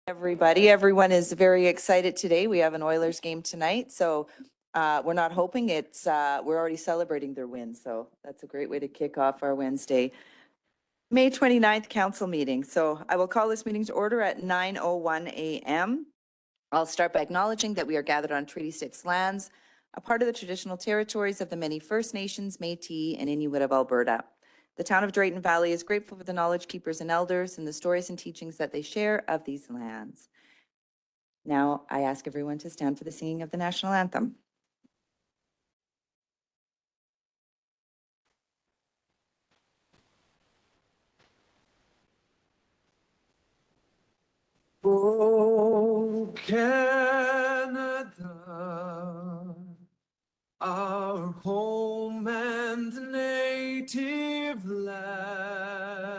Everybody, everyone is very excited today. We have an Oilers game tonight, so we're not hoping we're already celebrating their win, so that's a great way to kick off our Wednesday. May 29th council meeting. So I will call this meeting to order at 9:01 a.m. I'll start by acknowledging that we are gathered on Treaty 6 lands, a part of the traditional territories of the many First Nations, Métis, and Inuit of Alberta. The town of Drayton Valley is grateful for the knowledge keepers and elders and the stories and teachings that they share of these lands. Now, I ask everyone to stand for the singing of the national anthem. Oh, Canada, our home and native land,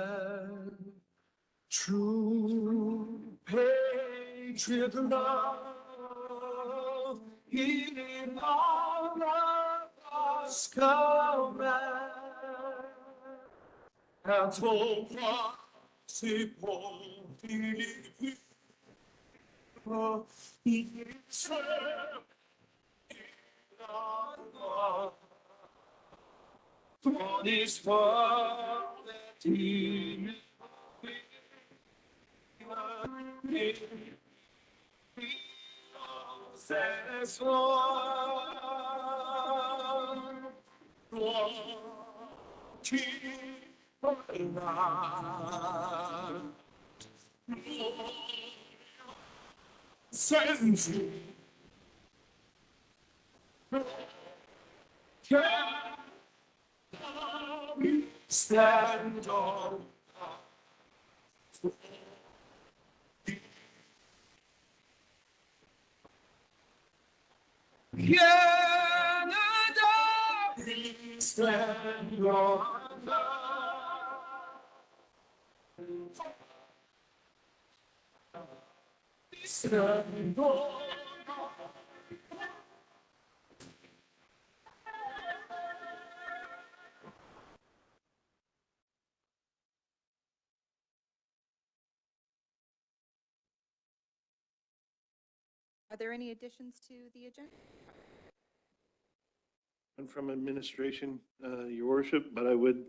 true patriot love in all of us command. At home, c'est pour vivre. For this world that he says one, keep alive. Sends you. Stand on. Canada, stand on. Stand on. Are there any additions to the agenda? And from administration, your worship, but I would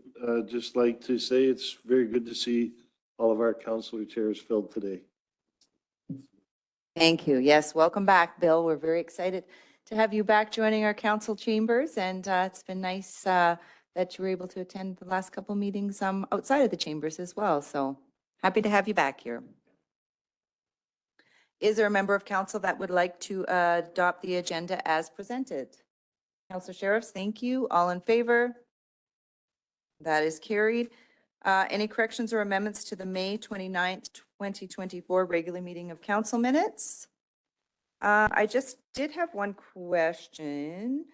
just like to say it's very good to see all of our councillor chairs filled today. Thank you. Yes, welcome back, Bill. We're very excited to have you back joining our council chambers, and it's been nice that you were able to attend the last couple meetings outside of the chambers as well. So happy to have you back here. Is there a member of council that would like to adopt the agenda as presented? Councillor Sheriffs, thank you. All in favor? That is carried. Any corrections or amendments to the May 29th, 2024 regular meeting of council minutes? I just did have one question.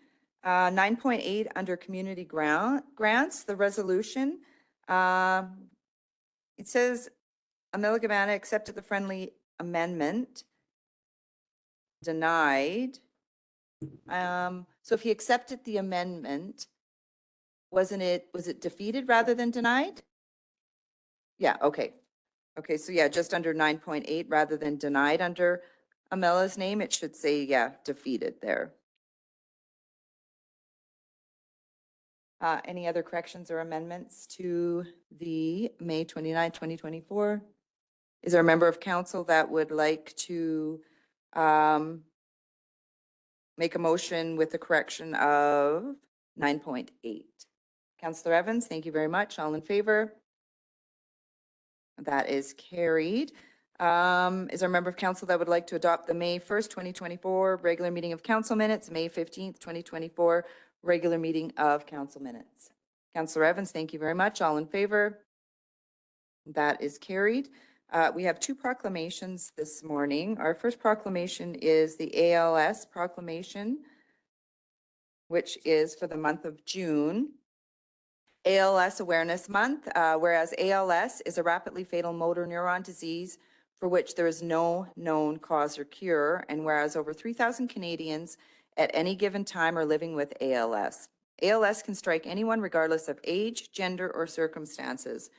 9.8 under community grants, the resolution. It says Amelia Gavanna accepted the friendly amendment, denied. So if he accepted the amendment, was it defeated rather than denied? Yeah, okay. Okay, so yeah, just under 9.8 rather than denied under Amelia's name, it should say, yeah, defeated there. Any other corrections or amendments to the May 29, 2024? Is there a member of council that would like to make a motion with the correction of 9.8? Councillor Evans, thank you very much. All in favor? That is carried. Is there a member of council that would like to adopt the May 1st, 2024 regular meeting of council minutes, May 15th, 2024 regular meeting of council minutes? Councillor Evans, thank you very much. All in favor? That is carried. We have two proclamations this morning. Our first proclamation is the ALS proclamation, which is for the month of June. ALS Awareness Month, whereas ALS is a rapidly fatal motor neuron disease for which there is no known cause or cure, and whereas over 3,000 Canadians at any given time are living with ALS. ALS can strike anyone regardless of age, gender, or circumstances.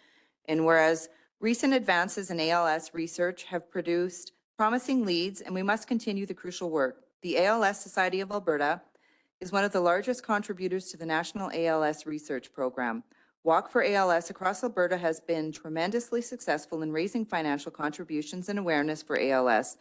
And whereas recent advances in ALS research have produced promising leads, and we must continue the crucial work. The ALS Society of Alberta is one of the largest contributors to the National ALS Research Program. Walk for ALS across Alberta has been tremendously successful in raising financial contributions and awareness for ALS.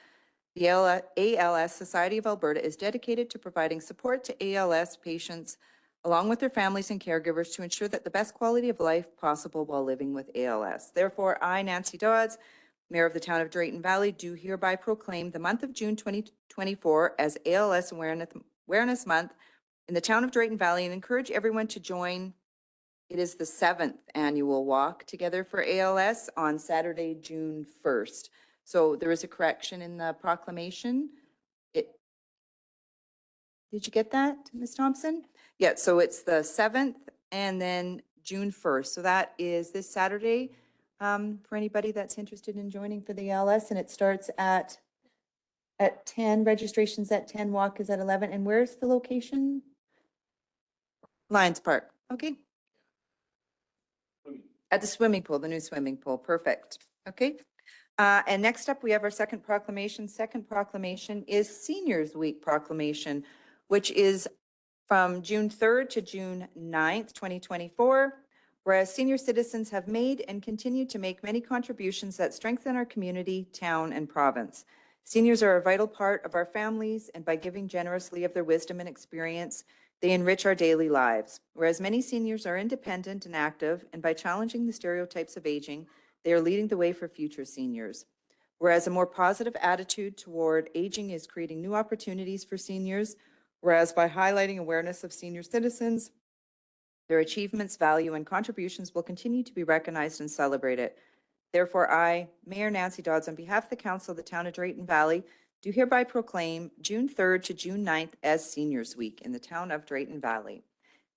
The ALS Society of Alberta is dedicated to providing support to ALS patients along with their families and caregivers to ensure that the best quality of life possible while living with ALS. Therefore, I, Nancy Dodds, Mayor of the Town of Drayton Valley, do hereby proclaim the month of June 2024 as ALS Awareness Month in the Town of Drayton Valley and encourage everyone to join. It is the 7th annual Walk Together for ALS on Saturday, June 1st. So there is a correction in the proclamation. Did you get that, Ms. Thompson? Yeah, so it's the 7th and then June 1st. So that is this Saturday for anybody that's interested in joining for the ALS. And it starts at 10, registration's at 10, walk is at 11. And where's the location? Lions Park. Okay. At the swimming pool, the new swimming pool. Perfect. Okay. And next up, we have our second proclamation. Second proclamation is Seniors Week proclamation, which is from June 3rd to June 9th, 2024. Whereas senior citizens have made and continue to make many contributions that strengthen our community, town, and province. Seniors are a vital part of our families, and by giving generously of their wisdom and experience, they enrich our daily lives. Whereas many seniors are independent and active, and by challenging the stereotypes of aging, they are leading the way for future seniors. Whereas a more positive attitude toward aging is creating new opportunities for seniors, whereas by highlighting awareness of senior citizens, their achievements, value, and contributions will continue to be recognized and celebrated. Therefore, I, Mayor Nancy Dodds, on behalf of the Council of the Town of Drayton Valley, do hereby proclaim June 3rd to June 9th as Seniors Week in the Town of Drayton Valley.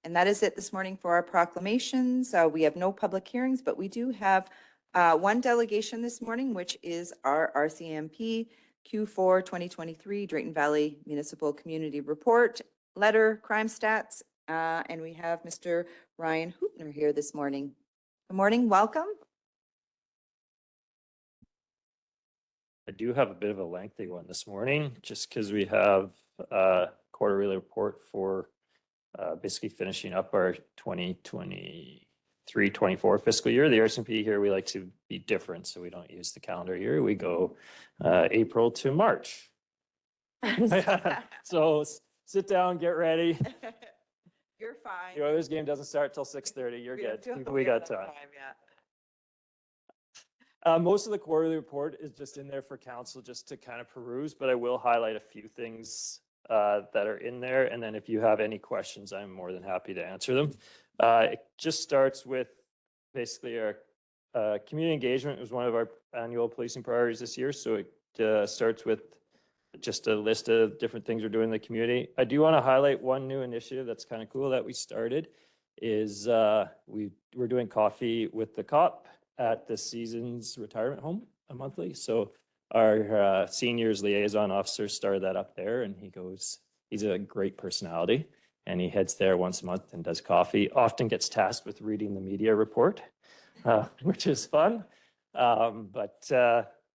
And that is it this morning for our proclamations. We have no public hearings, but we do have one delegation this morning, which is our RCMP Q4 2023 Drayton Valley Municipal Community Report, letter, crime stats, and we have Mr. Ryan Hoopner here this morning. Good morning, welcome. I do have a bit of a lengthy one this morning, just because we have a quarterly report for basically finishing up our 2023-24 fiscal year. The RCMP here, we like to be different, so we don't use the calendar year. We go April to March. So sit down, get ready. You're fine. The Oilers game doesn't start till 6:30. You're good. We got time. Most of the quarterly report is just in there for council just to kind of peruse, but I will highlight a few things that are in there. And then if you have any questions, I'm more than happy to answer them. It just starts with basically our community engagement was one of our annual policing priorities this year. So it starts with just a list of different things we're doing in the community. I do want to highlight one new initiative that's kind of cool that we started is we're doing coffee with the cop at the Seasons Retirement Home monthly. So our seniors liaison officer started that up there, and he's a great personality, and he heads there once a month and does coffee, often gets tasked with reading the media report, which is fun.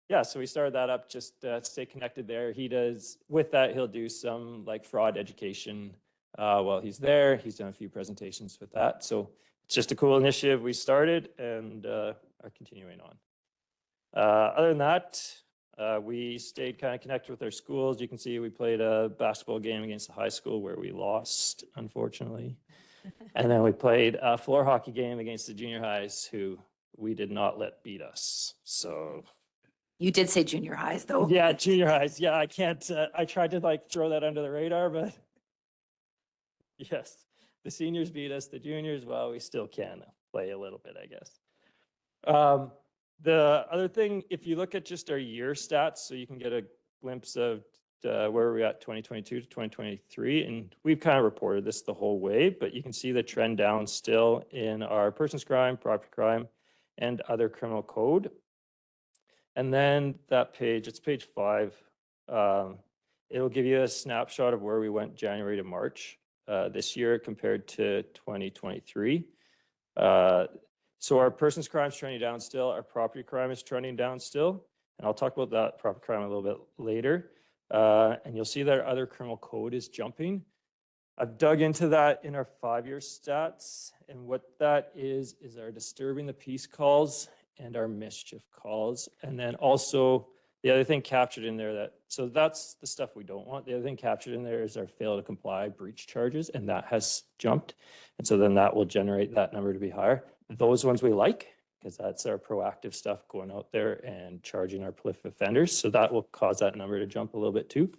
Yeah, so we started that up just to stay connected there. With that, he'll do some like fraud education while he's there. He's done a few presentations with that. So it's just a cool initiative we started and are continuing on. Other than that, we stayed kind of connected with our schools. You can see we played a basketball game against the high school where we lost, unfortunately. And then we played a floor hockey game against the junior highs who we did not let beat us. So You did say junior highs, though. yeah, junior highs. Yeah, I can't, I tried to like throw that under the radar, but yes, the seniors beat us. The juniors, well, we still can play a little bit, I guess. The other thing, if you look at just our year stats, so you can get a glimpse of where we're at 2022 to 2023, and we've kind of reported this the whole way, but you can see the trend down still in our persons crime, property crime, and other criminal code. And then that page, it's page 5. It'll give you a snapshot of where we went January to March this year compared to 2023. So our persons crime is trending down still. Our property crime is trending down still. And I'll talk about that property crime a little bit later. And you'll see that our other criminal code is jumping. I've dug into that in our 5-year stats. And what that is our disturbing the peace calls and our mischief calls. And then also the other thing captured in there so that's the stuff we don't want. The other thing captured in there is our fail to comply breach charges, and that has jumped. And so then that will generate that number to be higher. Those ones we like, because that's our proactive stuff going out there and charging our prolific offenders. So that will cause that number to jump a little bit too.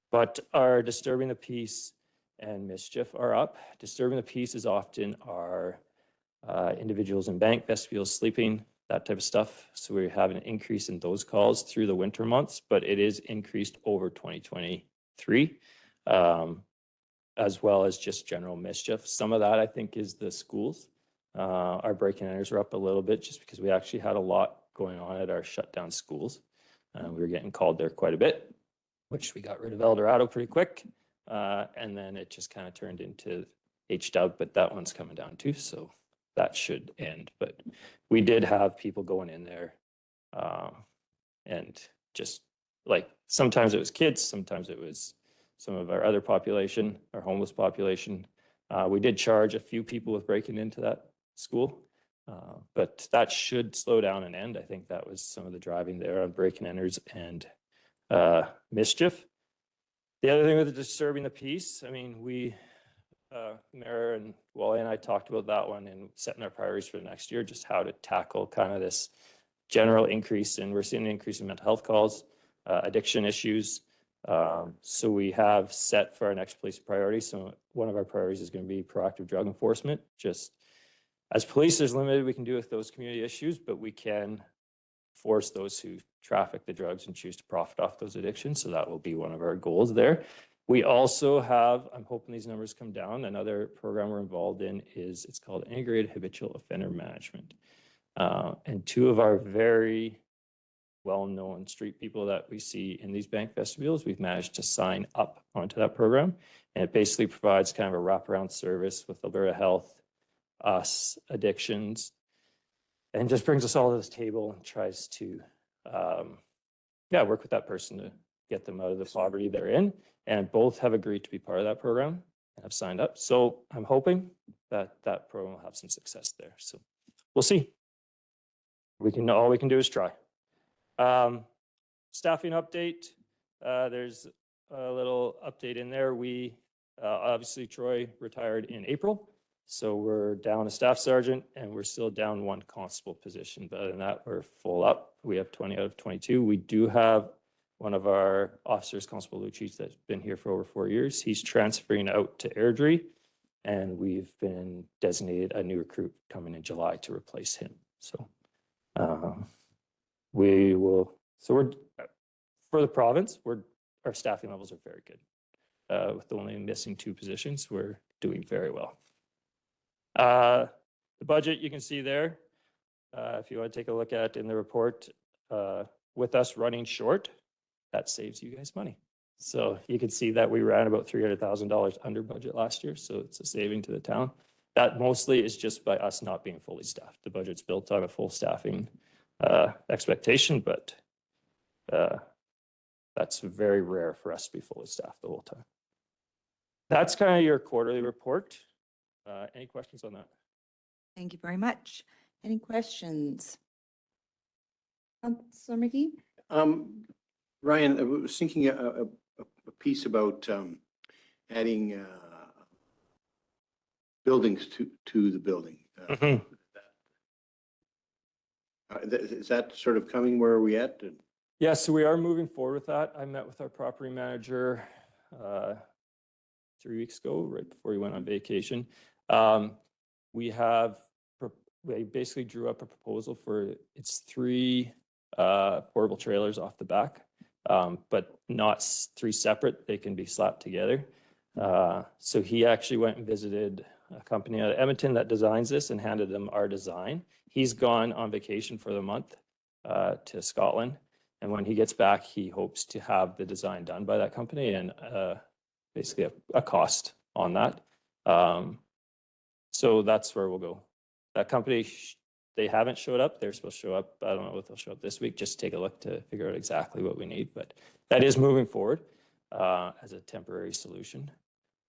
But our disturbing the peace and mischief are up. Disturbing the peace is often our individuals in bank vestibules sleeping, that type of stuff. So we have an increase in those calls through the winter months, but it is increased over 2023, as well as just general mischief. Some of that I think is the schools. Our break-in enters are up a little bit just because we actually had a lot going on at our shutdown schools. We were getting called there quite a bit, which we got rid of El Dorado pretty quick. And then it just kind of turned into H-Dub, but that one's coming down too. So that should end. But we did have people going in there and just like sometimes it was kids, sometimes it was some of our other population, our homeless population. We did charge a few people with breaking into that school, but that should slow down and end. I think that was some of the driving there on break-in enters and mischief. The other thing with the disturbing the peace, I mean, Mayor and Wally and I talked about that one and setting our priorities for the next year, just how to tackle kind of this general increase. And we're seeing an increase in mental health calls, addiction issues. So we have set for our next police priority. So one of our priorities is going to be proactive drug enforcement. Just as police, there's limited we can do with those community issues, but we can force those who traffic the drugs and choose to profit off those addictions. So that will be one of our goals there. We also have, I'm hoping these numbers come down. Another program we're involved in it's called Integrated Habitual Offender Management. And two of our very well-known street people that we see in these bank vestibules, we've managed to sign up onto that program. And it basically provides kind of a wraparound service with Alberta Health, us, addictions, and just brings us all to this table and tries to, work with that person to get them out of the poverty they're in. And both have agreed to be part of that program and have signed up. So I'm hoping that that program will have some success there. So we'll see. All we can do is try. Staffing update. There's a little update in there. We obviously Troy retired in April, so we're down a staff sergeant and we're still down one constable position. But other than that, we're full up. We have 20 out of 22. We do have one of our officers, Constable Lucic, that's been here for over 4 years. He's transferring out to Airdrie, and we've been designated a new recruit coming in July to replace him. So we're for the province, our staffing levels are very good. With only missing 2 positions, we're doing very well. The budget you can see there, if you want to take a look at in the report, with us running short, that saves you guys money. So you can see that we ran about $300,000 under budget last year. So it's a saving to the town. That mostly is just by us not being fully staffed. The budget's built on a full staffing expectation, but that's very rare for us to be fully staffed the whole time. That's kind of your quarterly report. Any questions on that? Thank you very much. Any questions? Councilor McGee? Ryan, I was thinking a piece about adding buildings to the building. Is that sort of coming? Where are we at? Yeah, so we are moving forward with that. I met with our property manager 3 weeks ago, right before he went on vacation. We basically drew up a proposal for it's 3 portable trailers off the back, but not 3 separate. They can be slapped together. So he actually went and visited a company out of Edmonton that designs this and handed them our design. He's gone on vacation for the month to Scotland. And when he gets back, he hopes to have the design done by that company and basically a cost on that. So that's where we'll go. That company they haven't showed up. They're supposed to show up. I don't know if they'll show up this week. Just take a look to figure out exactly what we need. But that is moving forward as a temporary solution.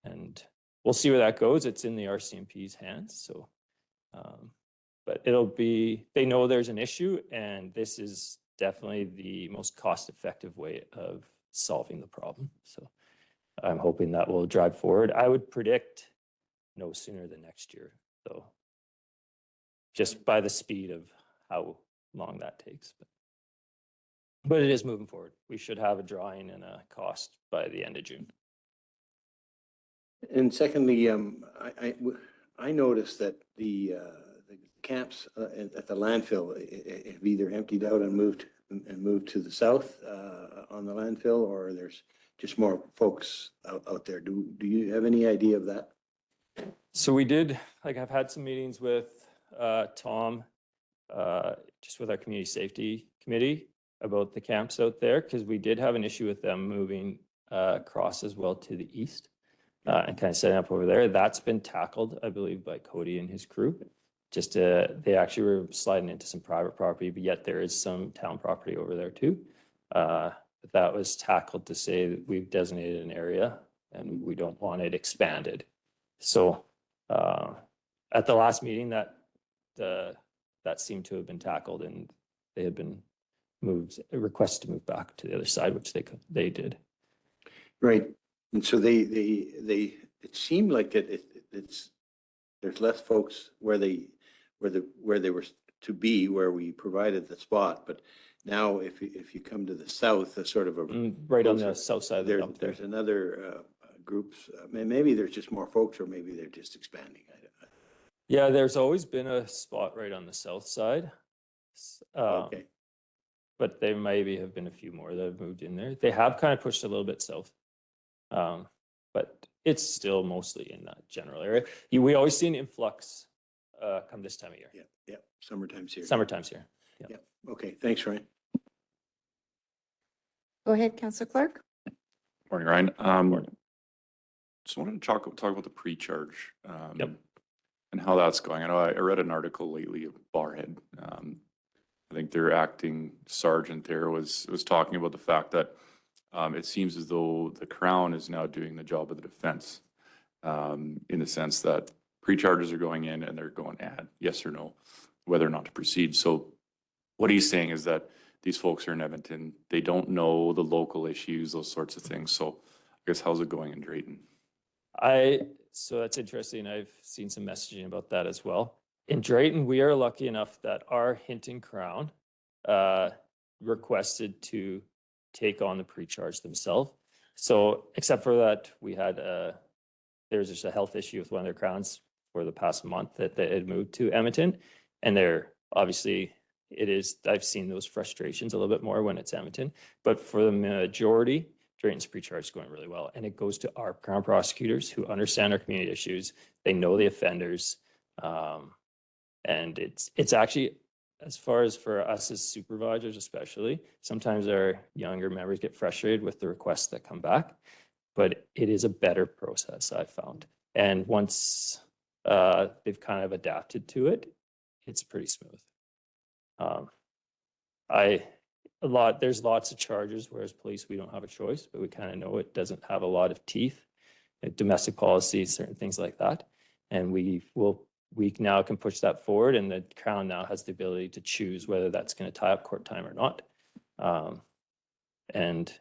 And we'll see where that goes. It's in the RCMP's hands. So, but it'll be, they know there's an issue, and this is definitely the most cost-effective way of solving the problem. So I'm hoping that will drive forward. I would predict no sooner than next year, though, just by the speed of how long that takes. But it is moving forward. We should have a drawing and a cost by the end of June. And secondly, I noticed that the camps at the landfill have either emptied out and moved to the south on the landfill, or there's just more folks out there. Do you have any idea of that? So we did, like, I've had some meetings with Tom, just with our community safety committee about the camps out there, because we did have an issue with them moving across as well to the east and kind of setting up over there. That's been tackled, I believe, by Cody and his crew. Just they actually were sliding into some private property, but yet there is some town property over there too. But that was tackled to say that we've designated an area and we don't want it expanded. So at the last meeting, that seemed to have been tackled, and they had been requested to move back to the other side, which they did. Right. And so it seemed like there's less folks where they were to be, where we provided the spot. But now if you come to the south, a sort of a right on the south side of the dump there. There's another groups. Maybe there's just more folks, or maybe they're just expanding. Yeah, there's always been a spot right on the south side. Okay. But there maybe have been a few more that have moved in there. They have kind of pushed a little bit south. But it's still mostly in that general area. We always see an influx come this time of year. Yeah. Summertime's here. Summertime's here. Yeah. Okay. Thanks, Ryan. Go ahead, Councillor Clark. Morning, Ryan. Morning. Just wanted to talk about the pre-charge. Yep. And how that's going. I know I read an article lately of Barhead. I think their acting sergeant there was talking about the fact that it seems as though the Crown is now doing the job of the defense, in the sense that pre-charges are going in and they're going add yes or no, whether or not to proceed. So what he's saying is that these folks are in Edmonton. They don't know the local issues, those sorts of things. So I guess how's it going in Drayton? So that's interesting. I've seen some messaging about that as well. In Drayton, we are lucky enough that our Hinton Crown requested to take on the pre-charge themselves. So except for that, we had there was just a health issue with one of their crowns for the past month that they had moved to Edmonton, and they're obviously I've seen those frustrations a little bit more when it's Edmonton, but for the majority, Drayton's pre-charge is going really well, and it goes to our Crown prosecutors who understand our community issues. They know the offenders, and it's actually, as far as for us as supervisors especially, sometimes our younger members get frustrated with the requests that come back, but it is a better process, I've found. And once they've kind of adapted to it, it's pretty smooth. There's lots of charges, whereas police, we don't have a choice, but we kind of know it doesn't have a lot of teeth, domestic policy, certain things like that. And we now can push that forward, and the Crown now has the ability to choose whether that's going to tie up court time or not. And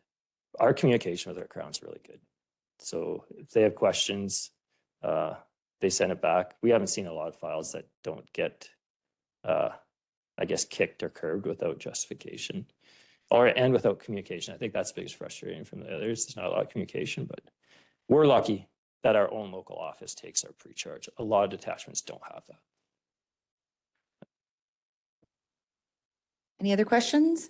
our communication with our Crown is really good. So if they have questions, they send it back. We haven't seen a lot of files that don't get, I guess, kicked or curbed without justification and without communication. I think that's the biggest frustrating from the others. There's not a lot of communication, but we're lucky that our own local office takes our pre-charge. A lot of detachments don't have that. Any other questions?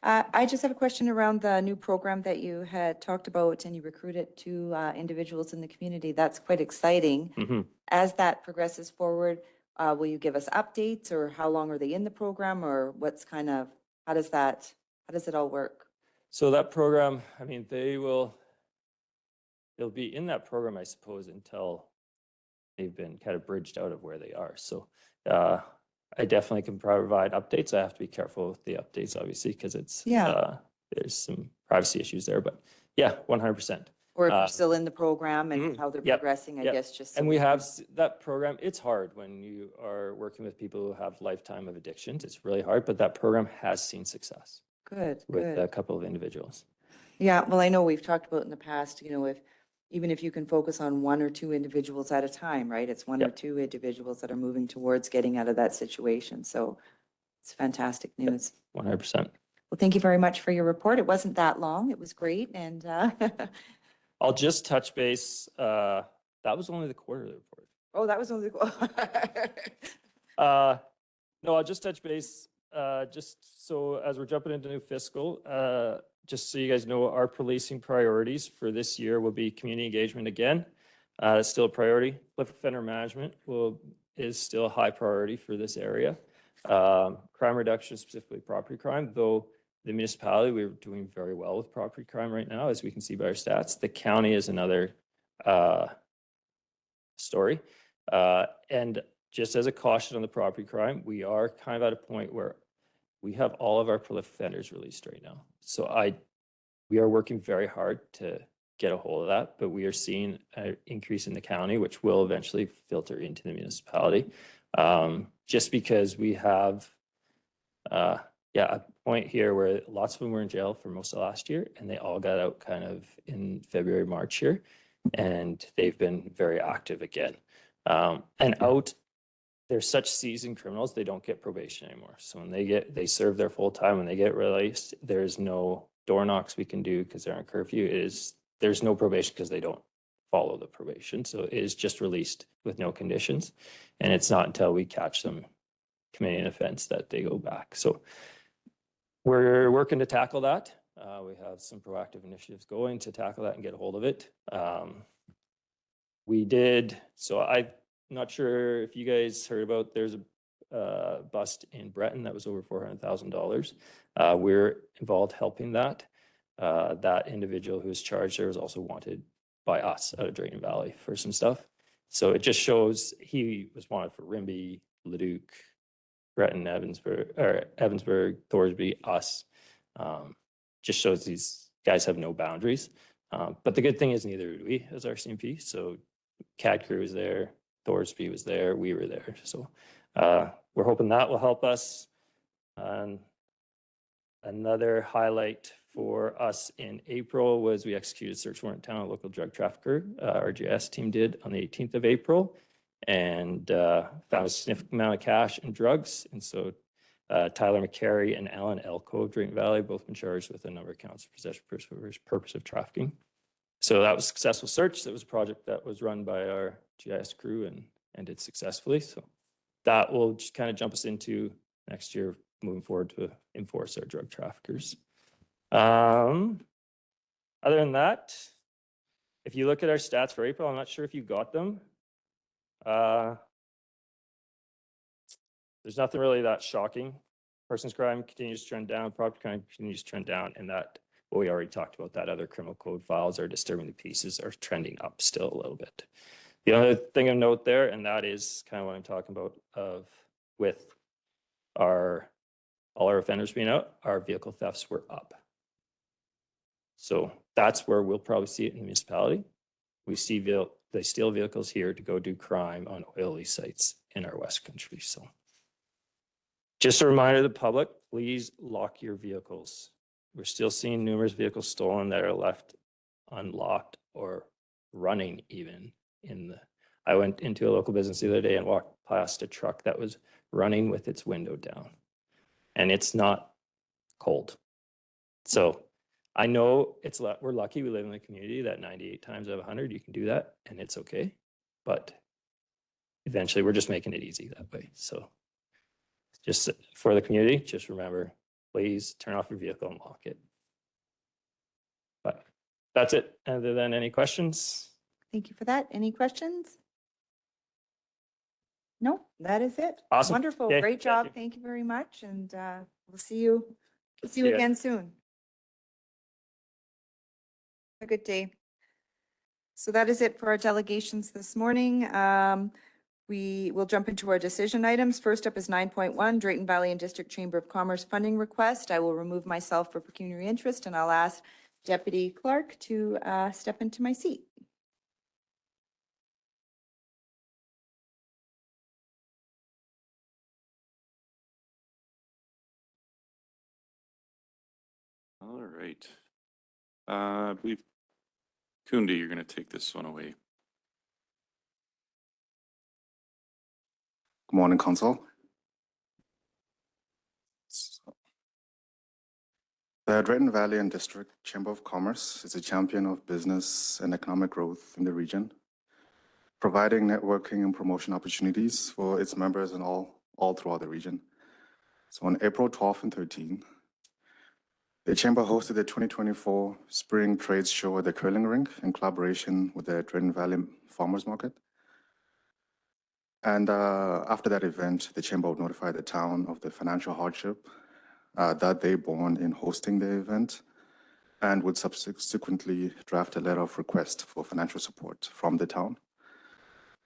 I just have a question around the new program that you had talked about, and you recruited 2 individuals in the community. That's quite exciting. Mm-hmm. As that progresses forward, will you give us updates, or how long are they in the program, or how does it all work? So that program, I mean, they'll be in that program, I suppose, until they've been kind of bridged out of where they are. So I definitely can provide updates. I have to be careful with the updates, obviously, because it's, Yeah. there's some privacy issues there, but yeah, 100%. Or if Uh, you're still in the program and mhm. how they're Yep, progressing, I yep. guess, just. so And we can- have that program. It's hard when you are working with people who have lifetime of addictions. It's really hard, but that program has seen success Good, with a good. couple of individuals. Yeah, well, I know we've talked about in the past, even if you can focus on one or two individuals at a time, right? It's one or Yep. two individuals that are moving towards getting out of that situation. So it's fantastic news. 100%. Well, thank you very much for your report. It wasn't that long. It was great. And I'll just touch base. That was only the quarterly report. oh, that was only No, I'll just touch base, just so as we're jumping into new fiscal, just so you guys know, our policing priorities for this year will be community engagement again. It's still a priority. Offender management is still a high priority for this area. Crime reduction, specifically property crime, though the municipality, we're doing very well with property crime right now, as we can see by our stats. The county is another story. And just as a caution on the property crime, we are kind of at a point where we have all of our prolific offenders released right now. So we are working very hard to get a hold of that, but we are seeing an increase in the county, which will eventually filter into the municipality. Just because we have, a point here where lots of them were in jail for most of last year, and they all got out kind of in February, March here, and they've been very active again. And out, they're such seasoned criminals, they don't get probation anymore. So when they serve their full time, when they get released, there's no door knocks we can do because they're on curfew. There's no probation because they don't follow the probation. So it is just released with no conditions. And it's not until we catch them committing an offense that they go back. So we're working to tackle that. We have some proactive initiatives going to tackle that and get a hold of it. I'm not sure if you guys heard about, there's a bust in Breton that was over $400,000. We're involved helping that. That individual who was charged there was also wanted by us out of Drayton Valley for some stuff. So it just shows he was wanted for Rimbey, Leduc, Breton, Evansburg, Thorsby, us. Just shows these guys have no boundaries. But the good thing is neither do we as RCMP. So CAD crew was there, Thorsby was there, we were there. So we're hoping that will help us. Another highlight for us in April was we executed search warrant town, a local drug trafficker. Our GIS team did on the 18th of April, and found a significant amount of cash and drugs. And so Tyler McCary and Alan Elko of Drayton Valley both been charged with a number of counts of possession for purpose of trafficking. So that was a successful search. That was a project that was run by our GIS crew and ended successfully. So that will just kind of jump us into next year, moving forward to enforce our drug traffickers. Other than that, if you look at our stats for April, I'm not sure if you got them. There's nothing really that shocking. Persons crime continues to trend down, property crime continues to trend down, and that, what we already talked about, that other criminal code files are disturbing the pieces are trending up still a little bit. The other thing of note there, and that is kind of what I'm talking about with all our offenders being out, our vehicle thefts were up. So that's where we'll probably see it in the municipality. We see they steal vehicles here to go do crime on oil lease sites in our West Country. So just a reminder to the public, please lock your vehicles. We're still seeing numerous vehicles stolen that are left unlocked or running even I went into a local business the other day and walked past a truck that was running with its window down, and it's not cold. So I know we're lucky we live in a community that 98 times out of 100 you can do that and it's okay, but eventually we're just making it easy that way. So just for the community, just remember, please turn off your vehicle and lock it. But that's it. Other than any questions? Thank you for that. Any questions? No, that is it. Awesome. Wonderful. Okay, Great thank job. you. Thank you very much. And we'll see you See ya. again soon. A good day. So that is it for our delegations this morning. We will jump into our decision items. First up is 9.1, Drayton Valley and District Chamber of Commerce funding request. I will remove myself for pecuniary interest, and I'll ask Deputy Clerk to step into my seat. All right. I believe Kundi, you're going to take this one away. Good morning, Council. The Drayton Valley and District Chamber of Commerce is a champion of business and economic growth in the region, providing networking and promotion opportunities for its members and all throughout the region. So on April 12th and 13th, the Chamber hosted the 2024 Spring Trades Show at the Curling Rink in collaboration with the Drayton Valley Farmers Market. And after that event, the Chamber would notify the town of the financial hardship that they borne in hosting the event and would subsequently draft a letter of request for financial support from the town,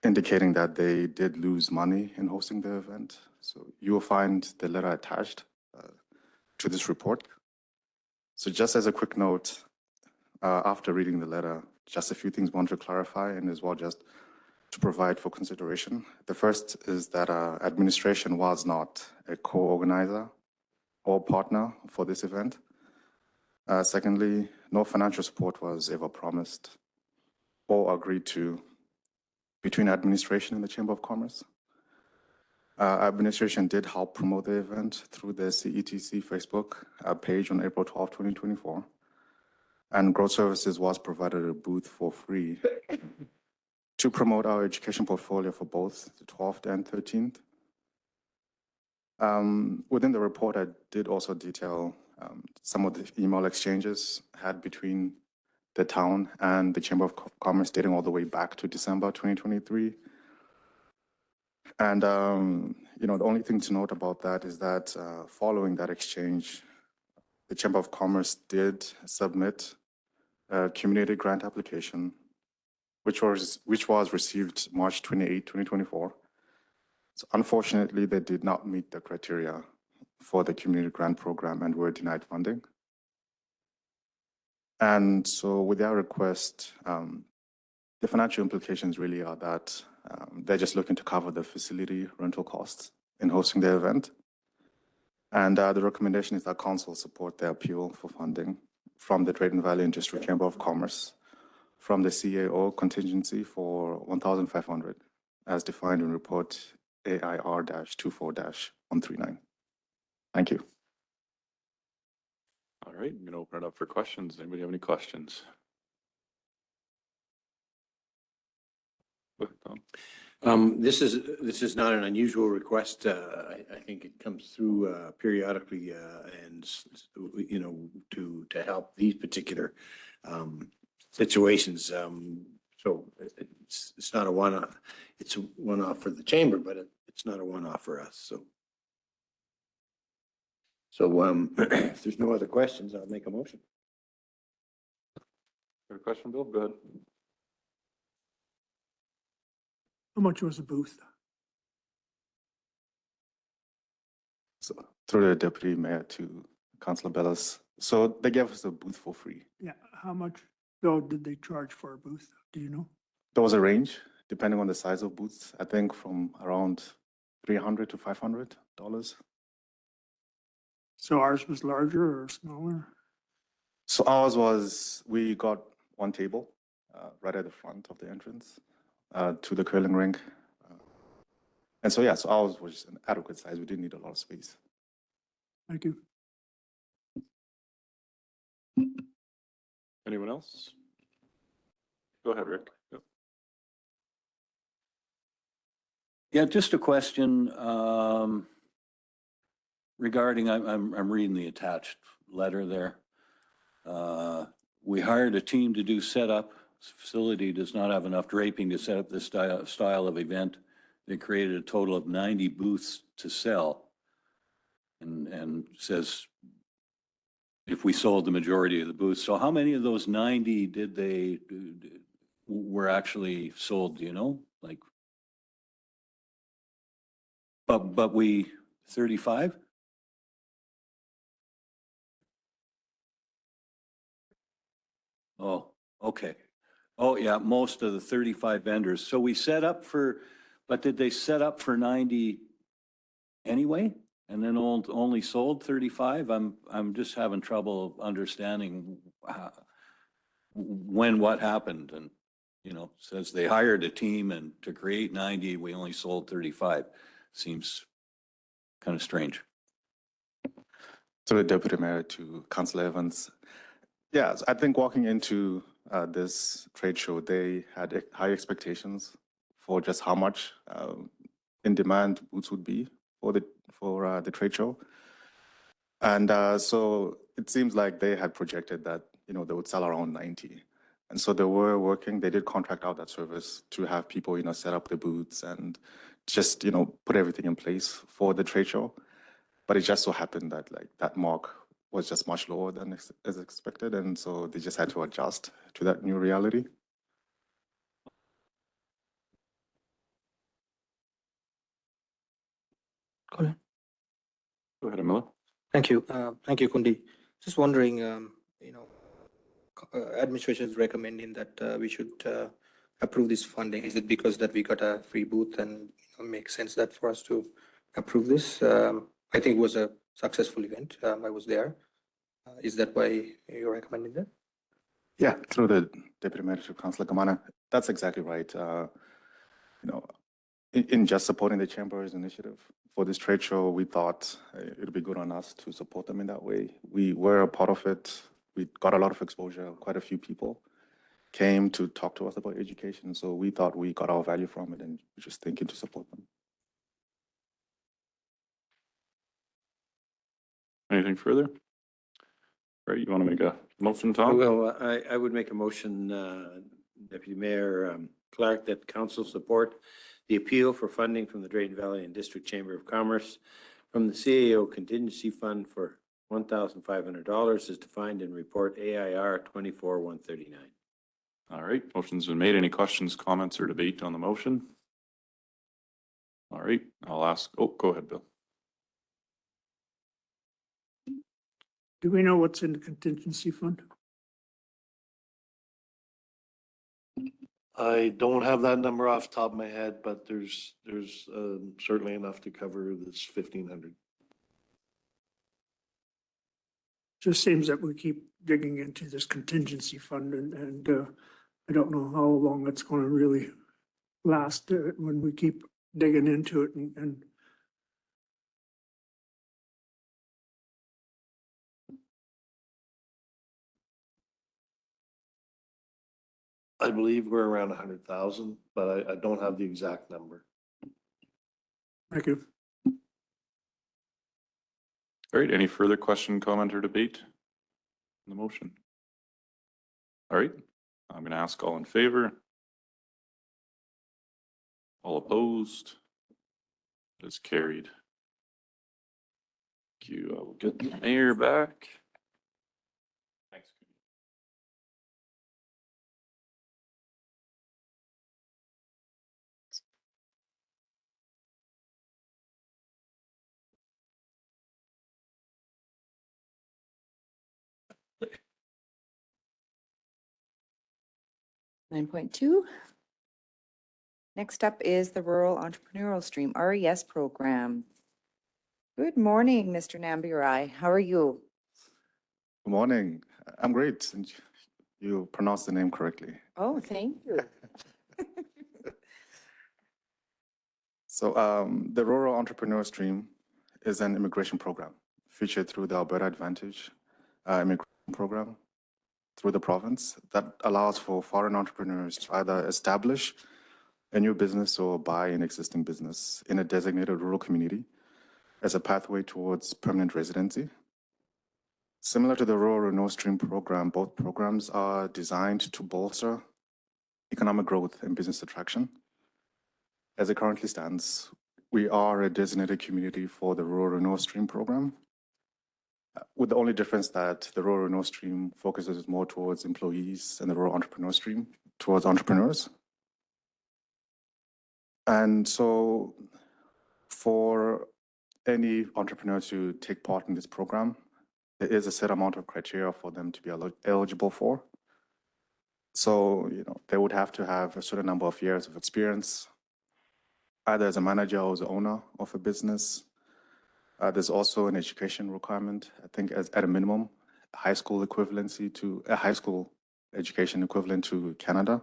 indicating that they did lose money in hosting the event. So you will find the letter attached to this report. So just as a quick note, after reading the letter, just a few things I want to clarify and as well just to provide for consideration. The first is that administration was not a co-organizer or partner for this event. Secondly, no financial support was ever promised or agreed to between administration and the Chamber of Commerce. Administration did help promote the event through the CETC Facebook page on April 12, 2024. And Growth Services was provided a booth for free to promote our education portfolio for both the 12th and 13th. Within the report, I did also detail some of the email exchanges had between the town and the Chamber of Commerce dating all the way back to December 2023. And, the only thing to note about that is that following that exchange, the Chamber of Commerce did submit a community grant application, which was received March 28, 2024. So unfortunately, they did not meet the criteria for the community grant program and were denied funding. And so with their request, the financial implications really are that they're just looking to cover the facility rental costs in hosting the event. And the recommendation is that council support the appeal for funding from the Drayton Valley and District Chamber of Commerce from the CAO contingency for $1,500 as defined in report AIR-24-139. Thank you. All right, I'm going to open it up for questions. Anybody have any questions? Go ahead, Tom. This is not an unusual request. I think it comes through periodically and, to help these particular situations. So it's not a one-off. It's a one-off for the chamber, but it's not a one-off for us. So if there's no other questions, I'll make a motion. Got a question, Bill? Go ahead. How much was the booth? So through the Deputy Mayor to Councillor Bellis. So they gave us a booth for free. Yeah, how much though did they charge for a booth? Do you know? There was a range depending on the size of booths, I think from around $300 to $500. So ours was larger or smaller? So ours was, we got one table right at the front of the entrance to the curling rink. And so, yeah, so ours was an adequate size. We didn't need a lot of space. Thank you. Anyone else? Go ahead, Rick. Yep. Yeah, just a question regarding, I'm reading the attached letter there. We hired a team to do setup. This facility does not have enough draping to set up this style of event. They created a total of 90 booths to sell. And says if we sold the majority of the booths. So how many of those 90 did they were actually sold, do you know? Like But we, 35? Oh, okay. Oh, yeah, most of the 35 vendors. So we set up for, but did they set up for 90 anyway? And then only sold 35? I'm just having trouble understanding when what happened. And, you know, says they hired a team and to create 90, we only sold 35. Seems kind of strange. To the Deputy Mayor, to Councillor Evans. Yes, I think walking into this trade show, they had high expectations for just how much in demand boots would be for the trade show. And so it seems like they had projected that, you know, they would sell around 90. And so they were working, they did contract out that service to have people, you know, set up the booths and just, you know, put everything in place for the trade show. But it just so happened that like that mark was just much lower than as expected. And so they just had to adjust to that new reality. Colin. Go ahead, Amila. Thank you. Thank you, Kundi. Just wondering, you know, administration is recommending that we should approve this funding. Is it because that we got a free booth and makes sense that for us to approve this? I think it was a successful event. I was there. Is that why you're recommending that? Yeah, through the Deputy Mayor to Councillor Gamana, that's exactly right. You know, in just supporting the Chamber's initiative for this trade show, we thought it'd be good on us to support them in that way. We were a part of it. We got a lot of exposure. Quite a few people came to talk to us about education. So we thought we got our value from it and we're just thinking to support them. Anything further? Right, you want to make a motion, Tom? Well, I would make a motion, Deputy Mayor Clark, that council support the appeal for funding from the Drayton Valley and District Chamber of Commerce from the CAO Contingency Fund for $1,500 as defined in report AIR 24-139. All right, motion's been made. Any questions, comments, or debate on the motion? All right, I'll ask, oh, go ahead, Bill. Do we know what's in the contingency fund? I don't have that number off the top of my head, but there's certainly enough to cover this 1,500. Just seems that we keep digging into this contingency fund and I don't know how long it's going to really last when we keep digging into it and I believe we're around 100,000, but I don't have the exact number. thank you. All right, any further question, comment, or debate on the motion? All right, I'm going to ask all in favor. All opposed? It is carried. Thank you. I will get the mayor back. Thanks. 9.2. Next up is the Rural Entrepreneurial Stream, RES program. Good morning, Mr. Nambirai. How are you? Good morning. I'm great. And you pronounced the name correctly. Oh, thank you. So the Rural Entrepreneur Stream is an immigration program featured through the Alberta Advantage immigration program through the province that allows for foreign entrepreneurs to either establish a new business or buy an existing business in a designated rural community as a pathway towards permanent residency. Similar to the Rural Renewal Stream program, both programs are designed to bolster economic growth and business attraction. As it currently stands, we are a designated community for the Rural Renewal Stream program, with the only difference that the Rural Renewal Stream focuses more towards employees and the Rural Entrepreneur Stream towards entrepreneurs. And so For any entrepreneur to take part in this program, there is a set amount of criteria for them to be eligible for. So, they would have to have a certain number of years of experience, either as a manager or as an owner of a business. There's also an education requirement, I think as at a minimum, high school equivalency to a high school education equivalent to Canada.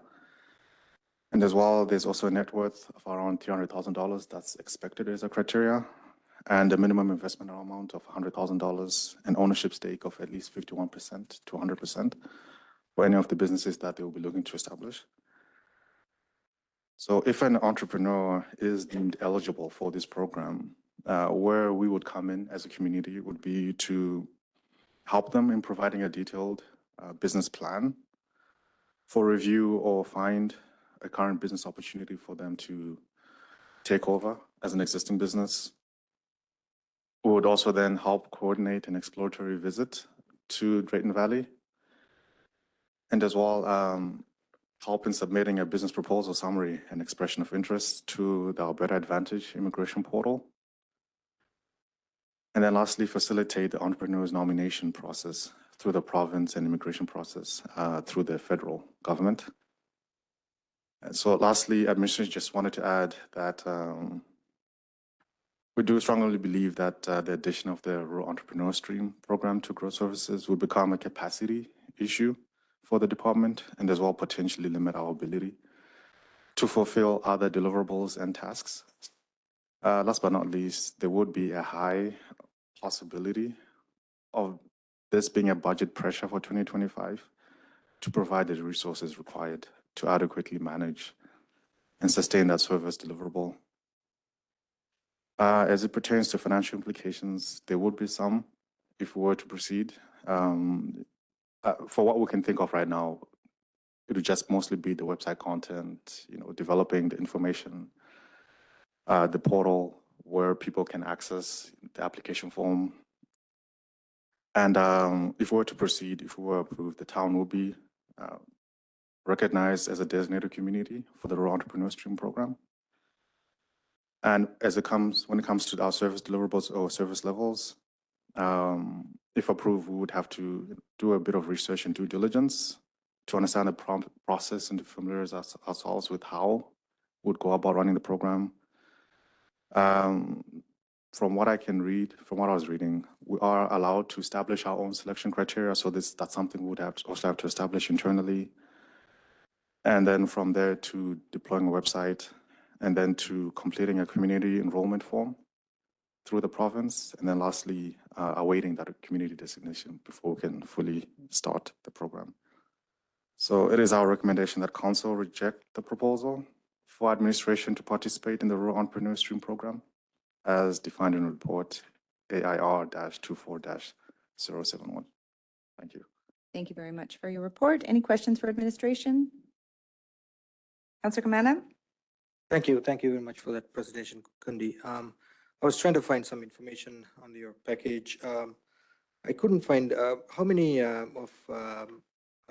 And as well, there's also a net worth of around $300,000 that's expected as a criteria, and a minimum investment amount of $100,000, an ownership stake of at least 51% to 100% for any of the businesses that they will be looking to establish. So if an entrepreneur is deemed eligible for this program, where we would come in as a community would be to help them in providing a detailed business plan for review or find a current business opportunity for them to take over as an existing business. We would also then help coordinate an exploratory visit to Drayton Valley, and as well help in submitting a business proposal summary and expression of interest to the Alberta Advantage immigration portal. And then lastly, facilitate the entrepreneur's nomination process through the province and immigration process through the federal government. And so lastly, administration just wanted to add that we do strongly believe that the addition of the Rural Entrepreneur Stream program to growth services will become a capacity issue for the department, and as well potentially limit our ability to fulfill other deliverables and tasks. Last but not least, there would be a high possibility of this being a budget pressure for 2025 to provide the resources required to adequately manage and sustain that service deliverable. As it pertains to financial implications, there would be some if we were to proceed. For what we can think of right now, it would just mostly be the website content, developing the information, the portal where people can access the application form. And if we were to proceed, if we were approved, the town will be recognized as a designated community for the Rural Entrepreneur Stream program. And when it comes to our service deliverables or service levels, if approved, we would have to do a bit of research and due diligence to understand the process and to familiarize ourselves with how we would go about running the program. From what I can read, from what I was reading, we are allowed to establish our own selection criteria. So that's something we would also have to establish internally. And then from there to deploying a website, and then to completing a community enrollment form through the province, and then lastly, awaiting that community designation before we can fully start the program. So it is our recommendation that council reject the proposal for administration to participate in the Rural Entrepreneur Stream program as defined in report AIR-24-071. Thank you. Thank you very much for your report. Any questions for administration? Councillor Kamana? Thank you. Thank you very much for that presentation, Kundi. I was trying to find some information on your package. I couldn't find how many of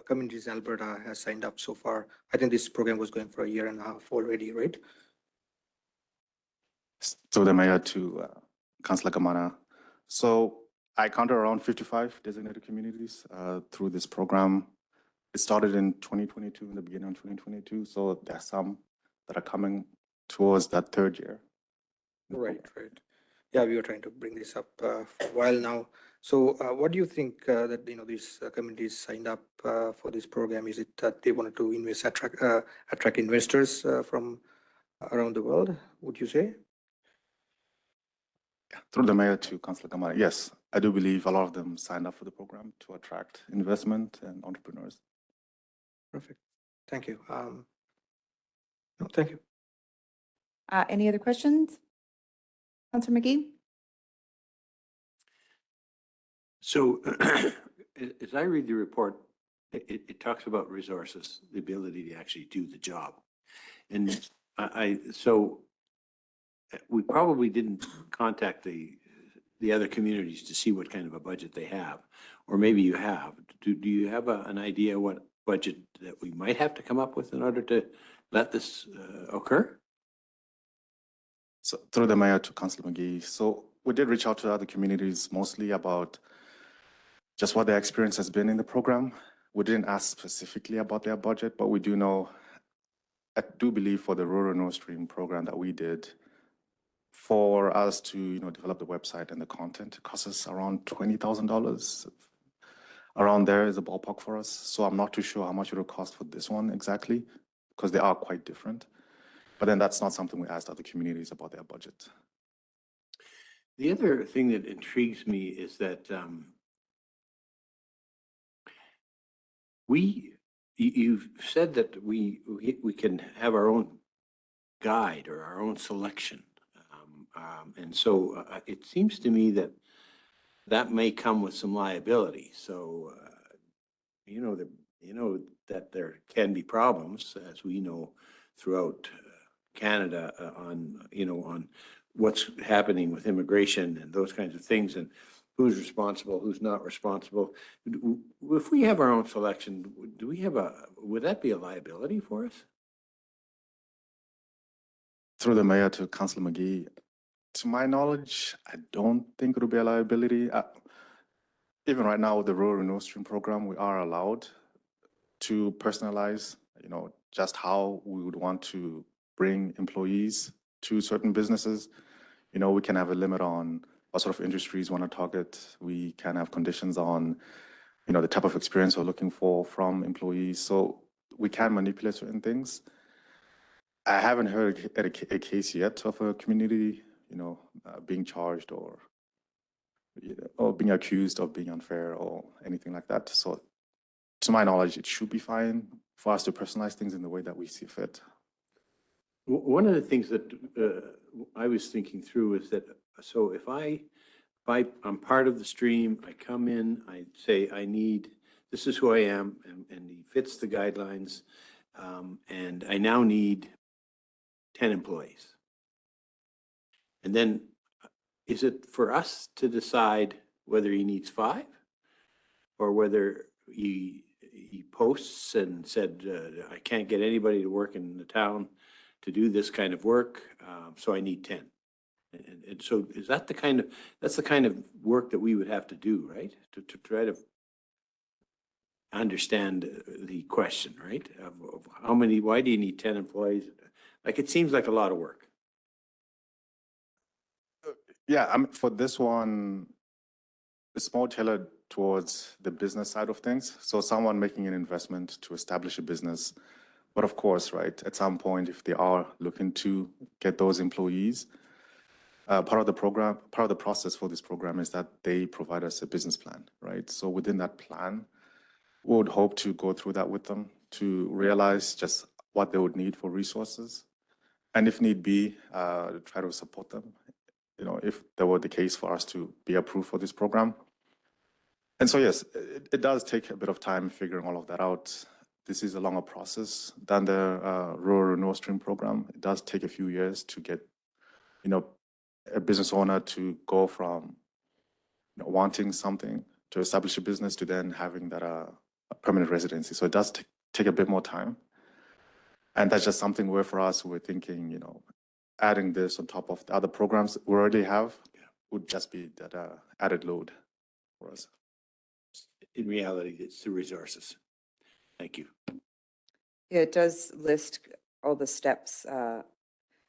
communities in Alberta has signed up so far. I think this program was going for a year and a half already, right? So the mayor to Councillor Kamana. So I counted around 55 designated communities through this program. It started in 2022, in the beginning of 2022. So there are some that are coming towards that third year. Right. Yeah, we were trying to bring this up for a while now. So what do you think that these communities signed up for this program? Is it that they wanted to attract investors from around the world, would you say? Through the mayor to Councillor Kamana, yes, I do believe a lot of them signed up for the program to attract investment and entrepreneurs. Perfect. Thank you. No, thank you. Any other questions? Councillor McGee? So as I read the report, it talks about resources, the ability to actually do the job. And so we probably didn't contact the other communities to see what kind of a budget they have, or maybe you have. Do you have an idea what budget that we might have to come up with in order to let this occur? So through the mayor to Councillor McGee. So we did reach out to other communities mostly about just what their experience has been in the program. We didn't ask specifically about their budget, but we do know, I do believe for the rural North Stream program that we did, for us to develop the website and the content, it costs us around $20,000. Around there is a ballpark for us. So I'm not too sure how much it will cost for this one exactly, because they are quite different. But then that's not something we asked other communities about their budget. The other thing that intrigues me is that you've said that we can have our own guide or our own selection. And so it seems to me that that may come with some liability. So, that there can be problems, as we know, throughout Canada on what's happening with immigration and those kinds of things, and who's responsible, who's not responsible. If we have our own selection, would that be a liability for us? Through the mayor to Councillor McGee, to my knowledge, I don't think it will be a liability. Even right now with the Rural Renewal Stream program, we are allowed to personalize, just how we would want to bring employees to certain businesses. We can have a limit on what sort of industries we want to target. We can have conditions on, the type of experience we're looking for from employees. So we can manipulate certain things. I haven't heard a case yet of a community, being charged or being accused of being unfair or anything like that. So to my knowledge, it should be fine for us to personalize things in the way that we see fit. One of the things that I was thinking through is that, so if I'm part of the stream, I come in, I say, this is who I am, and he fits the guidelines, and I now need 10 employees. And then is it for us to decide whether he needs 5 or whether he posts and said, I can't get anybody to work in the town to do this kind of work, so I need 10. And so is that that's the kind of work that we would have to do, right? To try to understand the question, right? Of how many, why do you need 10 employees? Like, it seems like a lot of work. Yeah, for this one, it's more tailored towards the business side of things. So someone making an investment to establish a business. But of course, right, at some point, if they are looking to get those employees, part of the process for this program is that they provide us a business plan, right? So within that plan, we would hope to go through that with them to realize just what they would need for resources. And if need be, try to support them, if there were the case for us to be approved for this program. And so, yes, it does take a bit of time figuring all of that out. This is a longer process than the Rural Renewal Stream program. It does take a few years to get, a business owner to go from wanting something to establish a business to then having that a permanent residency. So it does take a bit more time. And that's just something where for us, we're thinking, adding this on top of the other programs we already have would just be that added load for us. In reality, it's the resources. Thank you. Yeah, it does list all the steps, the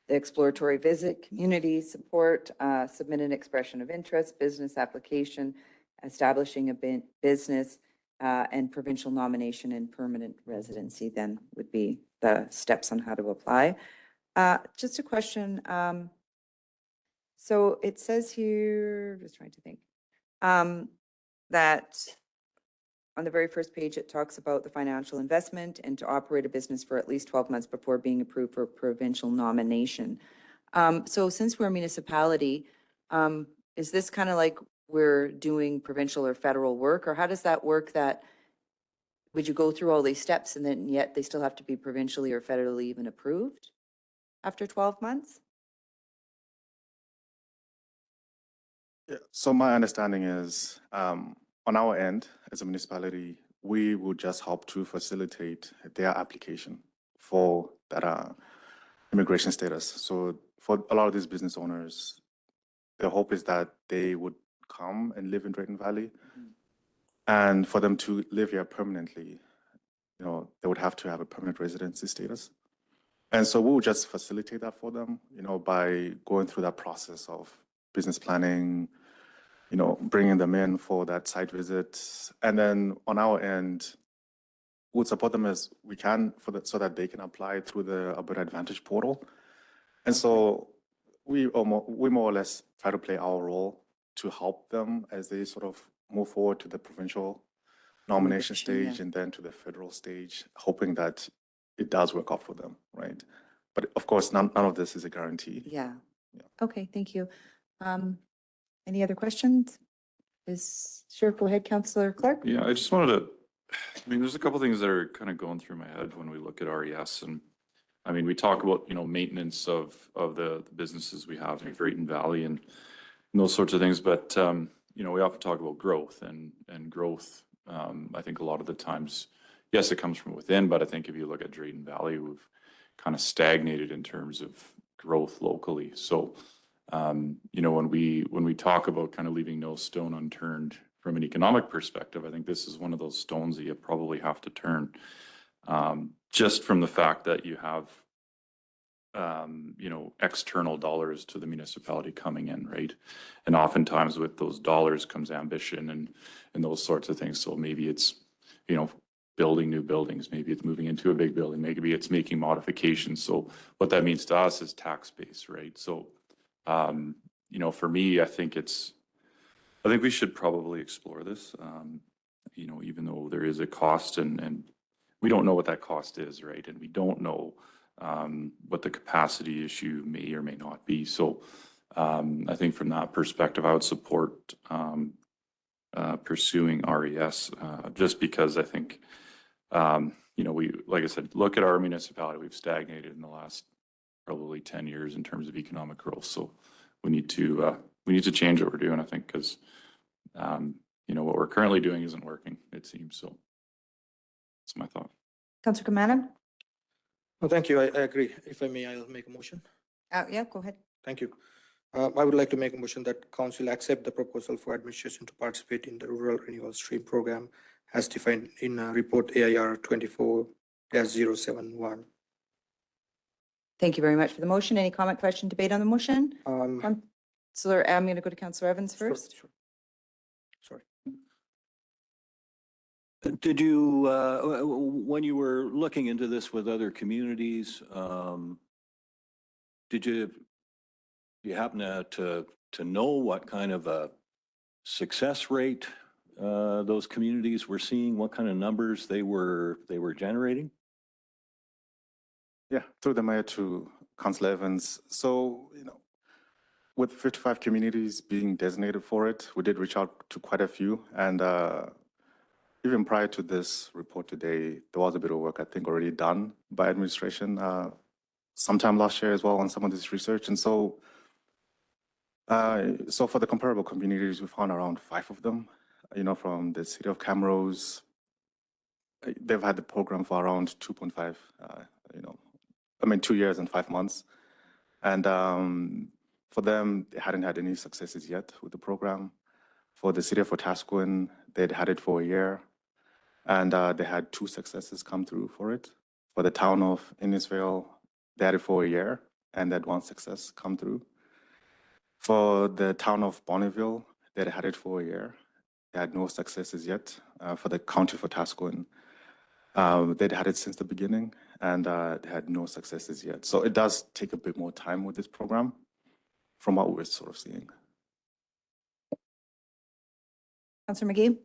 exploratory visit, community support, submit an expression of interest, business application, establishing a business, and provincial nomination and permanent residency then would be the steps on how to apply. Just a question. So it says here, just trying to think, that on the very first page, it talks about the financial investment and to operate a business for at least 12 months before being approved for provincial nomination. So since we're a municipality, is this kind of like we're doing provincial or federal work, or how does that work? That would you go through all these steps and then yet they still have to be provincially or federally even approved after 12 months? Yeah, so my understanding is, on our end, as a municipality, we will just help to facilitate their application for that immigration status. So for a lot of these business owners, the hope is that they would come and live in Drayton Valley. And for them to live here permanently, they would have to have a permanent residency status. And so we'll just facilitate that for them, by going through that process of business planning, bringing them in for that site visit. And then on our end, we'll support them as we can so that they can apply through the Alberta Advantage portal. And so we more or less try to play our role to help them as they sort of move forward to the provincial nomination stage and then to the federal stage, hoping that it does work out for them, right? But of course, none of this is a guarantee. Yeah. Yeah. Okay, thank you. Any other questions? Sure, go ahead, Councillor Clark. Yeah, I just wanted to, there's a couple things that are kind of going through my head when we look at RES. And we talk about, maintenance of the businesses we have in Drayton Valley and those sorts of things. But, we often talk about growth and growth. I think a lot of the times, yes, it comes from within, but I think if you look at Drayton Valley, we've kind of stagnated in terms of growth locally. So, when we talk about kind of leaving no stone unturned from an economic perspective, I think this is one of those stones that you probably have to turn, just from the fact that you have, external dollars to the municipality coming in, right? And oftentimes with those dollars comes ambition and those sorts of things. So maybe it's, building new buildings, maybe it's moving into a big building, maybe it's making modifications. So what that means to us is tax base, right? So, for me, I think we should probably explore this, even though there is a cost and we don't know what that cost is, right? And we don't know what the capacity issue may or may not be. So I think from that perspective, I would support pursuing RES just because I think, like I said, look at our municipality, we've stagnated in the last probably 10 years in terms of economic growth. So we need to change what we're doing, I think, because, what we're currently doing isn't working, it seems. So that's my thought. Councillor Kamana? Well, thank you. I agree. If I may, I'll make a motion. Yeah, go ahead. Thank you. I would like to make a motion that council accept the proposal for administration to participate in the Rural Renewal Stream Program as defined in report AIR 24-071. Thank you very much for the motion. Any comment, question, debate on the motion? Councillor, I'm going to go to Councillor Evans first. Sure. Sorry. Did you, when you were looking into this with other communities, do you happen to know what kind of a success rate those communities were seeing, what kind of numbers they were generating? Yeah, through the mayor to Councillor Evans. So, with 55 communities being designated for it, we did reach out to quite a few. And even prior to this report today, there was a bit of work, I think, already done by administration sometime last year as well on some of this research. And so, for the comparable communities, we found around 5 of them, from the city of Camrose. They've had the program for around 2.5, 2 years and 5 months. And for them, they hadn't had any successes yet with the program. For the city of Wetaskiwin, they'd had it for a year. And they had 2 successes come through for it. For the town of Innisfail, they had it for a year and they had 1 success come through. For the town of Bonneville, they had it for a year. They had no successes yet. For the county of Wetaskiwin, they'd had it since the beginning and they had no successes yet. So it does take a bit more time with this program from what we're sort of seeing. Councillor McGee?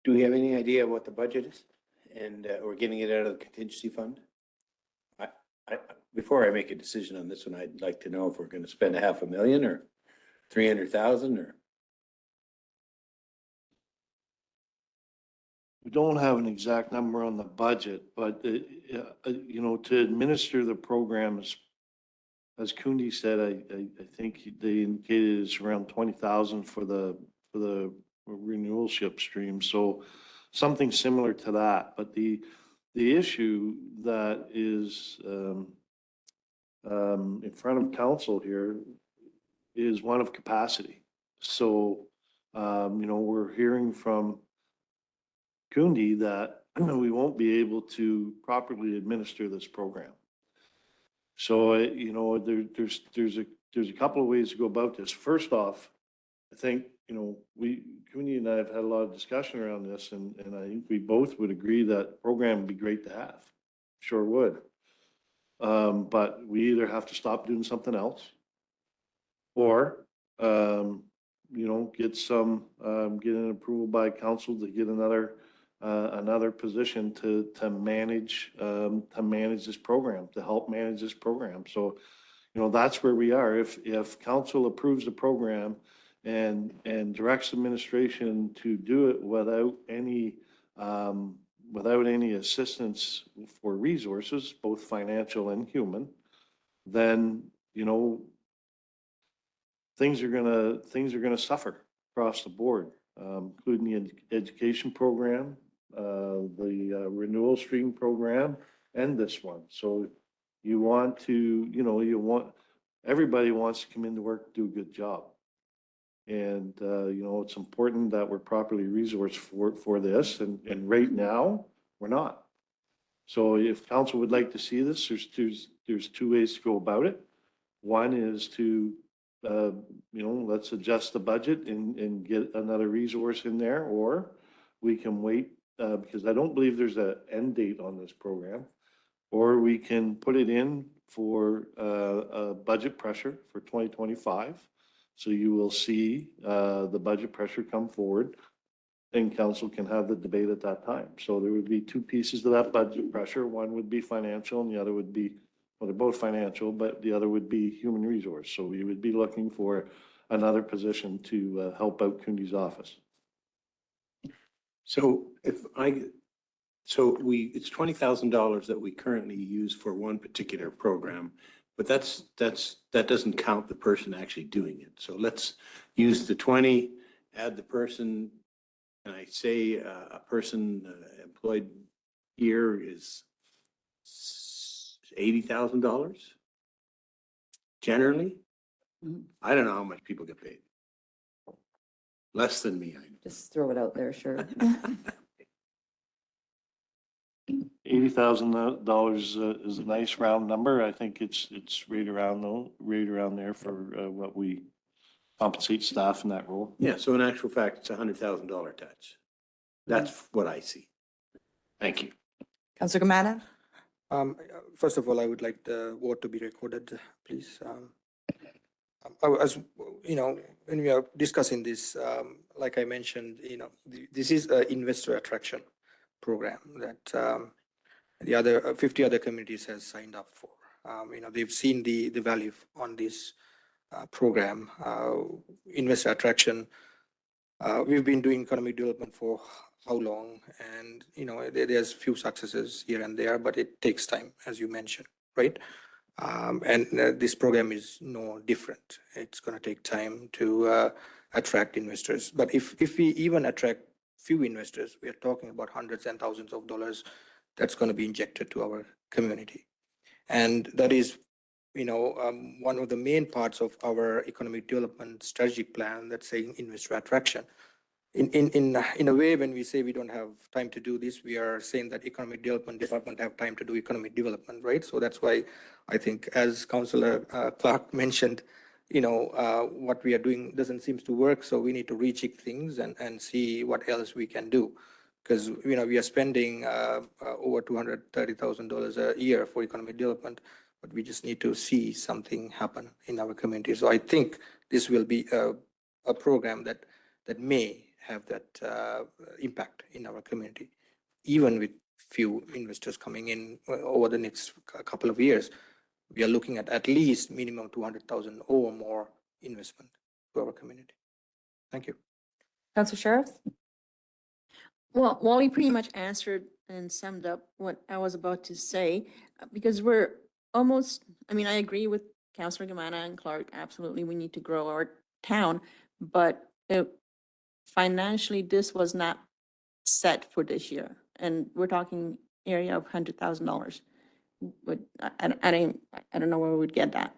Do we have any idea what the budget is? And we're getting it out of the contingency fund? Before I make a decision on this one, I'd like to know if we're going to spend $500,000 or 300,000 or. We don't have an exact number on the budget, but, to administer the program, as Kundi said, I think they indicated it's around 20,000 for the renewalship stream. So something similar to that, but the The issue that is in front of council here is one of capacity. So, we're hearing from Kundi that we won't be able to properly administer this program. So, there's a couple of ways to go about this. First off, I think, Kundi and I have had a lot of discussion around this, and I think we both would agree that program would be great to have. Sure would. But we either have to stop doing something else or, get an approval by council to get another position to manage this program, to help manage this program. So, that's where we are. If council approves the program and directs administration to do it without any assistance for resources, both financial and human, then, things are gonna suffer across the board, including the education program, the renewal stream program, and this one. So everybody wants to come into work, do a good job. And, it's important that we're properly resourced for this, and right now, we're not. So if council would like to see this, there's two ways to go about it. One is to, let's adjust the budget and get another resource in there, or we can wait, because I don't believe there's an end date on this program, or we can put it in for a budget pressure for 2025. So you will see the budget pressure come forward, and council can have the debate at that time. So there would be two pieces to that budget pressure. One would be financial, and the other would be, well, they're both financial, but the other would be human resource. So we would be looking for another position to help out Kundi's office. So it's $20,000 that we currently use for one particular program, but that doesn't count the person actually doing it. So let's use the 20, add the person, and I say a person employed here is $80,000 generally. I don't know how much people get paid. Less than me, I know. Just throw it out there, sure. $80,000 is a nice round number. I think it's right around there for what we compensate staff in that role. Yeah, so in actual fact, it's $100,000 touch. That's what I see. Thank you. Councillor Gamana? First of all, I would like the vote to be recorded, please. As when we are discussing this, like I mentioned, this is an investor attraction program that the other 50 other communities has signed up for. They've seen the value on this program, investor attraction. We've been doing economic development for how long? And, there's few successes here and there, but it takes time, as you mentioned, right? And this program is no different. It's going to take time to attract investors. But if we even attract few investors, we are talking about hundreds and thousands of dollars that's going to be injected to our community. And that is, one of the main parts of our economic development strategic plan that's saying investor attraction. In a way, when we say we don't have time to do this, we are saying that economic development department have time to do economic development, right? So that's why I think, as Councillor Clark mentioned, what we are doing doesn't seem to work. So we need to rejig things and see what else we can do. Because, we are spending over $230,000 a year for economic development, but we just need to see something happen in our community. So I think this will be a program that may have that impact in our community, even with few investors coming in over the next couple of years. We are looking at least minimum 200,000 or more investment to our community. Thank you. Councillor Sheriff? Well, Wally pretty much answered and summed up what I was about to say, because we're almost, I agree with Councillor Gamana and Clark. Absolutely, we need to grow our town, but financially, this was not set for this year. And we're talking area of $100,000. But I don't know where we'd get that.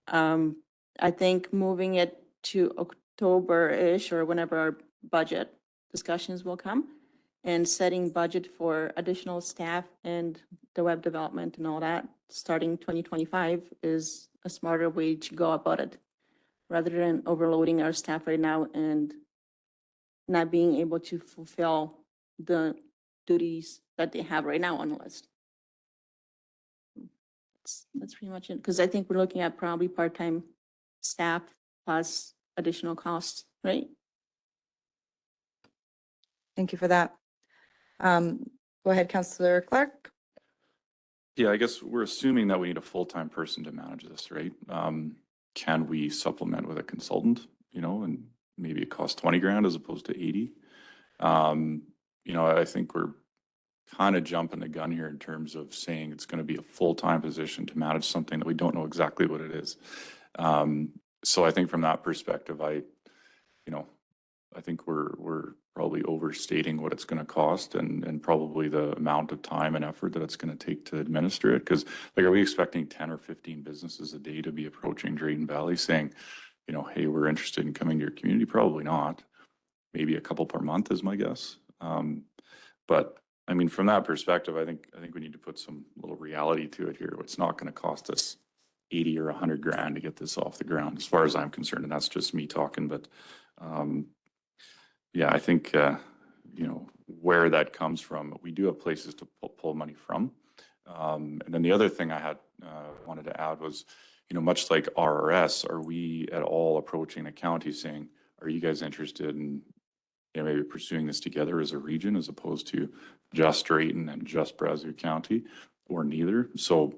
I think moving it to October-ish or whenever our budget discussions will come and setting budget for additional staff and the web development and all that, starting 2025 is a smarter way to go about it, rather than overloading our staff right now and not being able to fulfill the duties that they have right now on the list. That's pretty much it, because I think we're looking at probably part-time staff plus additional costs, right? Thank you for that. Go ahead, Councillor Clark. Yeah, I guess we're assuming that we need a full-time person to manage this, right? Can we supplement with a consultant, you know, and maybe it costs 20 grand as opposed to 80? You know, I think we're kind of jumping the gun here in terms of saying it's going to be a full-time position to manage something that we don't know exactly what it is. So I think from that perspective, I think we're probably overstating what it's going to cost and probably the amount of time and effort that it's going to take to administer it. Because like, are we expecting 10 or 15 businesses a day to be approaching Drayton Valley saying, you know, hey, we're interested in coming to your community? Probably not. Maybe a couple per month is my guess. But I mean, from that perspective, I think we need to put some little reality to it here. It's not going to cost us 80 or 100 grand to get this off the ground, as far as I'm concerned, and that's just me talking. But yeah, I think you know, where that comes from, we do have places to pull money from. And then the other thing I had wanted to add was, you know, much like RRS, are we at all approaching the county saying, are you guys interested in, you know, maybe pursuing this together as a region as opposed to just Drayton and just Brazeau County, or neither? So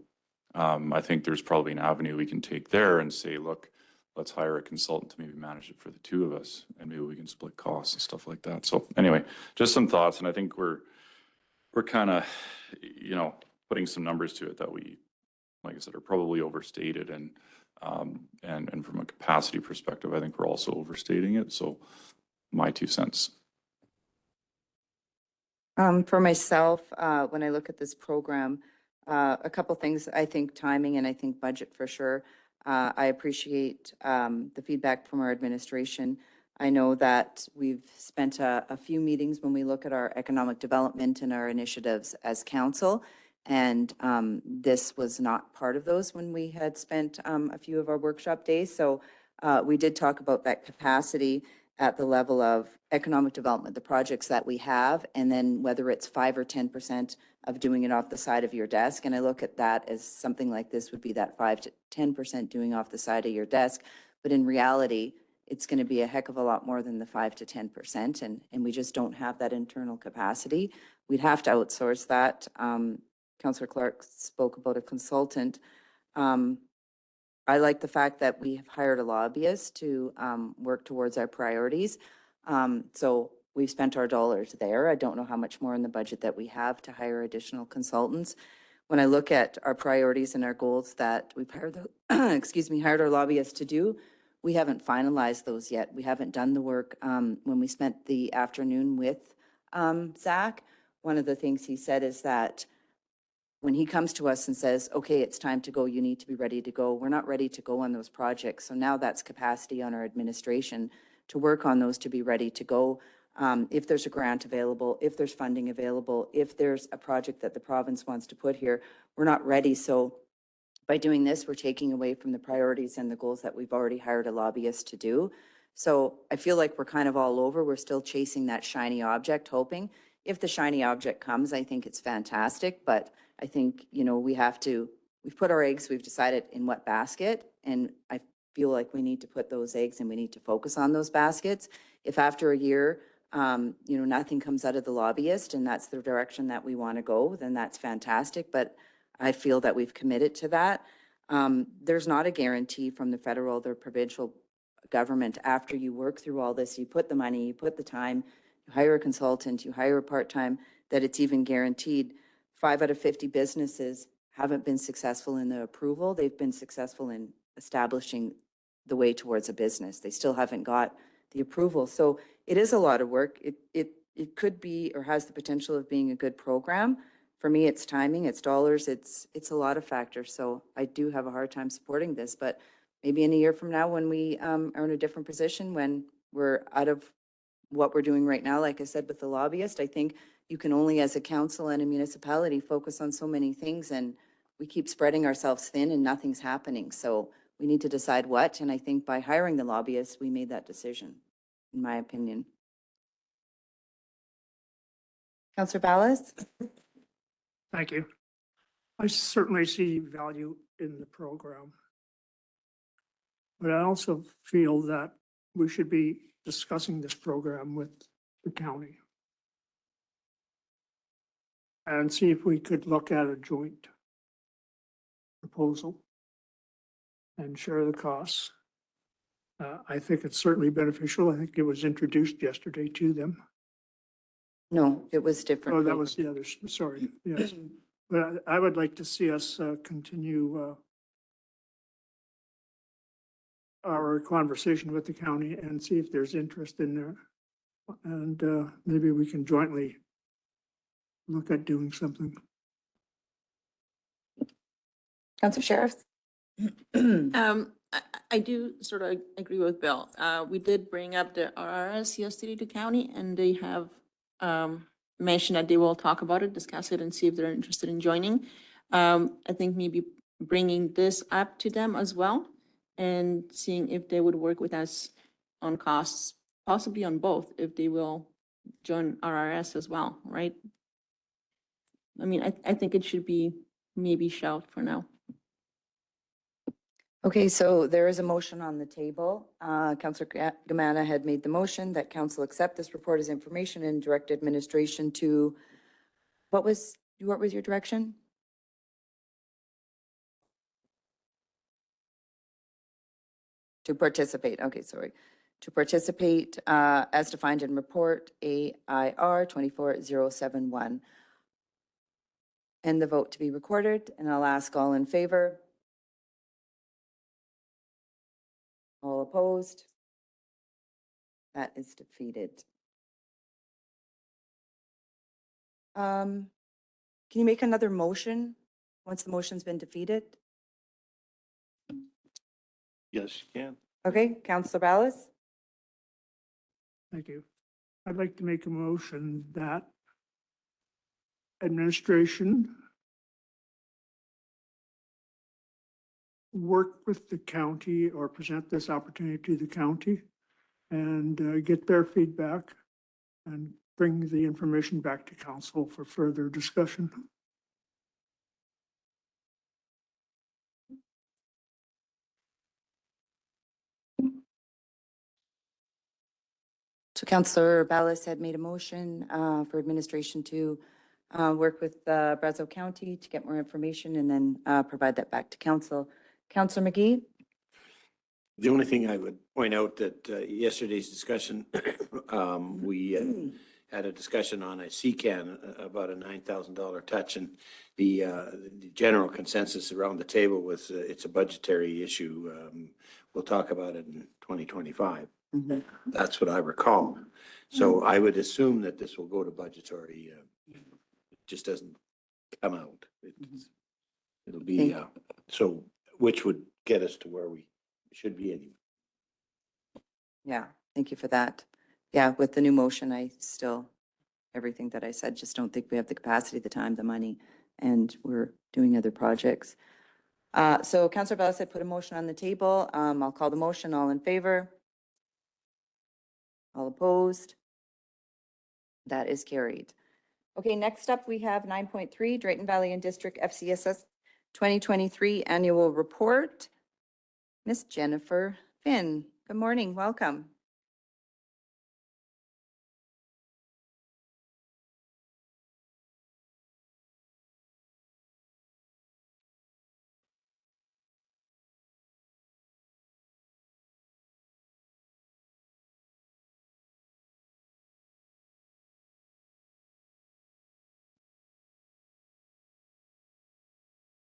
I think there's probably an avenue we can take there and say, look, let's hire a consultant to maybe manage it for the two of us, and maybe we can split costs and stuff like that. So anyway, just some thoughts, and I think we're kind of, you know, putting some numbers to it that we, like I said, are probably overstated, and from a capacity perspective, I think we're also overstating it. So my 2 cents. For myself, when I look at this program, a couple things. I think timing and I think budget for sure. I appreciate the feedback from our administration. I know that we've spent a few meetings when we look at our economic development and our initiatives as council, and this was not part of those when we had spent a few of our workshop days. So we did talk about that capacity at the level of economic development, the projects that we have, and then whether it's 5 or 10% of doing it off the side of your desk. And I look at that as something like this would be that 5 to 10% doing off the side of your desk. But in reality, it's going to be a heck of a lot more than the 5 to 10%. And we just don't have that internal capacity. We'd have to outsource that. Councillor Clark spoke about a consultant. I like the fact that we have hired a lobbyist to work towards our priorities. So we've spent our dollars there. I don't know how much more in the budget that we have to hire additional consultants. When I look at our priorities and our goals that we've hired, hired our lobbyist to do, we haven't finalized those yet. We haven't done the work. When we spent the afternoon with Zach, one of the things he said is that when he comes to us and says, okay, it's time to go, you need to be ready to go, we're not ready to go on those projects. So now that's capacity on our administration to work on those, to be ready to go. If there's a grant available, if there's funding available, if there's a project that the province wants to put here, we're not ready. So by doing this, we're taking away from the priorities and the goals that we've already hired a lobbyist to do. So I feel like we're kind of all over. We're still chasing that shiny object, hoping. If the shiny object comes, I think it's fantastic, but I think, you know, we've put our eggs, we've decided in what basket, and I feel like we need to put those eggs and we need to focus on those baskets. If after a year, you know, nothing comes out of the lobbyist and that's the direction that we want to go, then that's fantastic. But I feel that we've committed to that. There's not a guarantee from the federal or provincial government after you work through all this, you put the money, you put the time, you hire a consultant, you hire a part-time, that it's even guaranteed. 5 out of 50 businesses haven't been successful in the approval. They've been successful in establishing the way towards a business. They still haven't got the approval. So it is a lot of work. It could be or has the potential of being a good program for me, it's timing, it's dollars, it's a lot of factors. So I do have a hard time supporting this, but maybe in a year from now, when we are in a different position, when we're out of what we're doing right now, like I said, with the lobbyist, I think you can only, as a council and a municipality, focus on so many things, and we keep spreading ourselves thin and nothing's happening. So we need to decide what, and I think by hiring the lobbyist, we made that decision, in my opinion. Councillor Ballas? Thank you. I certainly see value in the program. But I also feel that we should be discussing this program with the county and see if we could look at a joint proposal and share the costs. I think it's certainly beneficial. I think it was introduced yesterday to them. No, it was different. Oh, that was the other, sorry, yes. But I would like to see us continue our conversation with the county and see if there's interest in there. And maybe we can jointly look at doing something. Councillor Sheriff? I do sort of agree with Bill. We did bring up the RRS yesterday to county, and they have mentioned that they will talk about it, discuss it, and see if they're interested in joining. I think maybe bringing this up to them as well and seeing if they would work with us on costs, possibly on both, if they will join RRS as well, right? I mean, I think it should be maybe shelved for now. Okay, so there is a motion on the table. Councillor Gamana had made the motion that council accept this report as information and direct administration to, what was your direction? To participate, okay, sorry. To participate as defined in report AIR 24071. And the vote to be recorded, and I'll ask all in favor. All opposed? That is defeated. Can you make another motion once the motion's been defeated? Yes, you can. Okay, Councillor Ballas? Thank you. I'd like to make a motion that administration work with the county or present this opportunity to the county and get their feedback and bring the information back to council for further discussion. So Councillor Ballas had made a motion for administration to work with Brazeau County to get more information and then provide that back to council. Councillor McGee? The only thing I would point out that yesterday's discussion, we had a discussion on a CCAN about a $9,000 touch, and the general consensus around the table was it's a budgetary issue. We'll talk about it in 2025. Mhm. That's what I recall. So I would assume that this will go to budgetary. It just doesn't come out. It'll be, so which would get us to where we should be anyway. Yeah, thank you for that. Yeah, with the new motion, I still, everything that I said, just don't think we have the capacity, the time, the money, and we're doing other projects. So Councillor Ballas had put a motion on the table. I'll call the motion. All in favor? All opposed? That is carried. Okay, next up, we have 9.3, Drayton Valley and District FCSS 2023 Annual Report. Miss Jennifer Finn, good morning, welcome.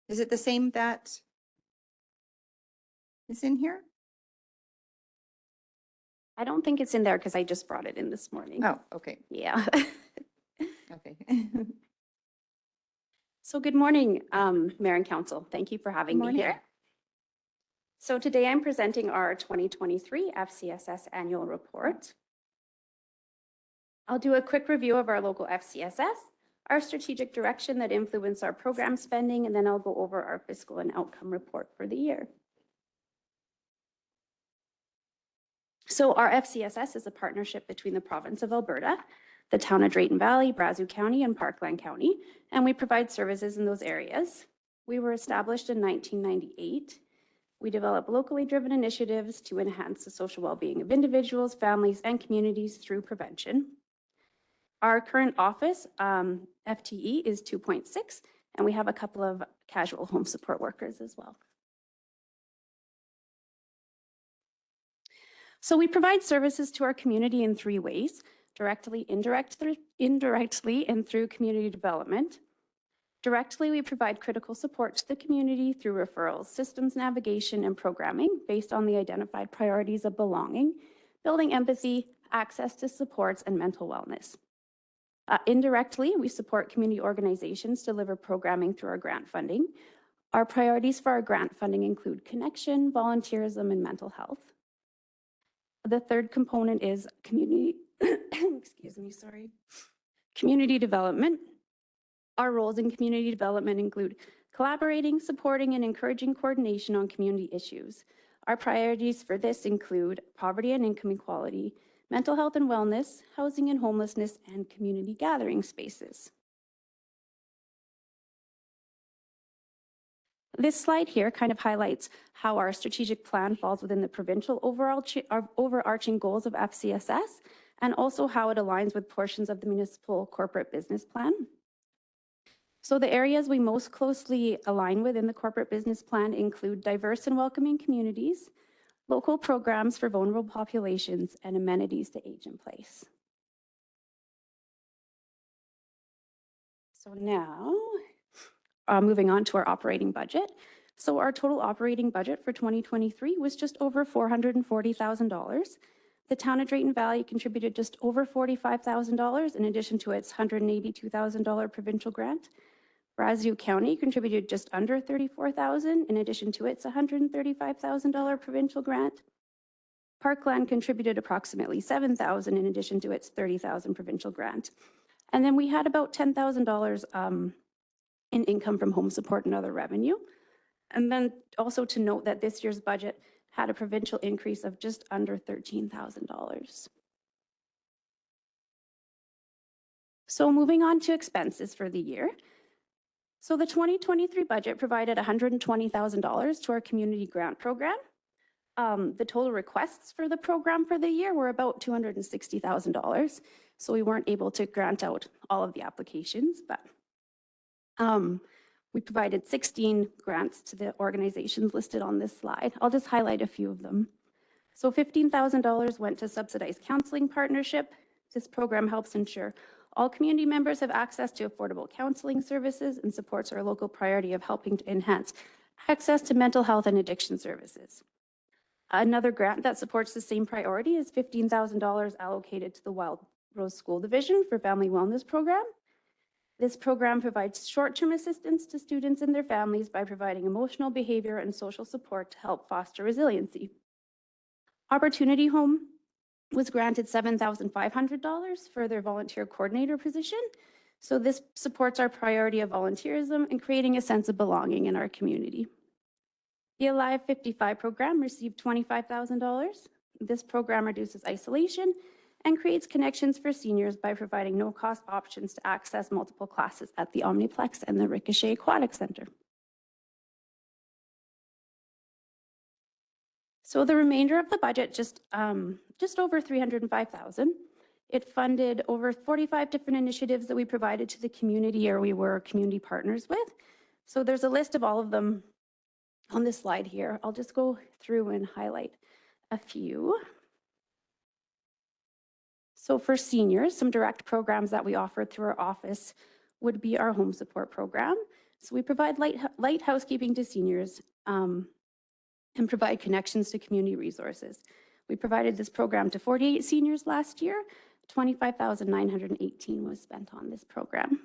Is it the same that is in here? I don't think it's in there because I just brought it in this morning. Oh, okay, Yeah. okay. So good morning, Mayor and Council. Thank you for having me here. So today I'm presenting our 2023 FCSS Annual Report. I'll do a quick review of our local FCSS, our strategic direction that influence our program spending, and then I'll go over our fiscal and outcome report for the year. So our FCSS is a partnership between the province of Alberta, the town of Drayton Valley, Brazeau County, and Parkland County, and we provide services in those areas. We were established in 1998. We develop locally driven initiatives to enhance the social well-being of individuals, families, and communities through prevention. Our current office, FTE, is 2.6, and we have a couple of casual home support workers as well. So we provide services to our community in 3 ways: directly, indirectly, and through community development. Directly, we provide critical support to the community through referrals, systems navigation, and programming based on the identified priorities of belonging, building empathy, access to supports, and mental wellness. Indirectly, we support community organizations deliver programming through our grant funding. Our priorities for our grant funding include connection, volunteerism, and mental health. The third component is community, community development. Our roles in community development include collaborating, supporting, and encouraging coordination on community issues. Our priorities for this include poverty and income equality, mental health and wellness, housing and homelessness, and community gathering spaces. This slide here kind of highlights how our strategic plan falls within the provincial overarching goals of FCSS, and also how it aligns with portions of the municipal corporate business plan. So the areas we most closely align with in the corporate business plan include diverse and welcoming communities, local programs for vulnerable populations, and amenities to age in place. So now, moving on to our operating budget. So our total operating budget for 2023 was just over $440,000. The town of Drayton Valley contributed just over $45,000 in addition to its $182,000 provincial grant. Brazeau County contributed just under $34,000 in addition to its $135,000 provincial grant. Parkland contributed approximately $7,000 in addition to its $30,000 provincial grant. And then we had about $10,000 in income from home support and other revenue. And then also to note that this year's budget had a provincial increase of just under $13,000. So moving on to expenses for the year. So the 2023 budget provided $120,000 to our community grant program. The total requests for the program for the year were about $260,000. So we weren't able to grant out all of the applications, but we provided 16 grants to the organizations listed on this slide. I'll just highlight a few of them. So $15,000 went to subsidized counseling partnership. This program helps ensure all community members have access to affordable counseling services and supports our local priority of helping to enhance access to mental health and addiction services. Another grant that supports the same priority is $15,000 allocated to the Wild Rose School Division for Family Wellness Program. This program provides short-term assistance to students and their families by providing emotional, behavior, and social support to help foster resiliency. Opportunity Home was granted $7,500 for their volunteer coordinator position. So this supports our priority of volunteerism and creating a sense of belonging in our community. The Alive 55 program received $25,000. This program reduces isolation and creates connections for seniors by providing no-cost options to access multiple classes at the Omniplex and the Ricochet Aquatic Center. So the remainder of the budget, just over $305,000. It funded over 45 different initiatives that we provided to the community or we were community partners with. So there's a list of all of them on this slide here. I'll just go through and highlight a few. So for seniors, some direct programs that we offer through our office would be our home support program. So we provide light housekeeping to seniors and provide connections to community resources. We provided this program to 48 seniors last year. $25,918 was spent on this program.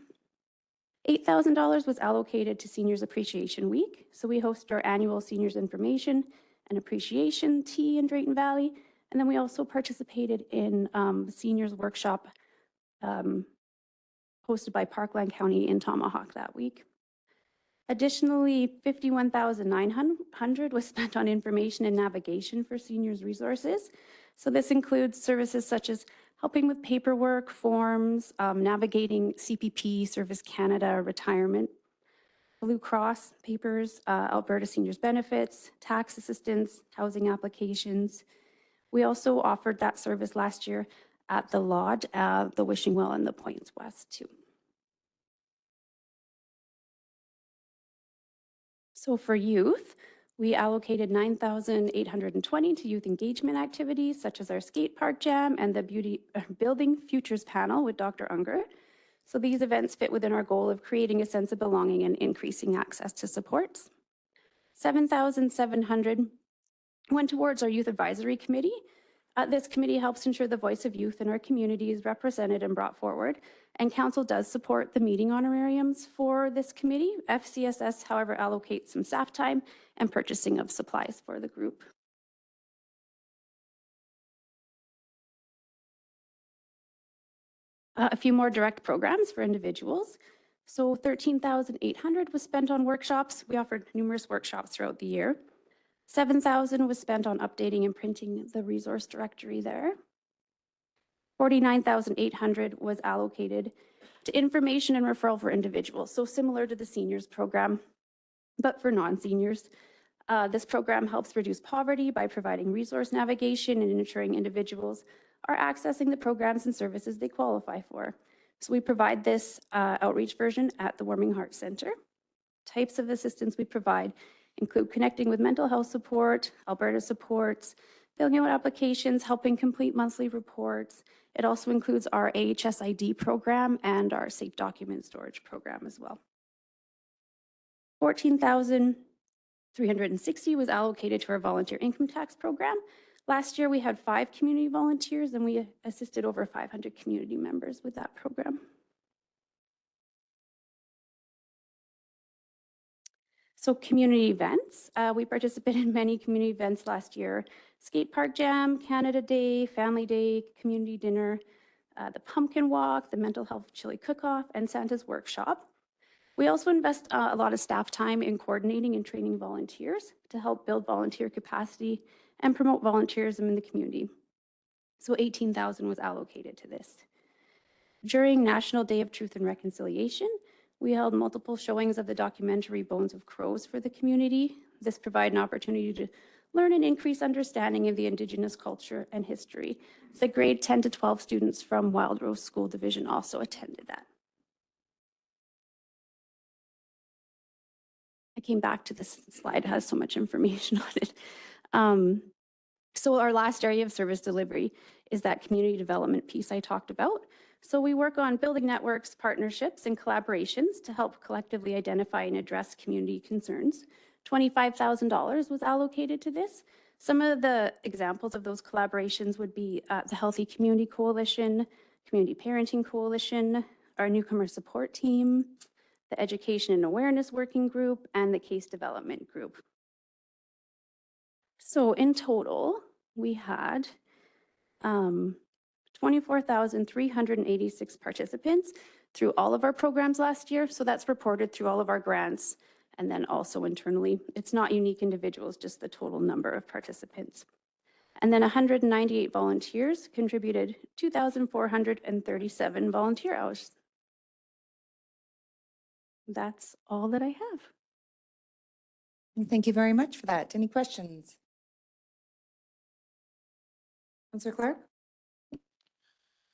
$8,000 was allocated to Seniors Appreciation Week. So we hosted our annual Seniors Information and Appreciation Tea in Drayton Valley. And then we also participated in the Seniors Workshop hosted by Parkland County in Tomahawk that week. Additionally, $51,900 was spent on information and navigation for seniors resources. So this includes services such as helping with paperwork, forms, navigating CPP, Service Canada, retirement, Blue Cross papers, Alberta Seniors Benefits, tax assistance, housing applications. We also offered that service last year at the Lodge, the Wishing Well, and the Points West too. So for youth, we allocated $9,820 to youth engagement activities such as our skate park jam and the Building Futures panel with Dr. Unger. So these events fit within our goal of creating a sense of belonging and increasing access to supports. $7,700 went towards our Youth Advisory Committee. This committee helps ensure the voice of youth in our community is represented and brought forward, and council does support the meeting honorariums for this committee. FCSS, however, allocates some staff time and purchasing of supplies for the group. A few more direct programs for individuals. So $13,800 was spent on workshops. We offered numerous workshops throughout the year. $7,000 was spent on updating and printing the resource directory there. $49,800 was allocated to information and referral for individuals. So similar to the seniors program, but for non-seniors. This program helps reduce poverty by providing resource navigation and ensuring individuals are accessing the programs and services they qualify for. So we provide this outreach version at the Warming Heart Center. Types of assistance we provide include connecting with mental health support, Alberta supports, filling out applications, helping complete monthly reports. It also includes our AHSID program and our safe document storage program as well. $14,360 was allocated to our volunteer income tax program. Last year, we had 5 community volunteers and we assisted over 500 community members with that program. So community events, we participated in many community events last year. Skate Park Jam, Canada Day, Family Day, Community Dinner, the Pumpkin Walk, the Mental Health Chili Cook-Off, and Santa's Workshop. We also invest a lot of staff time in coordinating and training volunteers to help build volunteer capacity and promote volunteerism in the community. So $18,000 was allocated to this. During National Day of Truth and Reconciliation, we held multiple showings of the documentary Bones of Crows for the community. This provided an opportunity to learn and increase understanding of the Indigenous culture and history. The grade 10 to 12 students from Wild Rose School Division also attended that. I came back to this slide, it has so much information on it. So our last area of service delivery is that community development piece I talked about. So we work on building networks, partnerships, and collaborations to help collectively identify and address community concerns. $25,000 was allocated to this. Some of the examples of those collaborations would be the Healthy Community Coalition, Community Parenting Coalition, our Newcomer Support Team, the Education and Awareness Working Group, and the Case Development Group. So in total, we had 24,386 participants through all of our programs last year. So that's reported through all of our grants and then also internally. It's not unique individuals, just the total number of participants. And then 198 volunteers contributed 2,437 volunteer hours. That's all that I have. Thank you very much for that. Any questions? Councillor Clark?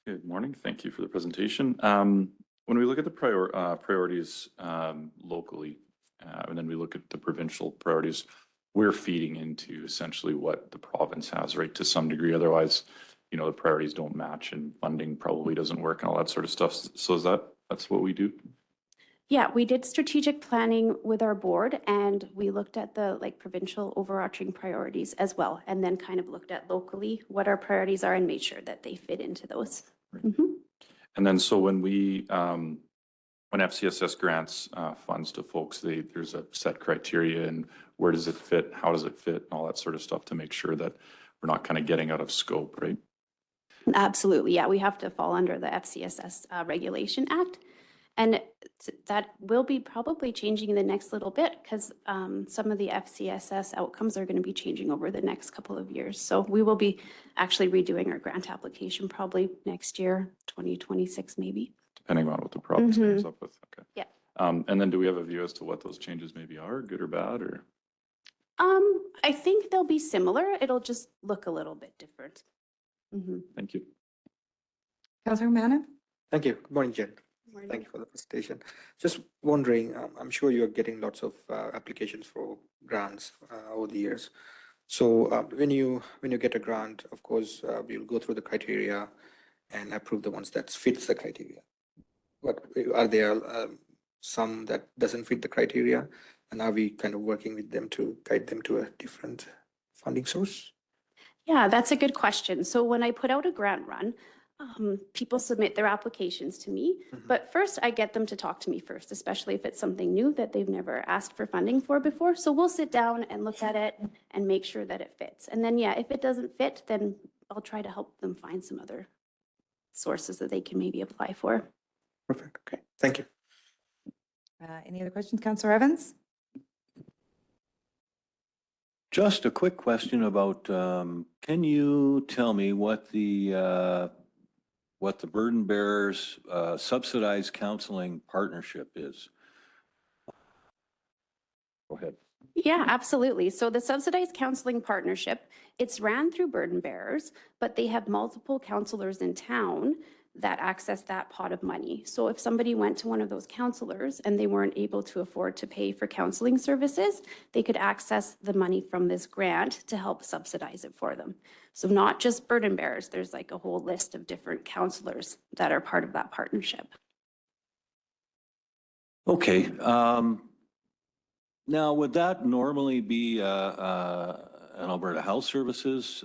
Good morning. Thank you for the presentation. When we look at the priorities locally, and then we look at the provincial priorities, we're feeding into essentially what the province has, right, to some degree. Otherwise, you know, the priorities don't match and funding probably doesn't work and all that sort of stuff. So that's what we do? Yeah, we did strategic planning with our board and we looked at the provincial overarching priorities as well, and then kind of looked at locally what our priorities are and made sure that they fit into those. Right. And then so when we when FCSS grants funds to folks, there's a set criteria and where does it fit, how does it fit, and all that sort of stuff to make sure that we're not kind of getting out of scope, right? Absolutely, yeah, we have to fall under the FCSS Regulation Act. And that will be probably changing in the next little bit because some of the FCSS outcomes are going to be changing over the next couple of years. So we will be actually redoing our grant application probably next year, 2026 maybe. Depending on what the province comes up with, okay. Yeah. And then do we have a view as to what those changes maybe are, good or bad, or? I think they'll be similar. It'll just look a little bit different. Thank you. Councillor Manna? Thank you. Good morning, Jen. Thank you for the presentation. Just wondering, I'm sure you're getting lots of applications for grants over the years. So when you get a grant, of course, you'll go through the criteria and approve the ones that fits the criteria. But are there some that doesn't fit the criteria? And are we kind of working with them to guide them to a different funding source? Yeah, that's a good question. So when I put out a grant run, people submit their applications to me, but first I get them to talk to me first, especially if it's something new that they've never asked for funding for before. So we'll sit down and look at it and make sure that it fits. And then, yeah, if it doesn't fit, then I'll try to help them find some other sources that they can maybe apply for. Perfect. Okay. Thank you. Any other questions, Councillor Evans? Just a quick question about, can you tell me what the Burden Bearers Subsidized Counseling Partnership is? Go ahead. Yeah, absolutely. So the Subsidized Counseling Partnership, it's ran through Burden Bearers, but they have multiple counselors in town that access that pot of money. So if somebody went to one of those counselors and they weren't able to afford to pay for counseling services, they could access the money from this grant to help subsidize it for them. So not just Burden Bearers, there's like a whole list of different counselors that are part of that partnership. Okay. Now, would that normally be an Alberta Health Services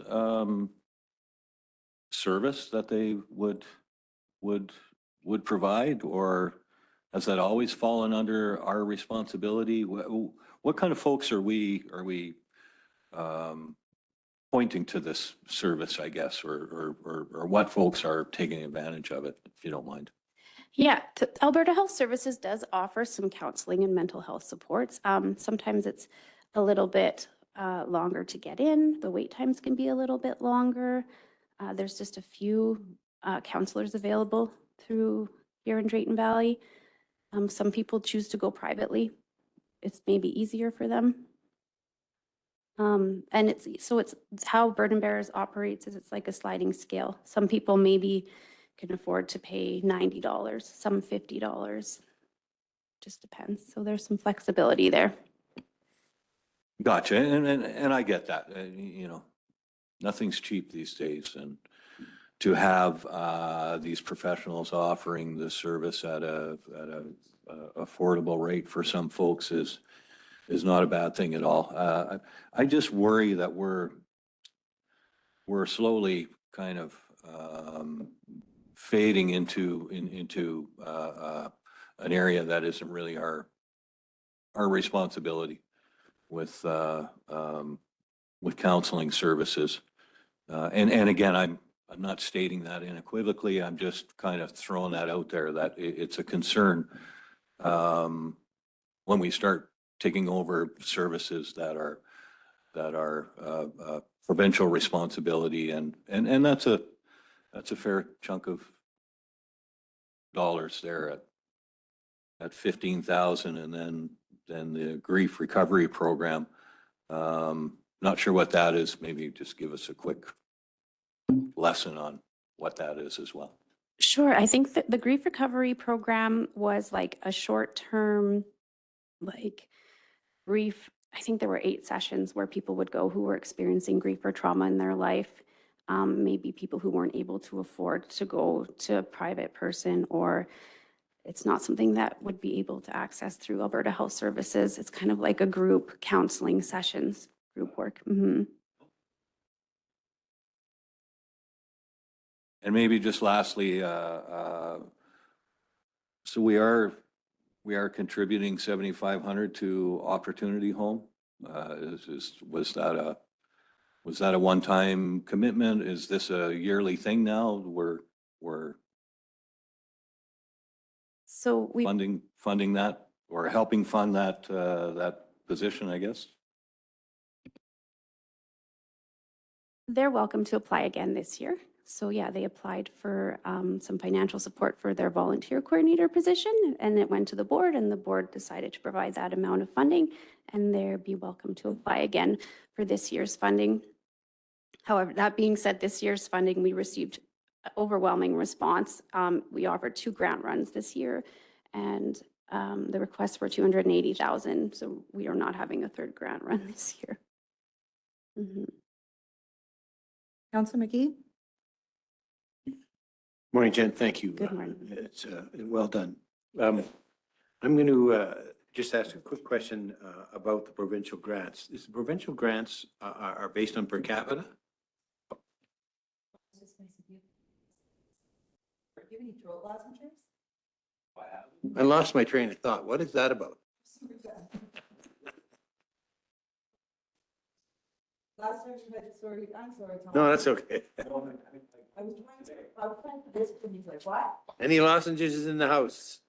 service that they would provide, or has that always fallen under our responsibility? What kind of folks are we pointing to this service, I guess, or what folks are taking advantage of it, if you don't mind? Yeah, Alberta Health Services does offer some counseling and mental health supports. Sometimes it's a little bit longer to get in. The wait times can be a little bit longer. There's just a few counselors available through here in Drayton Valley. Some people choose to go privately. It's maybe easier for them. And it's how Burden Bearers operates is it's like a sliding scale. Some people maybe can afford to pay $90, some $50. Just depends. So there's some flexibility there. Gotcha, and I get that. You know, nothing's cheap these days, and to have these professionals offering the service at a affordable rate for some folks is not a bad thing at all. I just worry that we're slowly kind of fading into an area that isn't really our responsibility with counseling services. And again, I'm not stating that unequivocally. I'm just kind of throwing that out there that it's a concern when we start taking over services that are provincial responsibility, and that's a fair chunk of dollars there at 15,000, and then the grief recovery program. Not sure what that is. Maybe just give us a quick lesson on what that is as well. Sure. I think that the grief recovery program was like a short-term, like grief. I think there were 8 sessions where people would go who were experiencing grief or trauma in their life. Maybe people who weren't able to afford to go to a private person, or it's not something that would be able to access through Alberta Health Services. It's kind of like a group counseling sessions, group work. And maybe just lastly, so we are we are contributing 7,500 to Opportunity Home. Was that a one-time commitment? Is this a yearly thing now? We're So we funding that or helping fund that position, I guess? They're welcome to apply again this year. So yeah, they applied for some financial support for their volunteer coordinator position, and it went to the board, and the board decided to provide that amount of funding, and they'd be welcome to apply again for this year's funding. However, that being said, this year's funding, we received overwhelming response. We offered 2 grant runs this year, and the requests were 280,000. So we are not having a 3rd grant run this year. Mhm. Councillor McGee? Morning, Jen. Thank you. Good morning. It's well done. I'm going to just ask a quick question about the provincial grants. Is the provincial grants are based on per capita? I lost my train of thought. What is that about? Last time you had, sorry, I'm sorry, Tom. No, that's okay. I was trying to, this, and he's like, what? Any lozenges in the house?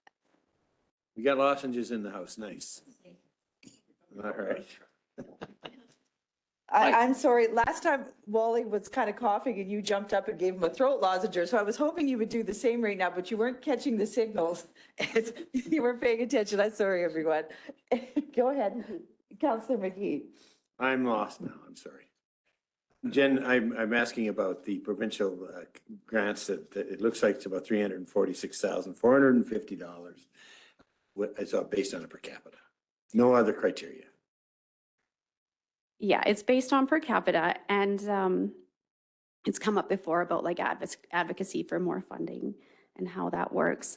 We got lozenges in the house. Nice. All right. I'm sorry, last time Wally was kind of coughing and you jumped up and gave him a throat lozenge, so I was hoping you would do the same right now, but you weren't catching the signals. You weren't paying attention. I'm sorry, everyone. Go ahead, Councillor McGee. I'm lost now. I'm sorry. Jen, I'm asking about the provincial grants that it looks like it's about $346,450. It's all based on a per capita. No other criteria. Yeah, it's based on per capita, and it's come up before about like advocacy for more funding and how that works.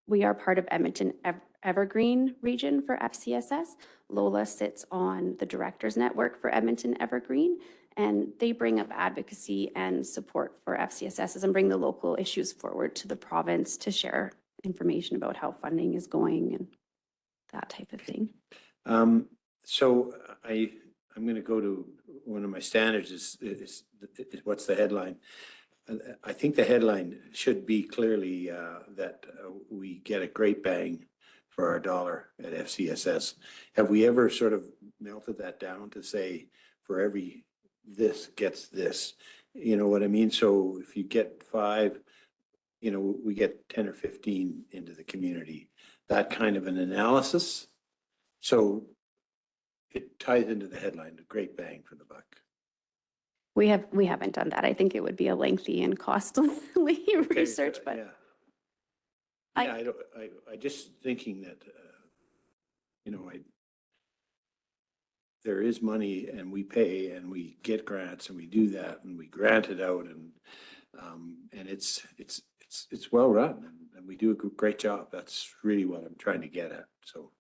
We are part of Edmonton Evergreen region for FCSS. Lola sits on the directors network for Edmonton Evergreen, and they bring up advocacy and support for FCSSs and bring the local issues forward to the province to share information about how funding is going and that type of thing. So I'm going to go to one of my standards is what's the headline? I think the headline should be clearly that we get a great bang for our dollar at FCSS. Have we ever sort of melted that down to say for every this gets this? You know what I mean? So if you get 5, you know, we get 10 or 15 into the community, that kind of an analysis. So it ties into the headline, a great bang for the buck. We haven't done that. I think it would be a lengthy and costly research, but Yeah. I- Yeah, I just thinking that, you know, there is money and we pay and we get grants and we do that and we grant it out and it's well run and we do a great job. That's really what I'm trying to get at. So.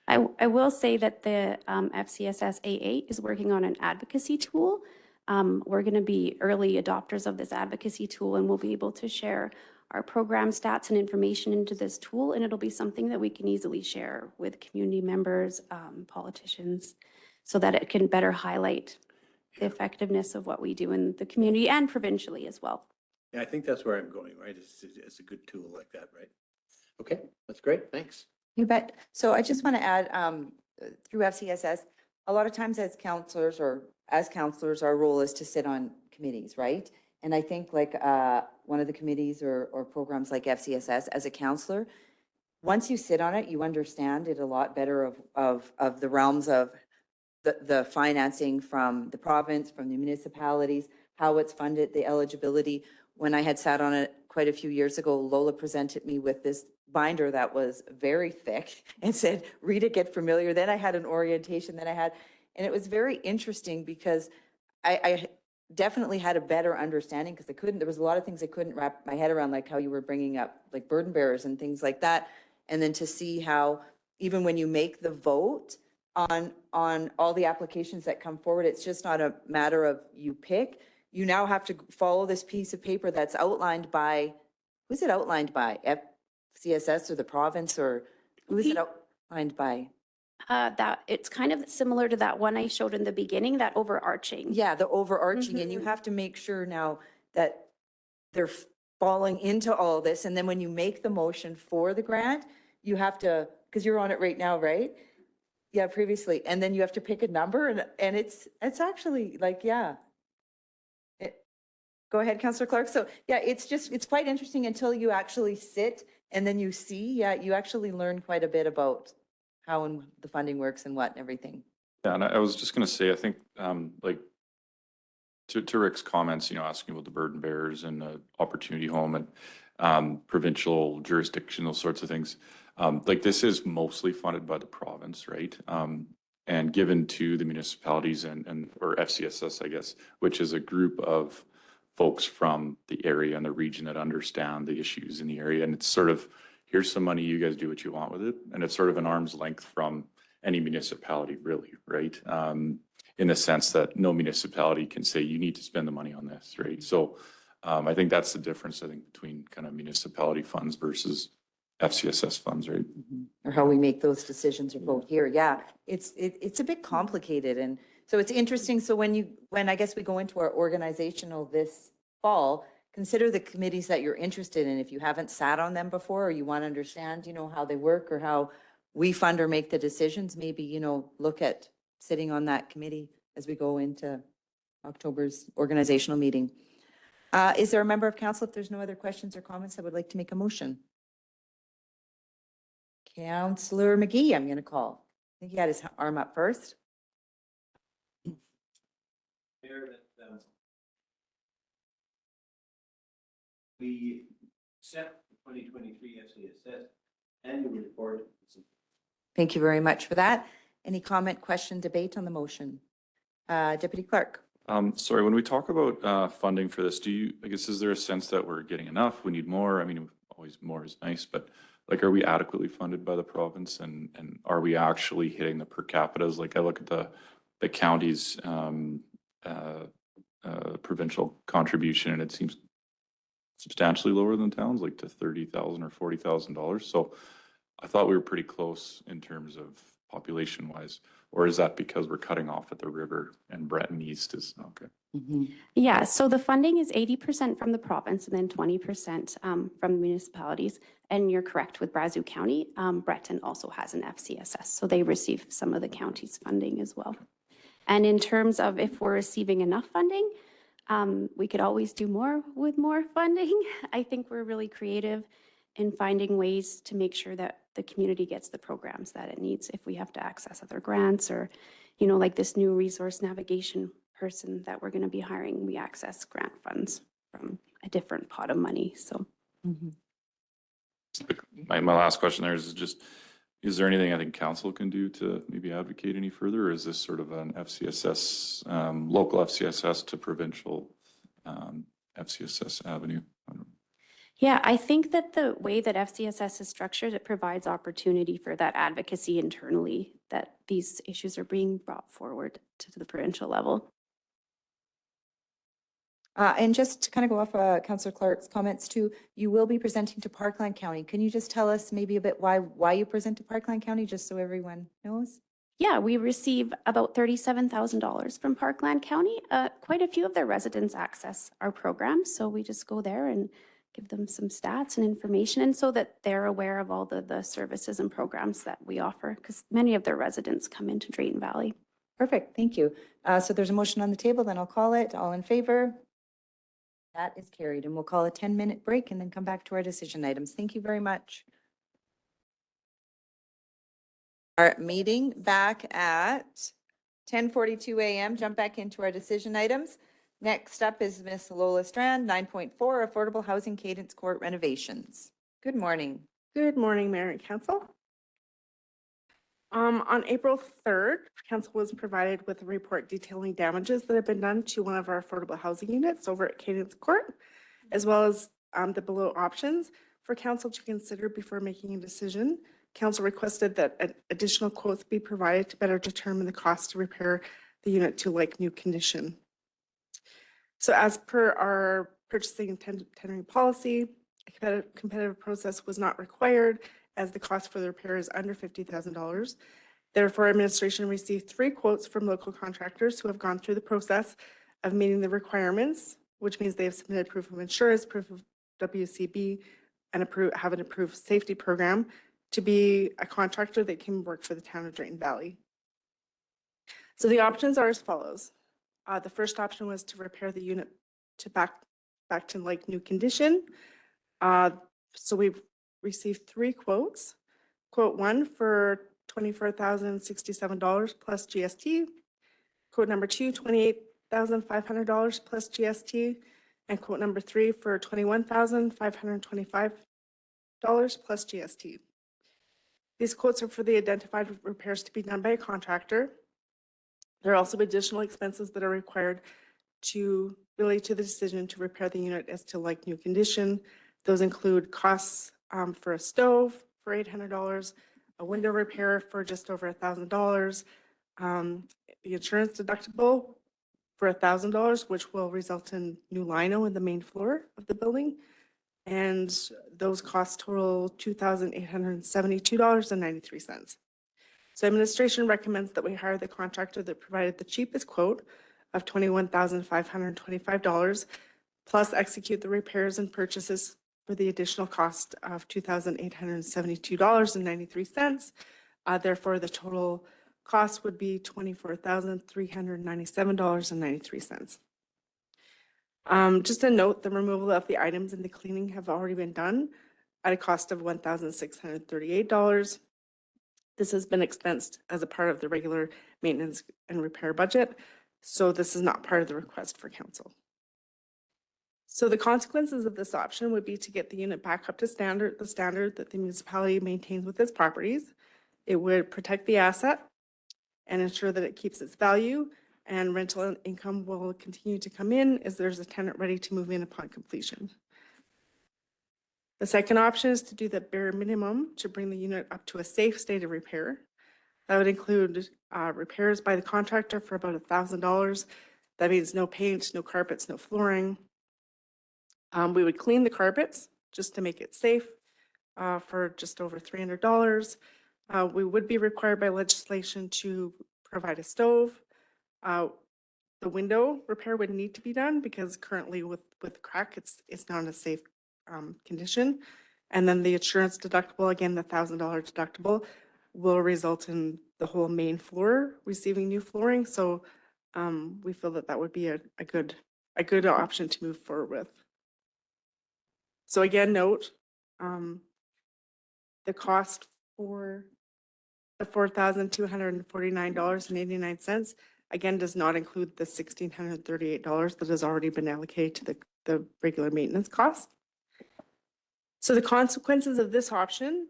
I will say that the FCSS AA is working on an advocacy tool. We're going to be early adopters of this advocacy tool, and we'll be able to share our program stats and information into this tool, and it'll be something that we can easily share with community members, politicians, so that it can better highlight the effectiveness of what we do in the community and provincially as well. Yeah, I think that's where I'm going, right? It's a good tool like that, right? Okay, that's great. Thanks. You bet. So I just want to add, through FCSS, a lot of times as counselors, our role is to sit on committees, right? And I think like one of the committees or programs like FCSS, as a counselor, once you sit on it, you understand it a lot better of the realms of the financing from the province, from the municipalities, how it's funded, the eligibility. When I had sat on it quite a few years ago, Lola presented me with this binder that was very thick and said, read it, get familiar. Then I had an orientation that I had, and it was very interesting because I definitely had a better understanding because there was a lot of things I couldn't wrap my head around, like how you were bringing up like burden bearers and things like that. And then to see how even when you make the vote on all the applications that come forward, it's just not a matter of you pick. You now have to follow this piece of paper that's outlined by, who's it outlined by? CSS or the province, or who is it The- outlined by? That, it's kind of similar to that one I showed in the beginning, that overarching. Yeah, the overarching, and you have to make sure now that they're falling into all this, and then when you make the motion for the grant, you have to, because you're on it right now, right? Yeah, previously, and then you have to pick a number, and it's actually like, yeah. Go ahead, Councillor Clark. So, yeah, it's quite interesting until you actually sit and then you see, yeah, you actually learn quite a bit about how and the funding works and what and everything. Yeah, and I was just gonna say, I think, like, to Rick's comments, you know, asking about the burden bearers and opportunity home and provincial jurisdiction, those sorts of things. Like, this is mostly funded by the province, right? And given to the municipalities or FCSS, I guess, which is a group of folks from the area and the region that understand the issues in the area. And it's sort of, here's some money, you guys do what you want with it. And it's sort of an arm's length from any municipality, really, right? In the sense that no municipality can say, you need to spend the money on this, right? So I think that's the difference, I think, between kind of municipality funds versus FCSS funds, right? Or how we make those decisions or vote here. Yeah, it's a bit complicated. And so it's interesting. So when I guess we go into our organizational this fall, consider the committees that you're interested in. If you haven't sat on them before, or you want to understand, you know, how they work or how we fund or make the decisions, maybe, you know, look at sitting on that committee as we go into October's organizational meeting. Is there a member of council, if there's no other questions or comments, that would like to make a motion? Councillor McGee, I'm going to call. I think he had his arm up first. We set the 2023 FCSS annual report. Thank you very much for that. Any comment, question, debate on the motion? Deputy Clerk. Sorry, when we talk about funding for this, I guess, is there a sense that we're getting enough? We need more? I mean, always more is nice, but like, are we adequately funded by the province, and are we actually hitting the per capitas? Like, I look at the county's provincial contribution, and it seems substantially lower than towns, like to $30,000 or $40,000. So I thought we were pretty close in terms of population wise, or is that because we're cutting off at the river and Breton East is okay? Yeah, so the funding is 80% from the province and then 20% from the municipalities. And you're correct with Brazeau County. Breton also has an FCSS, so they receive some of the county's funding as well. And in terms of if we're receiving enough funding, we could always do more with more funding. I think we're really creative in finding ways to make sure that the community gets the programs that it needs. If we have to access other grants, or, you know, like this new resource navigation person that we're going to be hiring, we access grant funds from a different pot of money. So My last question there is just, is there anything I think council can do to maybe advocate any further? Or is this sort of an FCSS, local FCSS to provincial FCSS avenue? I don't know. yeah, I think that the way that FCSS is structured, it provides opportunity for that advocacy internally, that these issues are being brought forward to the provincial level. And just to kind of go off Councillor Clark's comments too, you will be presenting to Parkland County. Can you just tell us maybe a bit why you present to Parkland County, just so everyone knows? Yeah, we receive about $37,000 from Parkland County. Quite a few of their residents access our programs, so we just go there and give them some stats and information, and so that they're aware of all the services and programs that we offer, because many of their residents come into Drayton Valley. Perfect, thank you. So there's a motion on the table, then I'll call it. All in favor? That is carried, and we'll call a 10-minute break and then come back to our decision items. Thank you very much. Our meeting back at 10:42 a.m. Jump back into our decision items. Next up is Miss Lola Strand, 9.4, Affordable Housing Cadence Court renovations. Good morning. Good morning, Mayor and Council. On April 3rd, Council was provided with a report detailing damages that have been done to one of our affordable housing units over at Cadence Court, as well as the below options for Council to consider before making a decision. Council requested that additional quotes be provided to better determine the cost to repair the unit to like new condition. So as per our purchasing and tendering policy, a competitive process was not required as the cost for the repair is under $50,000. Therefore, administration received 3 quotes from local contractors who have gone through the process of meeting the requirements, which means they have submitted proof of insurance, proof of WCB, and have an approved safety program to be a contractor that can work for the town of Drayton Valley. So the options are as follows. The first option was to repair the unit to back to like new condition. So we've received 3 quotes. Quote 1 for $24,067 plus GST. Quote number 2, $28,500 plus GST. And quote number 3 for $21,525 plus GST. These quotes are for the identified repairs to be done by a contractor. There are also additional expenses that are required to relate to the decision to repair the unit as to like new condition. Those include costs for a stove for $800, a window repair for just over $1,000, the insurance deductible for $1,000, which will result in new lino in the main floor of the building. And those costs total $2,872.93. So administration recommends that we hire the contractor that provided the cheapest quote of $21,525, plus execute the repairs and purchases for the additional cost of $2,872.93. Therefore, the total cost would be $24,397.93. Just a note, the removal of the items and the cleaning have already been done at a cost of $1,638. This has been expensed as a part of the regular maintenance and repair budget, so this is not part of the request for council. So the consequences of this option would be to get the unit back up to the standard that the municipality maintains with its properties. It would protect the asset and ensure that it keeps its value, and rental income will continue to come in as there's a tenant ready to move in upon completion. The second option is to do the bare minimum to bring the unit up to a safe state of repair. That would include repairs by the contractor for about $1,000. That means no paint, no carpets, no flooring. We would clean the carpets just to make it safe for just over $300. We would be required by legislation to provide a stove. The window repair would need to be done because currently with crack, it's not in a safe condition. And then the insurance deductible, again, the $1,000 deductible, will result in the whole main floor receiving new flooring. So we feel that that would be a good option to move forward with. So again, note the cost for the $4,249.89 again does not include the $1,638 that has already been allocated to the regular maintenance cost. So the consequences of this option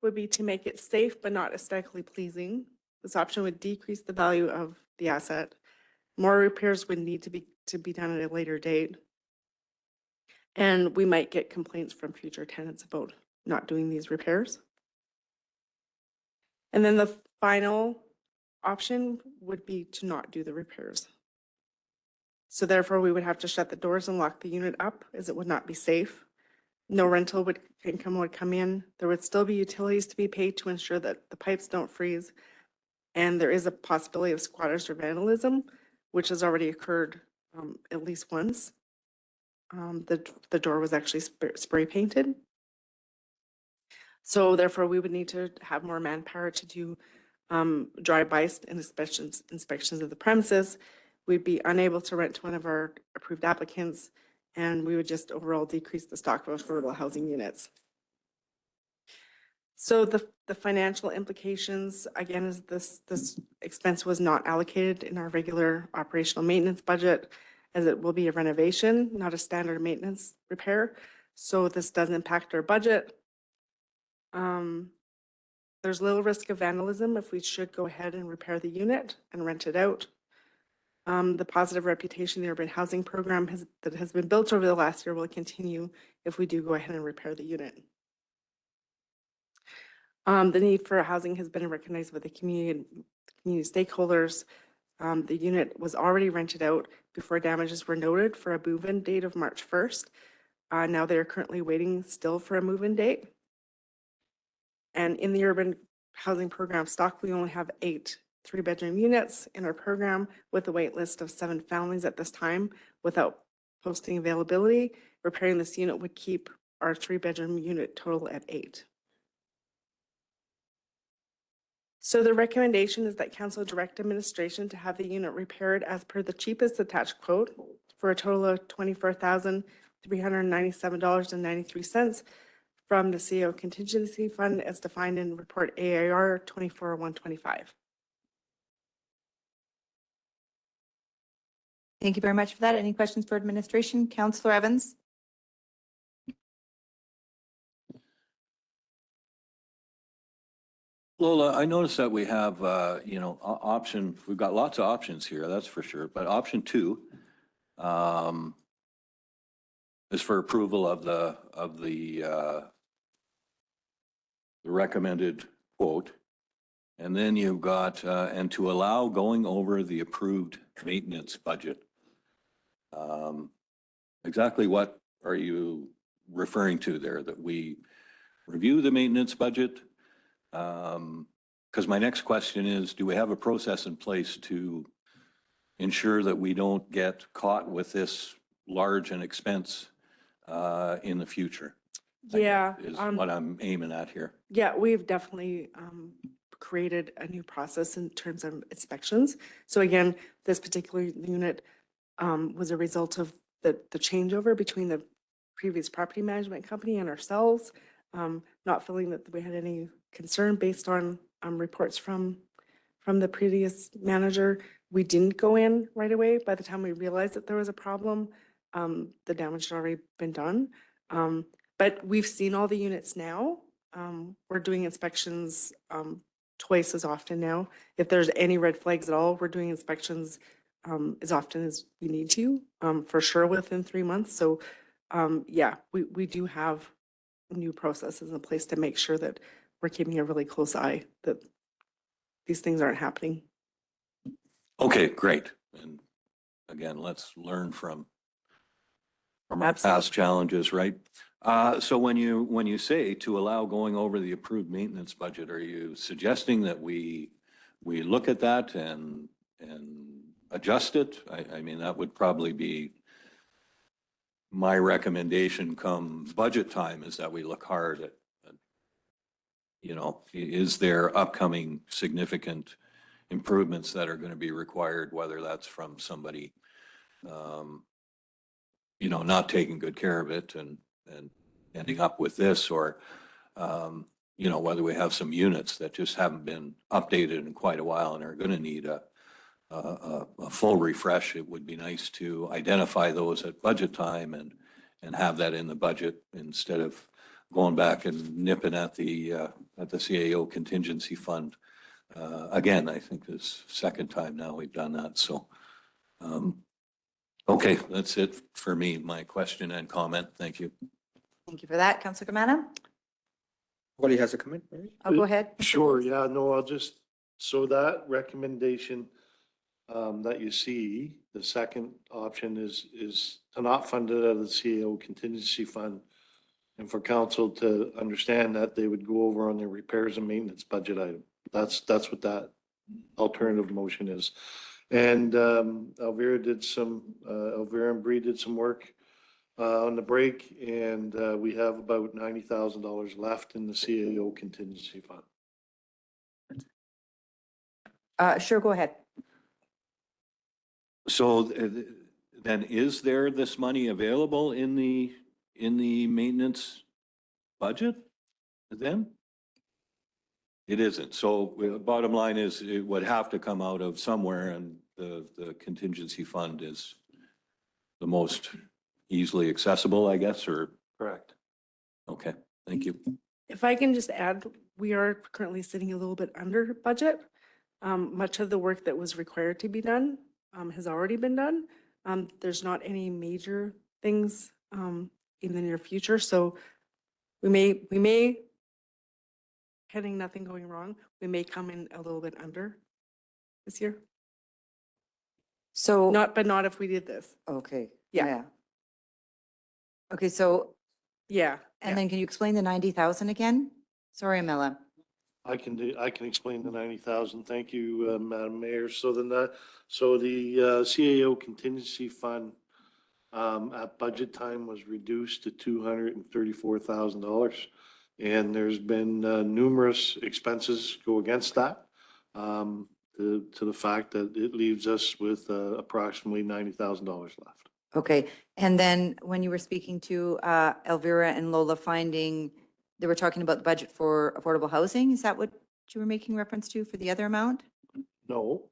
would be to make it safe but not aesthetically pleasing. This option would decrease the value of the asset. More repairs would need to be done at a later date. And we might get complaints from future tenants about not doing these repairs. And then the final option would be to not do the repairs. So therefore, we would have to shut the doors and lock the unit up as it would not be safe. No rental income would come in. There would still be utilities to be paid to ensure that the pipes don't freeze. And there is a possibility of squatters or vandalism, which has already occurred at least once. The door was actually spray painted. So therefore, we would need to have more manpower to do drive-bys and inspections of the premises. We'd be unable to rent to one of our approved applicants, and we would just overall decrease the stock of affordable housing units. So the financial implications, again, is this expense was not allocated in our regular operational maintenance budget, as it will be a renovation, not a standard maintenance repair. So this does impact our budget. There's little risk of vandalism if we should go ahead and repair the unit and rent it out. The positive reputation the urban housing program that has been built over the last year will continue if we do go ahead and repair the unit. The need for housing has been recognized by the community stakeholders. The unit was already rented out before damages were noted for a move-in date of March 1st. Now they're currently waiting still for a move-in date. And in the urban housing program stock, we only have 8 3-bedroom units in our program with a wait list of 7 families at this time without posting availability. Repairing this unit would keep our 3-bedroom unit total at 8. So the recommendation is that council direct administration to have the unit repaired as per the cheapest attached quote for a total of $24,397.93 from the CEO contingency fund as defined in report AIR 24-125. Thank you very much for that. Any questions for administration? Councillor Evans? Lola, I noticed that we have, option, we've got lots of options here, that's for sure. But option 2 is for approval of the recommended quote. And then you've got, and to allow going over the approved maintenance budget. Exactly what are you referring to there? That we review the maintenance budget? Because my next question is, do we have a process in place to ensure that we don't get caught with this large an expense in the future? I Yeah. guess is what I'm aiming at here. Yeah, we've definitely created a new process in terms of inspections. So again, this particular unit was a result of the changeover between the previous property management company and ourselves, not feeling that we had any concern based on reports from the previous manager. We didn't go in right away. By the time we realized that there was a problem, the damage had already been done. But we've seen all the units now. We're doing inspections twice as often now. If there's any red flags at all, we're doing inspections as often as we need to, for sure within 3 months. So yeah, we do have new processes in place to make sure that we're keeping a really close eye that these things aren't happening. Okay, great. And again, let's learn from our past challenges, right? So when you say to allow going over the approved maintenance budget, are you suggesting that we look at that and adjust it? I mean, that would probably be my recommendation come budget time, is that we look hard at, is there upcoming significant improvements that are going to be required, whether that's from somebody, not taking good care of it and ending up with this, or, whether we have some units that just haven't been updated in quite a while and are going to need a full refresh. It would be nice to identify those at budget time and have that in the budget instead of going back and nipping at the CAO contingency fund. Again, I think this second time now we've done that. So, okay, that's it for me, my question and comment. Thank you. Thank you for that. Councillor Gamana? Wally has a comment, maybe? Oh, go ahead. Sure, yeah, no, so that recommendation that you see, the second option is to not fund it out of the CAO contingency fund. And for council to understand that they would go over on their repairs and maintenance budget item. That's what that alternative motion is. And Elvira and Bree did some work on the break, and we have about $90,000 left in the CAO contingency fund. Sure, go ahead. So then is there this money available in the maintenance budget then? It isn't. So bottom line is it would have to come out of somewhere, and the contingency fund is the most easily accessible, I guess, or? Correct. Okay, thank you. If I can just add, we are currently sitting a little bit under budget. Much of the work that was required to be done has already been done. There's not any major things in the near future, so we may, pending nothing going wrong, we may come in a little bit under this year. So, But not if we did this. okay, Yeah. yeah. Okay, so, Yeah. and then can you explain the 90,000 again? Sorry, Amela. I can explain the 90,000. Thank you, Madam Mayor. So the CAO contingency fund at budget time was reduced to $234,000. And there's been numerous expenses go against that, to the fact that it leaves us with approximately $90,000 left. Okay, and then when you were speaking to Elvira and Lola finding, they were talking about the budget for affordable housing. Is that what you were making reference to for the other amount? No,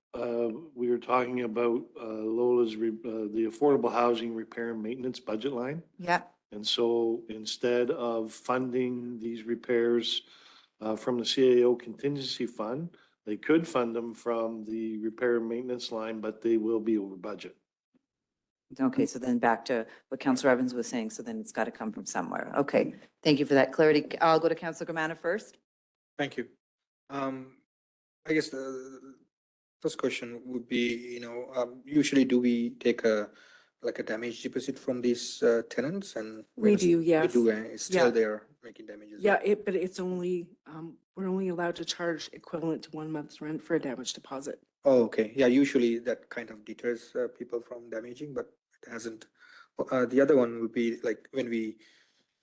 we were talking about Lola's, the affordable housing repair and maintenance budget line. Yeah, And so instead of funding these repairs from the CAO contingency fund, they could fund them from the repair and maintenance line, but they will be over budget. okay, so then back to what Councillor Evans was saying, so then it's got to come from somewhere. Okay, thank you for that clarity. I'll go to Councillor Gramana first. Thank you. I guess the first question would be, usually do we take like a damage deposit from these tenants and? We do, We yes. do, and it's still Yeah. there making damages. Yeah, but it's only, we're only allowed to charge equivalent to 1 month's rent for a damage deposit. Oh, okay. Yeah, usually that kind of deters people from damaging, but it hasn't. The other one would be like when we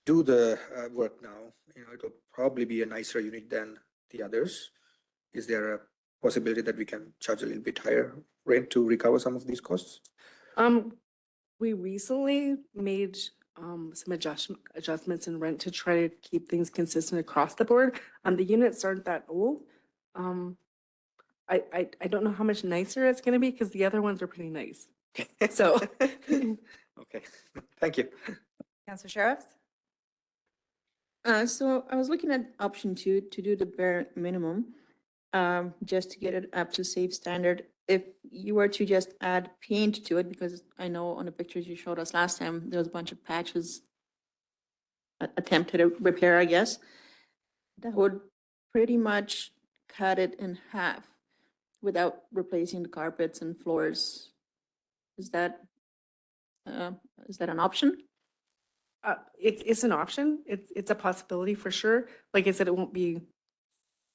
do the work now, it'll probably be a nicer unit than the others. Is there a possibility that we can charge a little bit higher rent to recover some of these costs? We recently made some adjustments in rent to try to keep things consistent across the board. The units aren't that old. I don't know how much nicer it's gonna be because the other ones are pretty nice. So, Okay, thank you. Councillor Sheriffs? So I was looking at option 2 to do the bare minimum, just to get it up to safe standard. If you were to just add paint to it, because I know on the pictures you showed us last time, there was a bunch of patches attempted to repair, I guess, that would pretty much cut it in half without replacing the carpets and floors. Is that an option? it's an option. It's a possibility for sure. Like I said, it won't be,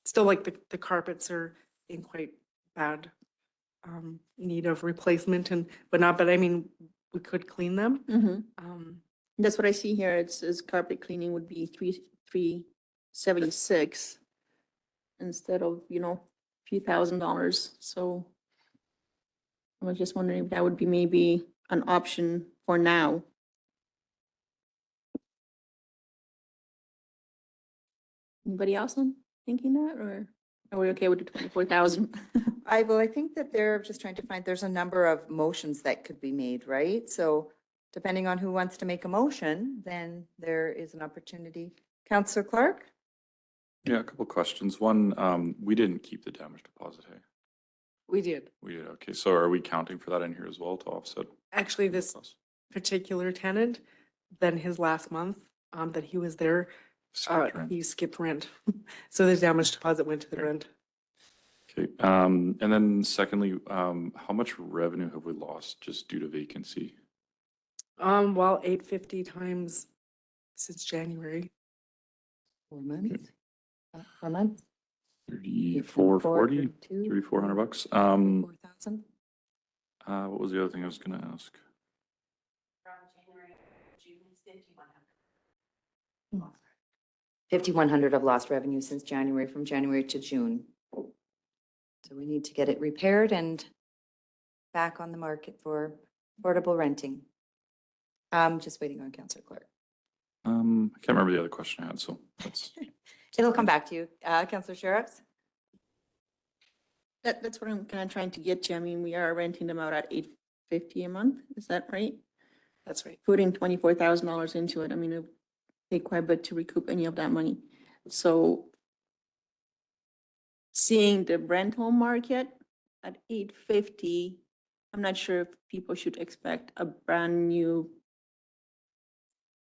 still like the carpets are in quite bad need of replacement and whatnot, but I mean, we could clean them. Mm-hmm. That's what I see here. It's carpet cleaning would be $376 instead of, a few $1,000s. So I was just wondering if that would be maybe an option for now. Anybody else on thinking that, or are we okay with the 24,000? I think that they're just trying to find, there's a number of motions that could be made, right? So depending on who wants to make a motion, then there is an opportunity. Councillor Clark? Yeah, a couple of questions. One, we didn't keep the damage deposit, hey? We did. We did, okay. So are we counting for that in here as well to offset? Actually, this particular tenant, then his last month that he was there, Skipped rent. he skipped rent. So the damage deposit went to the rent. Okay, and then secondly, how much revenue have we lost just due to vacancy? Well, 850 times since January. 4 months? 4 months? 3,440, 3,400 bucks. 4,000? What was the other thing I was gonna ask? $5,100 of lost revenue since January, from January to June. So we need to get it repaired and back on the market for affordable renting. Just waiting on Councillor Clark. I can't remember the other question I had, so that's. It'll come back to you. Councillor Sheriffs? That's what I'm kind of trying to get to. I mean, we are renting them out at $850 a month. Is that right? That's right. Putting $24,000 into it. I mean, it would take quite a bit to recoup any of that money. So seeing the rental market at $850, I'm not sure if people should expect a brand new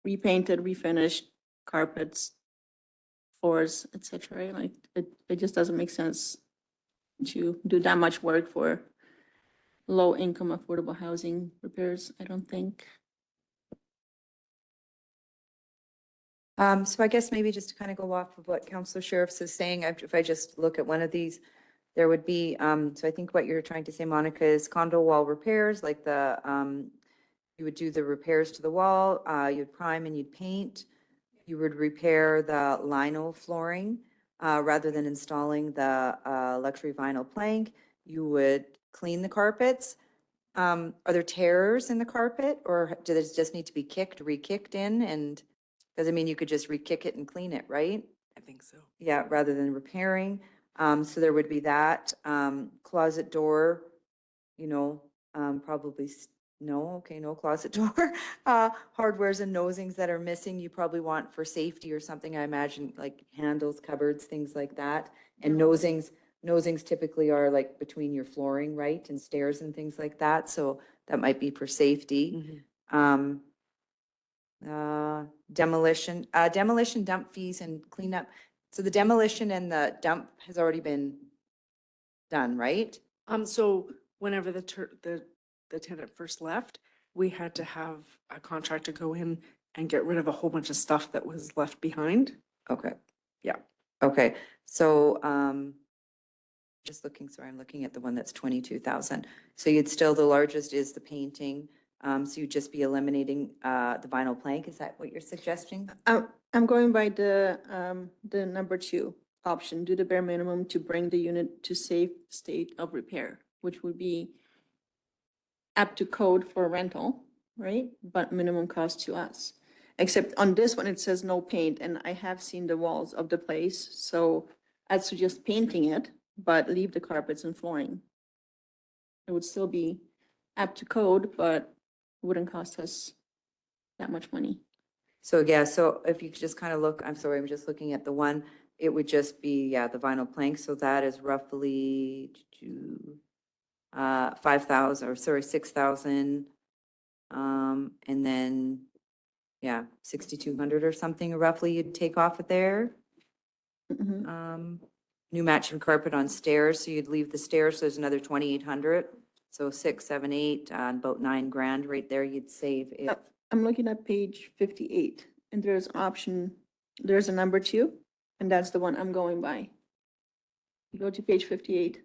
repainted, refinished carpets, floors, etc. Like it just doesn't make sense to do that much work for low income affordable housing repairs, I don't think. So I guess maybe just to kind of go off of what Counselor Sheriffs is saying, if I just look at one of these, there would be, so I think what you're trying to say, Monica, is condo wall repairs, like you would do the repairs to the wall, you'd prime and you'd paint. You would repair the lino flooring, rather than installing the, luxury vinyl plank. You would clean the carpets. Are there tears in the carpet, or does it just need to be kicked, re-kicked in? And, because I mean, you could just re-kick it and clean it, right? I think so. Yeah, rather than repairing. So there would be that, closet door, probably, no, okay, no closet door. Hardwares and nosings that are missing, you probably want for safety or something, I imagine, like handles, cupboards, things like that. And nosings typically are like between your flooring, right, and stairs and things like that, so that might be for safety. Demolition dump fees and cleanup. So the demolition and the dump has already been done, right? So whenever the tenant first left, we had to have a contractor go in and get rid of a whole bunch of stuff that was left behind. Okay. Yeah. Okay, so, just looking, sorry, I'm looking at the one that's 22,000. So you'd still, the largest is the painting. So you'd just be eliminating, the vinyl plank. Is that what you're suggesting? I'm going by the number 2 option, do the bare minimum to bring the unit to safe state of repair, which would be up to code for rental, right? But minimum cost to us. Except on this one, it says no paint, and I have seen the walls of the place, so I'd suggest painting it, but leave the carpets and flooring. It would still be up to code, but wouldn't cost us that much money. So, yeah, so if you could just kind of look, I'm sorry, I'm just looking at the one, it would just be, yeah, the vinyl plank. So that is roughly 5,000, or sorry, 6,000. And then, yeah, 6,200 or something roughly you'd take off of there. Mhm. New matching carpet on stairs, so you'd leave the stairs, so there's another 2,800. So 6, 7, 8, about 9 grand right there you'd save if. I'm looking at page 58, and there's a number 2, and that's the one I'm going by. You go to page 58,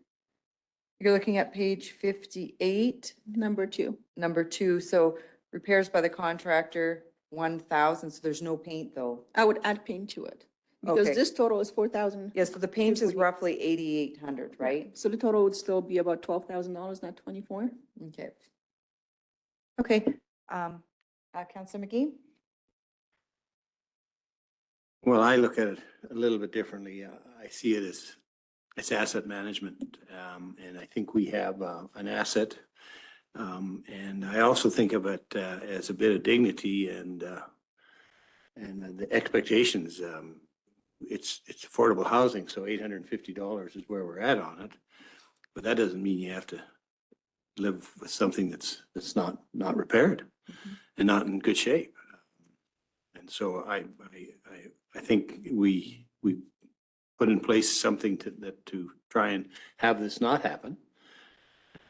You're looking at page 58, number 2. number 2, so repairs by the contractor, 1,000, so there's no paint though. I would add paint to it, because Okay. this total is 4,000. Yes, so the paint is 240. roughly 8,800, right? So the total would still be about $12,000, not 24. Okay. Okay, Councillor McGee? Well, I look at it a little bit differently. I see it as it's asset management. And I think we have an asset. And I also think of it as a bit of dignity and the expectations. It's affordable housing, so $850 is where we're at on it. But that doesn't mean you have to live with something that's not repaired and not in good shape. And so I think we put in place something to try and have this not happen.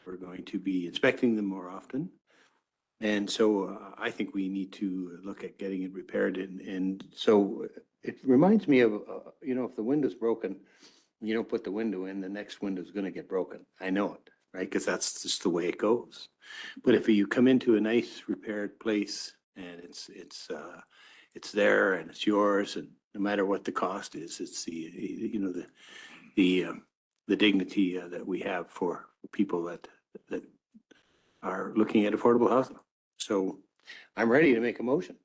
We're going to be inspecting them more often. And so I think we need to look at getting it repaired. And so it reminds me of, if the window's broken, you don't put the window in, the next window's going to get broken. I know it, right? Because that's just the way it goes. But if you come into a nice repaired place and it's there and it's yours, and no matter what the cost is, it's the dignity that we have for people that are looking at affordable housing. So I'm ready to make a motion.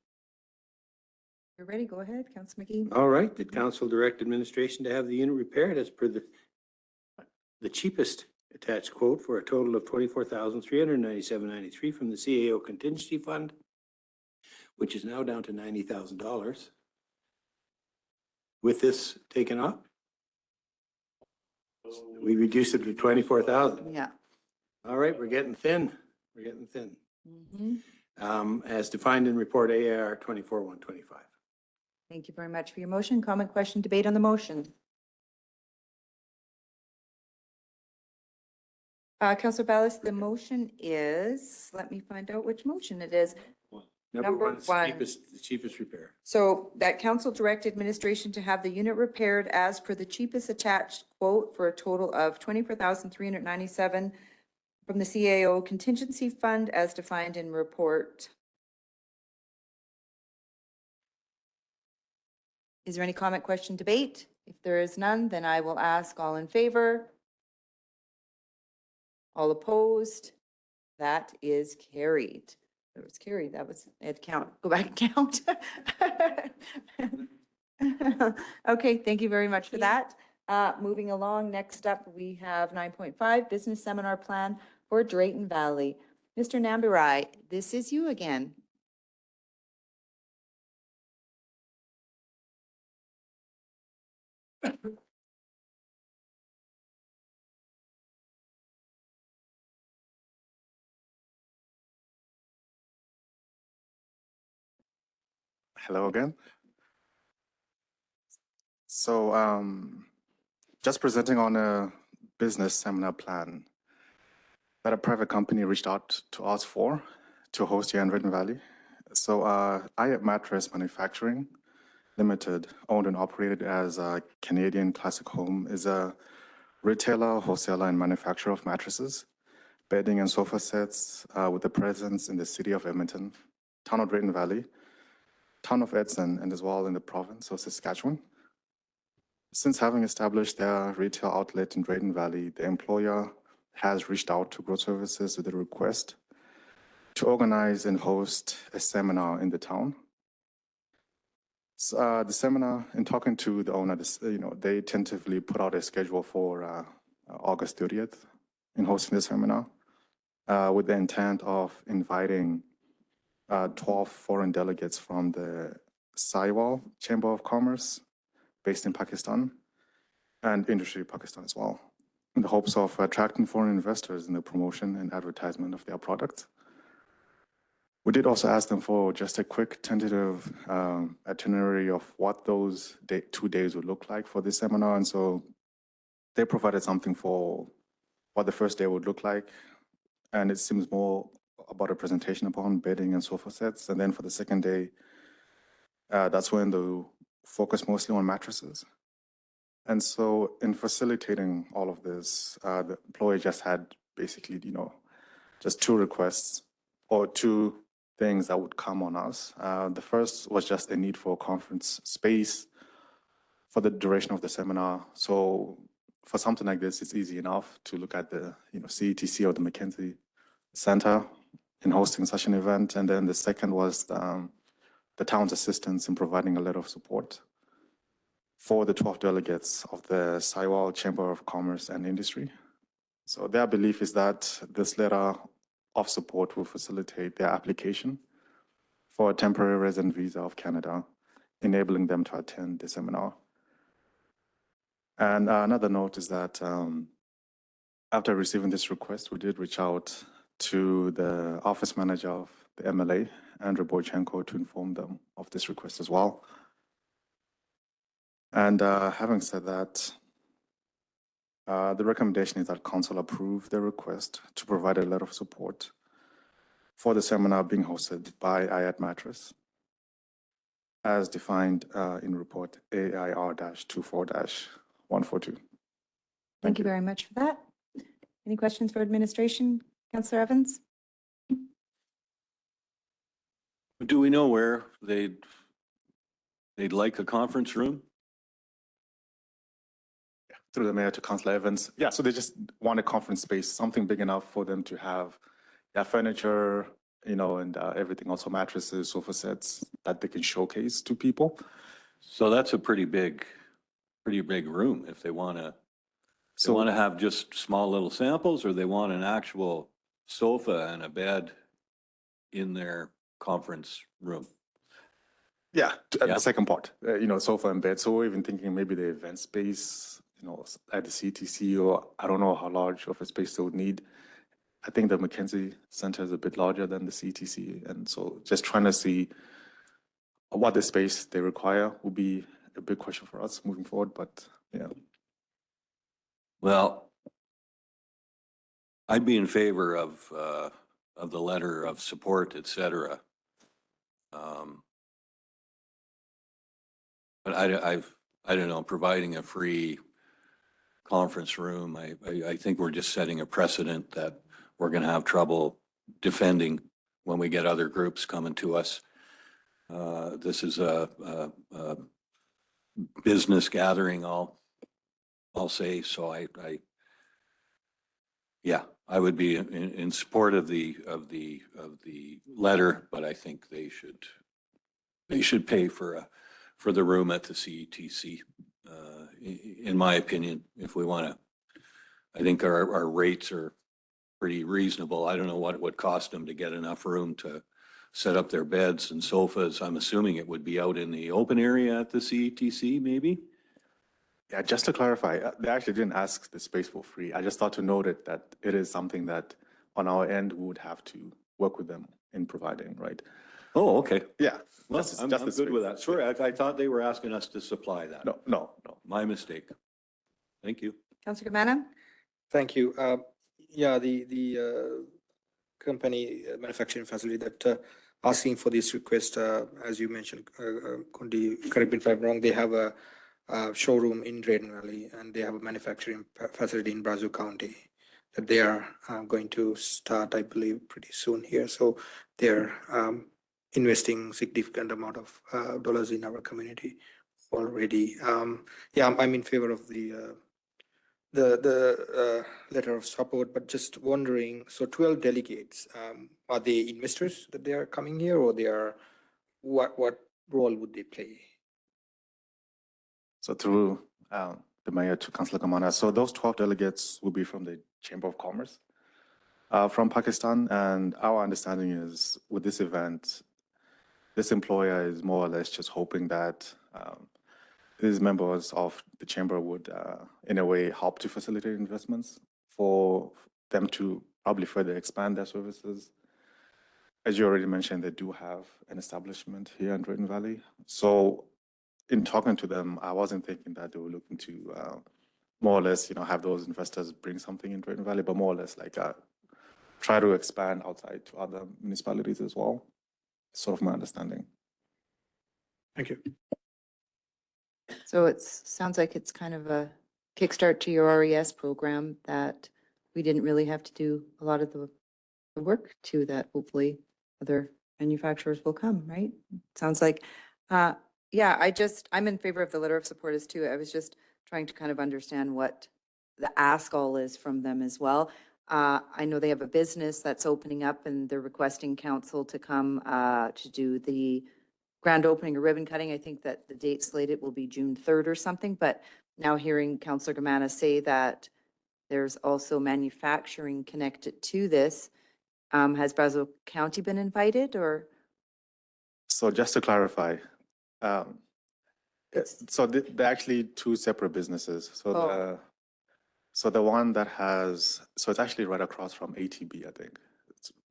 You're ready, go ahead, Councillor McGee. All right, the council direct administration to have the unit repaired as per the cheapest attached quote for a total of $24,397.93 from the CAO contingency fund, which is now down to $90,000. With this taken off, we reduced it to 24,000. Yeah. All right, we're getting thin. We're getting thin. Mhm. As defined in report AR 24-125. Thank you very much for your motion. Comment, question, debate on the motion. Councillor Ballas, the motion is, let me find out which motion it is. Number one. The cheapest repair. So that council direct administration to have the unit repaired as per the cheapest attached quote for a total of 24,397 from the CAO contingency fund as defined in report. Is there any comment, question, debate? If there is none, then I will ask all in favor. All opposed? That is carried. It was carried. That was, it count. Go back and count. Okay, thank you very much for that. Moving along, next up, we have 9.5, Business Seminar Plan for Drayton Valley. Mr. Nambirai, this is you again. Hello again. So just presenting on a business seminar plan that a private company reached out to us for to host here in Drayton Valley. So IAP Mattress Manufacturing Limited, owned and operated as Canadian Classic Home, is a retailer, wholesaler, and manufacturer of mattresses, bedding, and sofa sets with a presence in the city of Edmonton, town of Drayton Valley, town of Edson, and as well in the province of Saskatchewan. Since having established their retail outlet in Drayton Valley, the employer has reached out to Growth Services with a request to organize and host a seminar in the town. So, the seminar, in talking to the owner, they tentatively put out a schedule for August 30th in hosting the seminar with the intent of inviting 12 foreign delegates from the Saiwal Chamber of Commerce based in Pakistan and Industry Pakistan as well, in the hopes of attracting foreign investors in the promotion and advertisement of their products. We did also ask them for just a quick tentative itinerary of what those 2 days would look like for this seminar. And so they provided something for what the first day would look like. And it seems more about a presentation upon bedding and sofa sets. And then for the second day, that's when they'll focus mostly on mattresses. And so in facilitating all of this, the employee just had basically, just two requests or two things that would come on us. The first was just a need for a conference space for the duration of the seminar. So for something like this, it's easy enough to look at the CETC or the Mackenzie Center in hosting such an event. And then the second was the town's assistance in providing a letter of support for the 12 delegates of the Saiwal Chamber of Commerce and Industry. So their belief is that this letter of support will facilitate their application for a temporary resident visa of Canada, enabling them to attend the seminar. And another note is that after receiving this request, we did reach out to the office manager of the MLA, Andrew Boychenko, to inform them of this request as well. And having said that, the recommendation is that council approve the request to provide a letter of support for the seminar being hosted by IAT Mattress, as defined in report AIR-24-142. Thank you very much for that. Any questions for administration? Councillor Evans? Do we know where they'd like a conference room? Through the mayor to Councillor Evans. Yeah, so they just want a conference space, something big enough for them to have their furniture, and everything, also mattresses, sofa sets that they can showcase to people. So that's a pretty big room if they want to. So want to have just small little samples, or they want an actual sofa and a bed in their conference room? Yeah, the second part, sofa and bed. So we're even thinking maybe the event space, at the CTC, or I don't know how large of a space they would need. I think the Mackenzie Center is a bit larger than the CTC. And so just trying to see what the space they require will be a big question for us moving forward. But yeah. Well, I'd be in favor of the letter of support, et cetera. But I don't know, providing a free conference room, I think we're just setting a precedent that we're going to have trouble defending when we get other groups coming to us. This is a business gathering, I'll say. So yeah, I would be in support of the letter, but I think they should pay for the room at the CETC. In my opinion, if we want to, I think our rates are pretty reasonable. I don't know what it would cost them to get enough room to set up their beds and sofas. I'm assuming it would be out in the open area at the CETC, maybe? Yeah, just to clarify, they actually didn't ask the space for free. I just thought to note it that it is something that on our end, we would have to work with them in providing, right? Oh, okay. Yeah. Well, just- I'm just the good with space. that. Sorry, I thought they were asking us to supply that. No. My mistake. Thank you. Councillor Gamana? Thank you. Yeah, the company manufacturing facility that asking for this request, as you mentioned, Kundi, correct me if I'm wrong, they have a showroom in Drayton Valley and they have a manufacturing facility in Brazeau County that they are going to start, I believe, pretty soon here. So they're investing significant amount of dollars in our community already. Yeah, I'm in favor of the letter of support, but just wondering, so 12 delegates, are they investors that they are coming here, or they are, what role would they play? So through the mayor to Councillor Gamana, so those 12 delegates will be from the Chamber of Commerce from Pakistan. And our understanding is with this event, this employer is more or less just hoping that these members of the chamber would, in a way, help to facilitate investments for them to probably further expand their services. As you already mentioned, they do have an establishment here in Drayton Valley. So in talking to them, I wasn't thinking that they were looking to more or less, have those investors bring something in Drayton Valley, but more or less like try to expand outside to other municipalities as well. Sort of my understanding. Thank you. So it sounds like it's kind of a kickstart to your RES program that we didn't really have to do a lot of the work to, that hopefully other manufacturers will come, right? Sounds like, yeah, I'm in favor of the letter of support as too. I was just trying to kind of understand what the ask all is from them as well. I know they have a business that's opening up and they're requesting council to come to do the grand opening or ribbon cutting. I think that the date slated will be June 3rd or something, but now hearing Councillor Gamana say that there's also manufacturing connected to this, has Brazeau County been invited or? So just to clarify, so they're actually two separate businesses. So so the one that has, so it's actually right across from ATB, I think.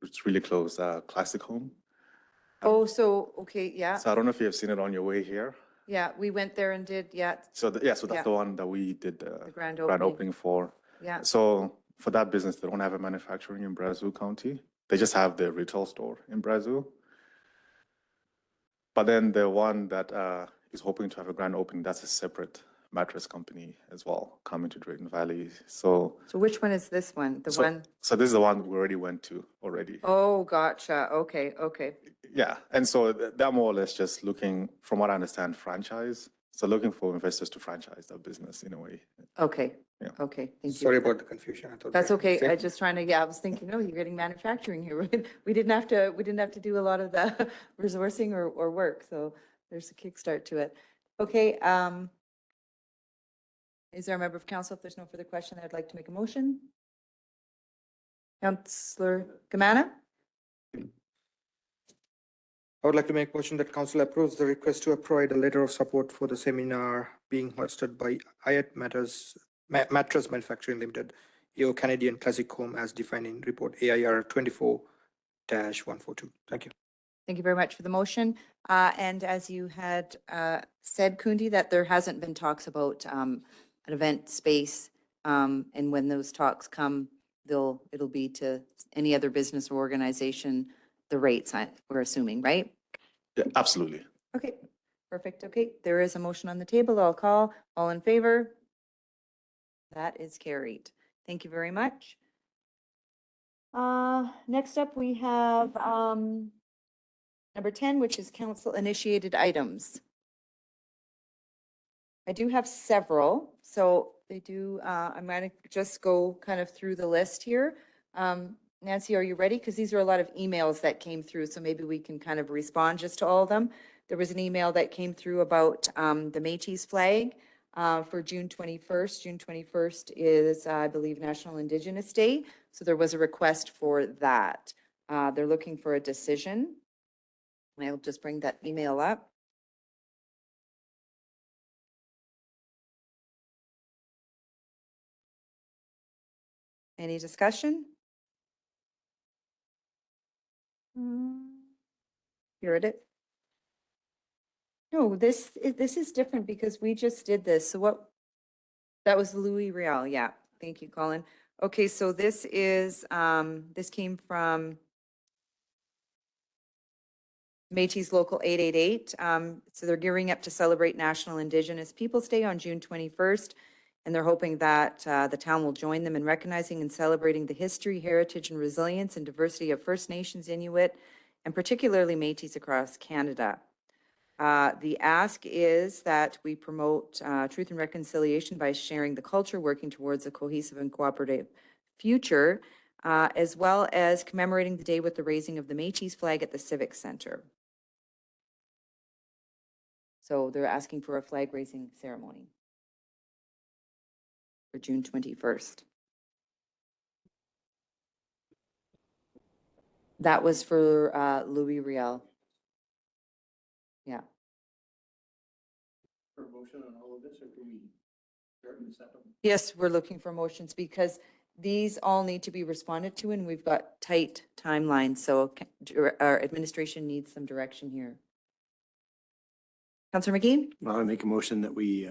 It's really close, Classic Home. Oh, so, okay, yeah, So I don't know if you have seen it on your way here. yeah, we went there and did, yeah, So so that's Yeah. the one that we did the the grand grand opening. opening for. Yeah, So for that business, they don't have a manufacturing in Brazeau County. They just have the retail store in Brazeau. But then the one that is hoping to have a grand opening, that's a separate mattress company as well, coming to Drayton Valley. So so which one is this one? The one, so this is the one we already went to already. oh, gotcha, okay. Yeah, and so they're more or less just looking, from what I understand, franchise. So looking for investors to franchise their business in a way. Okay, Yeah. okay, thank you. Sorry about the confusion. I thought That's they- okay. same- I just trying to, yeah, I was thinking, oh, you're getting manufacturing here. We didn't have to do a lot of the resourcing or work. So there's a kickstart to it. Okay. Is there a member of council? If there's no further question, I'd like to make a motion. Councillor Gamana? I would like to make a motion that council approves the request to provide a letter of support for the seminar being hosted by Ayat Mattress Manufacturing Limited, EO Canadian Classic Home as defined in report AIR 24-142. Thank you. Thank you very much for the motion. And as you had said, Kundi, that there hasn't been talks about an event space. And when those talks come, it'll be to any other business or organization, the rates, we're assuming, right? Yeah, absolutely. Okay, perfect. Okay, there is a motion on the table. I'll call. All in favor? That is carried. Thank you very much. Next up, we have, number 10, which is council initiated items. I do have several, so they do, I'm going to just go kind of through the list here. Nancy, are you ready? Because these are a lot of emails that came through, so maybe we can kind of respond just to all of them. There was an email that came through about the Métis flag for June 21st. June 21st is, I believe, National Indigenous Day, so there was a request for that. They're looking for a decision. I'll just bring that email up. Any discussion? Here it is. No, this is different because we just did this. So what, that was Louis Real. Yeah. Thank you, Colin. Okay, so this is, this came from Métis Local 888. So they're gearing up to celebrate National Indigenous Peoples Day on June 21st. And they're hoping that the town will join them in recognizing and celebrating the history, heritage, and resilience and diversity of First Nations, Inuit, and particularly Métis across Canada. The ask is that we promote truth and reconciliation by sharing the culture, working towards a cohesive and cooperative future, as well as commemorating the day with the raising of the Métis flag at the Civic Center. So they're asking for a flag raising ceremony for June 21st. That was for Louis Riel. Yeah. For a motion on all of this, or can we start in a second? Yes, we're looking for motions because these all need to be responded to and we've got tight timelines. So our administration needs some direction here. Councillor McGee? Well, I make a motion that we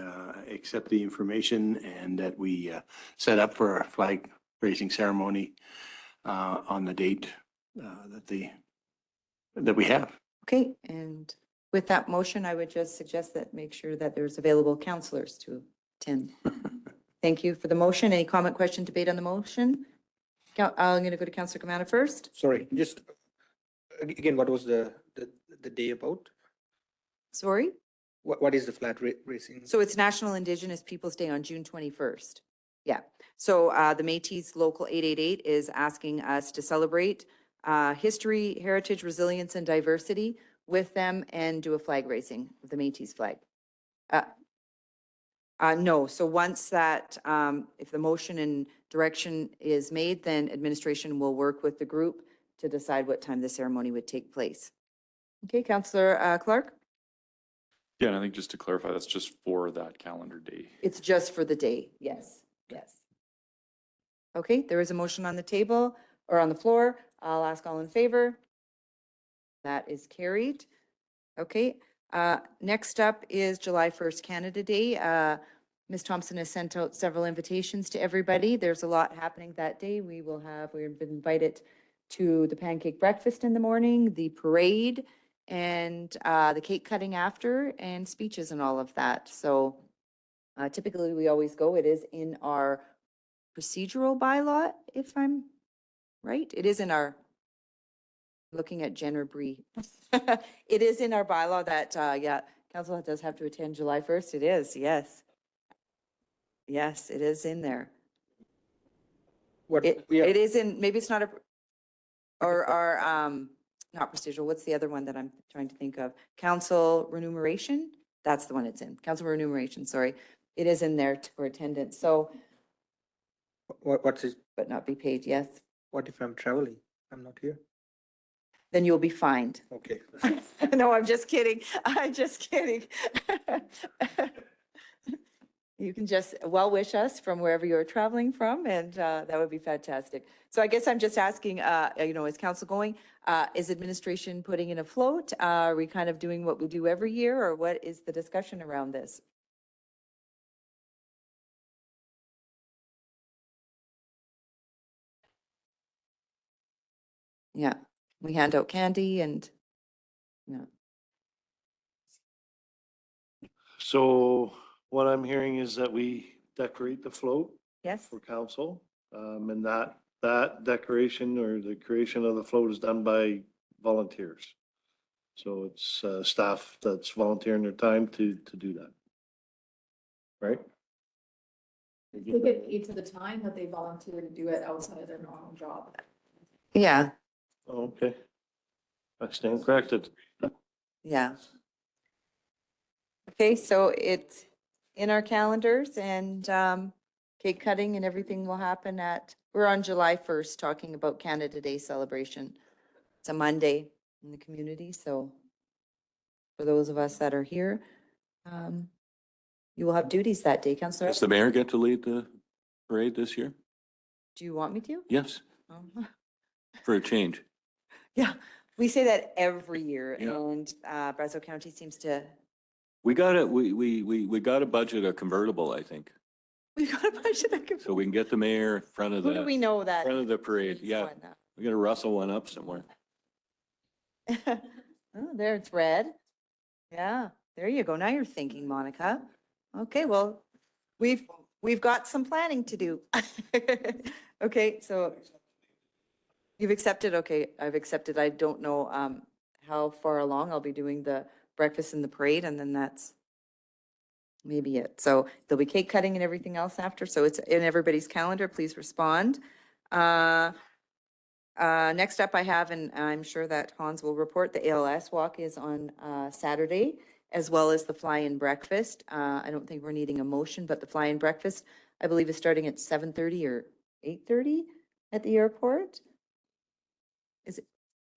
accept the information and that we set up for a flag raising ceremony on the date that we have. Okay, and with that motion, I would just suggest that make sure that there's available councillors to attend. Thank you for the motion. Any comment, question, debate on the motion? I'm going to go to Councillor Kamana first. Sorry, just again, what was the day about? Sorry? What is the flag racing? So it's National Indigenous Peoples Day on June 21st. Yeah. So the Métis Local 888 is asking us to celebrate history, heritage, resilience, and diversity with them and do a flag raising of the Métis flag. No. So once that, if the motion and direction is made, then administration will work with the group to decide what time the ceremony would take place. Okay, Councillor Clark? Yeah, and I think just to clarify, that's just for that calendar day. It's just for the day, yes, yes. Okay, there is a motion on the table or on the floor. I'll ask all in favor. That is carried. Okay, next up is July 1st, Canada Day. Ms. Thompson has sent out several invitations to everybody. There's a lot happening that day. We've been invited to the pancake breakfast in the morning, the parade, and the cake cutting after, and speeches and all of that. So typically we always go. It is in our procedural bylaw, if I'm right. It is in our, looking at Jenner Bree. It is in our bylaw that, yeah, council does have to attend July 1st. It is, yes. Yes, it is in there. It is in, maybe it's not a, or not procedural, what's the other one that I'm trying to think of? Council remuneration? That's the one it's in. Council remuneration, sorry. It is in there for attendance, so. What's it? But not be paid, yes. What if I'm traveling? I'm not here. Then you'll be fined. Okay. No, I'm just kidding. I'm just kidding. You can just well wish us from wherever you're traveling from, and that would be fantastic. So I guess I'm just asking, is council going? Is administration putting in a float? Are we kind of doing what we do every year, or what is the discussion around this? Yeah, we hand out candy and, yeah. So what I'm hearing is that we decorate the float Yes? for council. And that decoration or the creation of the float is done by volunteers. So it's staff that's volunteering their time to do that. Right? They get paid for the time that they volunteer to do it outside of their normal job. Yeah, Okay. I stand corrected. yeah. Okay, so it's in our calendars and cake cutting and everything will happen we're on July 1st talking about Canada Day celebration. It's a Monday in the community, so for those of us that are here, you will have duties that day, Councillor. Does the mayor get to lead the parade this year? Do you want me to? Yes, Oh. for a change. Yeah, we say that every year Yeah. and Brazeau County seems to, We got it, we got to budget a convertible, I think, we've got a bunch of that. so we can get the mayor in front of Who do we the, know that? front of the parade. needs Yeah, one? we got to rustle one up somewhere. Oh, there it's red. Yeah, there you go. Now you're thinking, Monica. Okay, well, we've got some planning to do. Okay, so you've accepted, okay, I've accepted. I don't know how far along I'll be doing the breakfast and the parade, and then that's maybe it. So there'll be cake cutting and everything else after, so it's in everybody's calendar. Please respond. Next up I have, and I'm sure that Hans will report, the ALS walk is on Saturday, as well as the fly-in breakfast. I don't think we're needing a motion, but the fly-in breakfast, I believe, is starting at 7:30 or 8:30 at the airport. Is it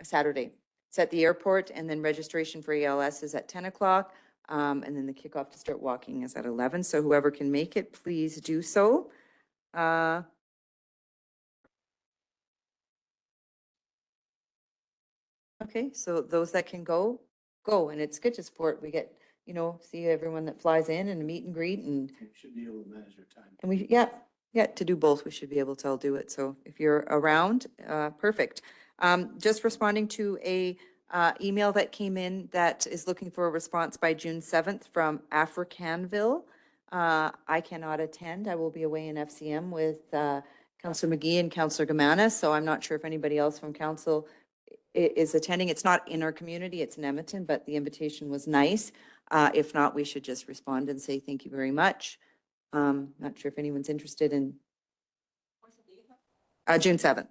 a Saturday? It's at the airport, and then registration for ALS is at 10 o'clock. And then the kickoff to start walking is at 11. So whoever can make it, please do so. Okay, so those that can go, go. And it's good to support. We get, see everyone that flies in and meet and greet and. Should be able to manage their time. And yeah, to do both, we should be able to all do it. So if you're around, perfect. Just responding to a email that came in that is looking for a response by June 7th from Africanville. I cannot attend. I will be away in FCM with Councillor McGee and Councillor Gamana. So I'm not sure if anybody else from council is attending. It's not in our community, it's in Edmonton, but the invitation was nice. If not, we should just respond and say thank you very much. Not sure if anyone's interested in June 7th.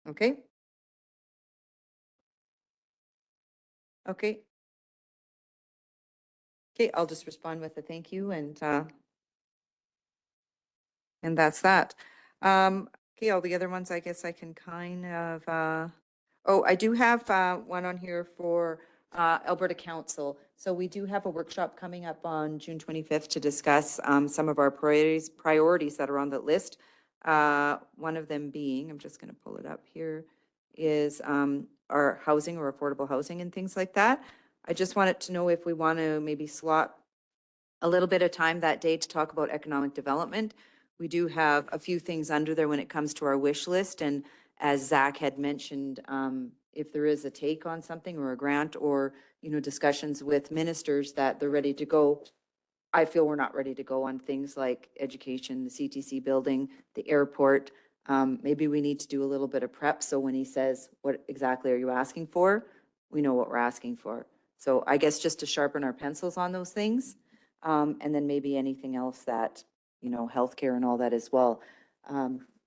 Okay. Okay. Okay, I'll just respond with a thank you and that's that. Okay, all the other ones, I guess I can kind of, oh, I do have one on here for Alberta Council. So we do have a workshop coming up on June 25th to discuss some of our priorities that are on the list. One of them being, I'm just going to pull it up here, is our housing or affordable housing and things like that. I just wanted to know if we want to maybe slot a little bit of time that day to talk about economic development. We do have a few things under there when it comes to our wish list. And as Zach had mentioned, if there is a take on something or a grant or, discussions with ministers that they're ready to go, I feel we're not ready to go on things like education, the CTC building, the airport. Maybe we need to do a little bit of prep. So when he says, what exactly are you asking for? We know what we're asking for. So I guess just to sharpen our pencils on those things. And then maybe anything else that, healthcare and all that as well.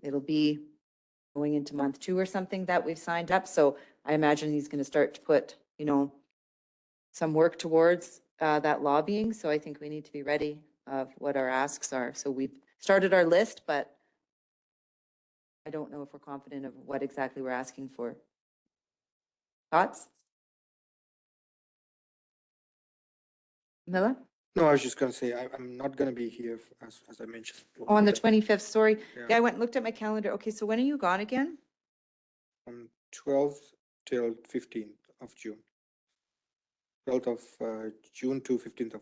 It'll be going into month 2 or something that we've signed up. So I imagine he's going to start to put, some work towards that lobbying. So I think we need to be ready of what our asks are. So we've started our list, but I don't know if we're confident of what exactly we're asking for. Thoughts? Miller? No, I was just gonna say, I'm not gonna be here, as I mentioned. Oh, on the 25th, sorry. Yeah. Yeah, I went and looked at my calendar. Okay, so when are you gone again? From 12th till 15th of June. 12th of June to 15th of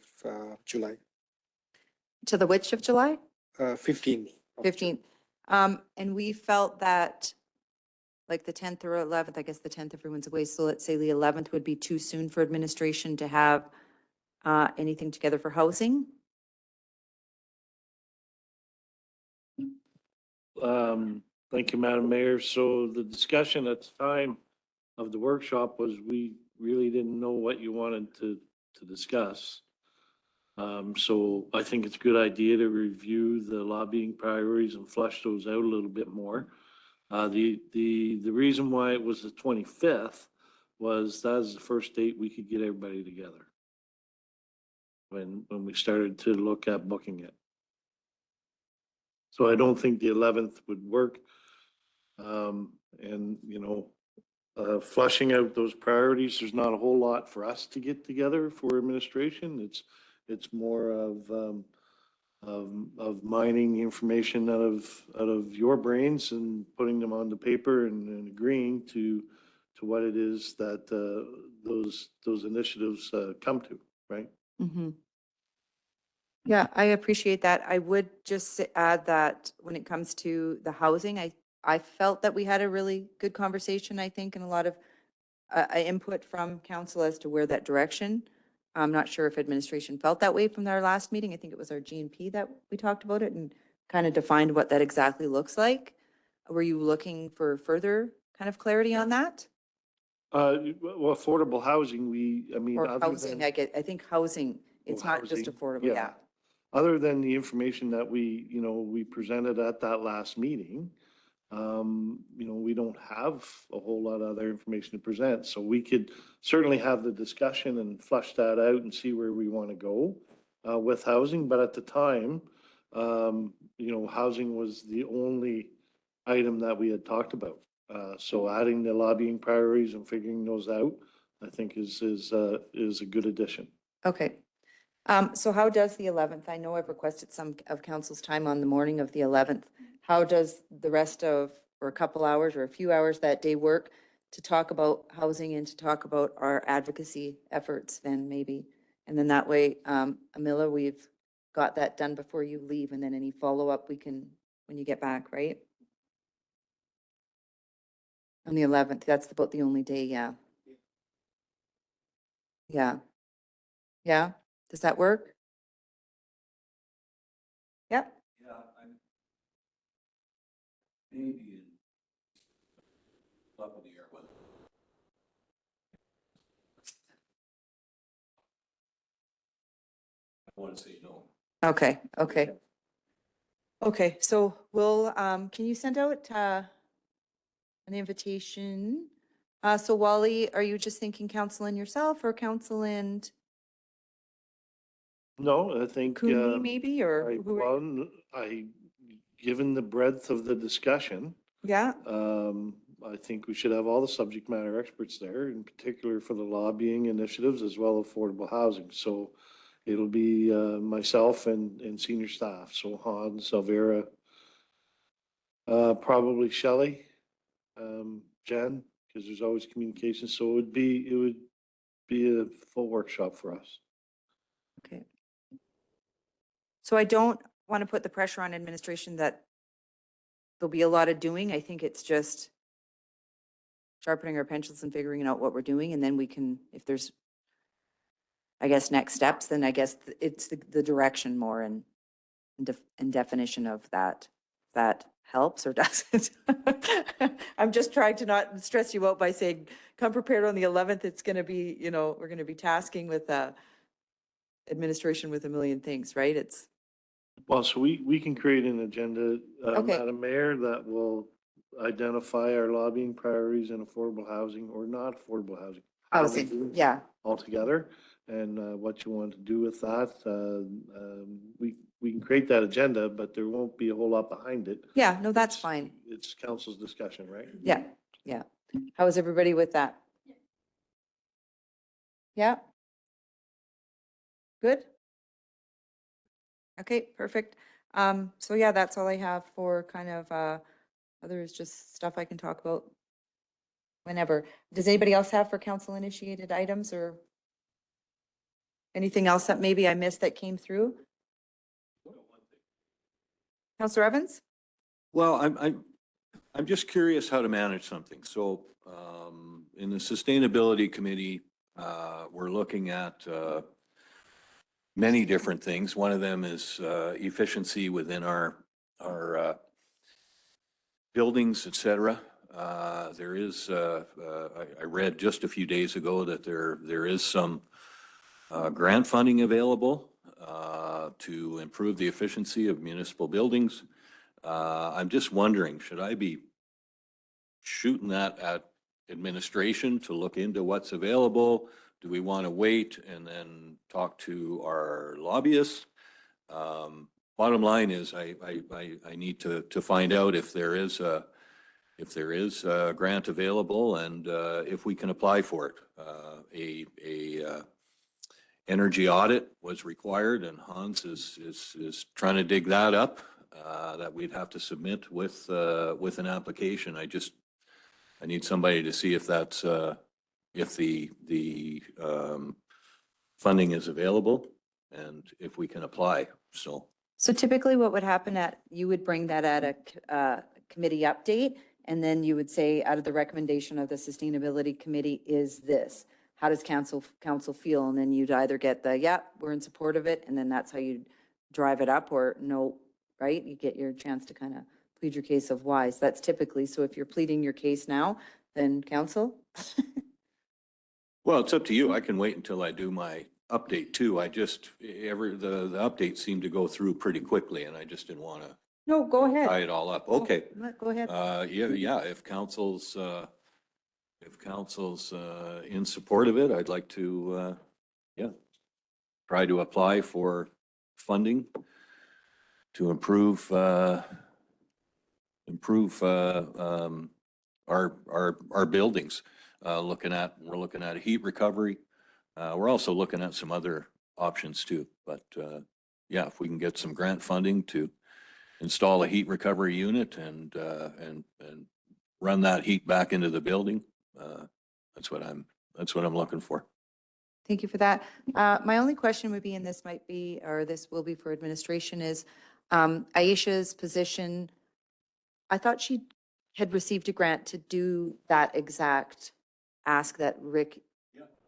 July. To the which of July? 15th. of June. 15th. And we felt that like the 10th or 11th, I guess the 10th, everyone's away. So let's say the 11th would be too soon for administration to have Anything together for housing? Thank you, Madam Mayor. So the discussion at the time of the workshop was we really didn't know what you wanted to discuss. So I think it's a good idea to review the lobbying priorities and flush those out a little bit more. The reason why it was the 25th was that was the first date we could get everybody together. When we started to look at booking it. So I don't think the 11th would work. And, you know, flushing out those priorities, there's not a whole lot for us to get together for administration. It's more of mining information out of your brains and putting them on the paper and agreeing to what it is that those initiatives come to, right? Mm-hmm. Yeah, I appreciate that. I would just add that when it comes to the housing, I felt that we had a really good conversation, I think, and a lot of input from council as to where that direction. I'm not sure if administration felt that way from our last meeting. I think it was our G&P that we talked about it and kind of defined what that exactly looks like. Were you looking for further kind of clarity on that? Well, affordable housing, I mean, Or other housing, than. I think housing, it's Well, not just housing, affordable, yeah. yeah. Other than the information that we presented at that last meeting, we don't have a whole lot of other information to present. So we could certainly have the discussion and flush that out and see where we want to go with housing. But at the time, housing was the only item that we had talked about. So adding the lobbying priorities and figuring those out, I think is a good addition. Okay. So how does the 11th, I know I've requested some of council's time on the morning of the 11th. How does the rest of, or a couple hours or a few hours that day work to talk about housing and to talk about our advocacy efforts then maybe? And then that way, Amila, we've got that done before you leave, and then any follow-up we can, when you get back, right? On the 11th, that's about the only day, yeah. Yeah. Yeah, does that work? Yep. Yeah, maybe up in the air with it. I want to say no. Okay, okay. Okay, so we'll, can you send out an invitation? So Wally, are you just thinking council and yourself or council and No, I think. Cooney maybe, or who? Given the breadth of the discussion, Yeah, I think we should have all the subject matter experts there, in particular for the lobbying initiatives as well as affordable housing. So it'll be myself and senior staff. So Hans, Elvira, probably Shelley, Jen, because there's always communication. So it would be a full workshop for us. okay. So I don't want to put the pressure on administration that there'll be a lot of doing. I think it's just sharpening our pencils and figuring out what we're doing, and then we can, if there's, I guess, next steps, then I guess it's the direction more and definition of that. That helps or doesn't. I'm just trying to not stress you out by saying, come prepared on the 11th. It's going to be, we're going to be tasking with administration with a million things, right? It's. Well, so we can create an agenda, Okay. Madam Mayor, that will identify our lobbying priorities in affordable housing or not affordable housing. Housing, yeah. Altogether, and what you want to do with that. We can create that agenda, but there won't be a whole lot behind it. Yeah, no, that's It's- fine. It's council's discussion, right? Yeah, yeah. How is everybody with that? Yeah? Good? Okay, perfect. So yeah, that's all I have for kind of, other is just stuff I can talk about whenever. Does anybody else have for council initiated items or anything else that maybe I missed that came through? Councillor Evans? Well, I'm just curious how to manage something. So in the Sustainability Committee, we're looking at many different things. One of them is efficiency within our buildings, et cetera. There is, I read just a few days ago that there is some grant funding available to improve the efficiency of municipal buildings. I'm just wondering, should I be shooting that at administration to look into what's available? Do we want to wait and then talk to our lobbyists? Bottom line is I need to find out if there is a grant available and if we can apply for it. Energy audit was required, and Hans is trying to dig that up, that we'd have to submit with an application. I need somebody to see if that's, if the funding is available and if we can apply, so. So typically what would happen you would bring that at a committee update, and then you would say, out of the recommendation of the Sustainability Committee is this. How does council feel? And then you'd either get we're in support of it, and then that's how you drive it up, or no, right? You get your chance to kind of plead your case of why. So that's typically, so if you're pleading your case now, then council? Well, it's up to you. I can wait until I do my update too. I just, the updates seem to go through pretty quickly, and I just didn't want to No, go ahead. tie it all up. Okay. Go ahead. Yeah, if council's in support of it, I'd like to, try to apply for funding to improve our buildings. We're looking at heat recovery. We're also looking at some other options too. But if we can get some grant funding to install a heat recovery unit and run that heat back into the building, that's what I'm looking for. Thank you for that. My only question would be, and this might be, or this will be for administration, is Aisha's position. I thought she had received a grant to do that exact ask that Rick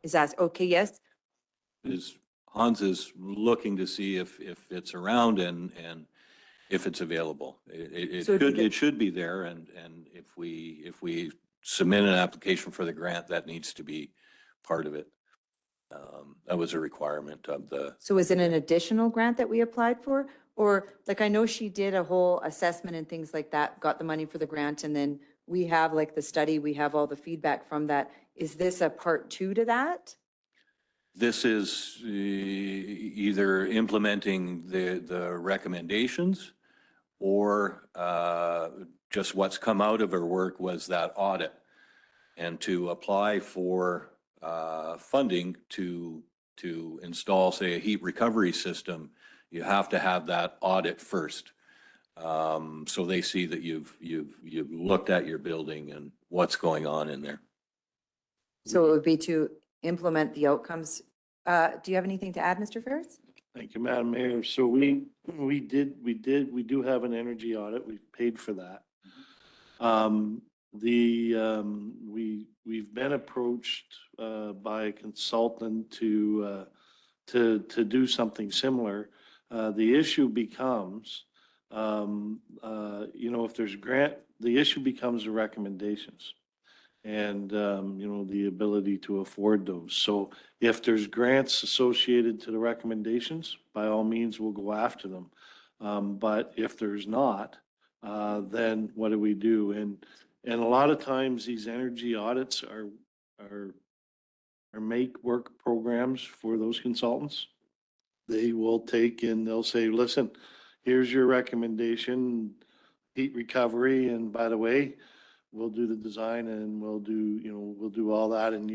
is asked. Okay, yes. Hans is looking to see if it's around and if it's available. It should be there, and if we submit an application for the grant, that needs to be part of it. That was a requirement of the. So is it an additional grant that we applied for? Or like, I know she did a whole assessment and things like that, got the money for the grant, and then we have like the study, we have all the feedback from that. Is this a part 2 to that? This is either implementing the recommendations or just what's come out of her work was that audit. And to apply for funding to install, say, a heat recovery system, you have to have that audit first. So they see that you've looked at your building and what's going on in there. So it would be to implement the outcomes. Do you have anything to add, Mr. Ferris? Thank you, Madam Mayor. So we do have an energy audit. We've paid for that. We've been approached by a consultant to do something similar. The issue becomes, if there's grant, the issue becomes the recommendations and, the ability to afford those. So if there's grants associated to the recommendations, by all means, we'll go after them. But if there's not, then what do we do? And a lot of times these energy audits are make work programs for those consultants. They will take and they'll say, listen, here's your recommendation, heat recovery. And by the way, we'll do the design and we'll do all that. And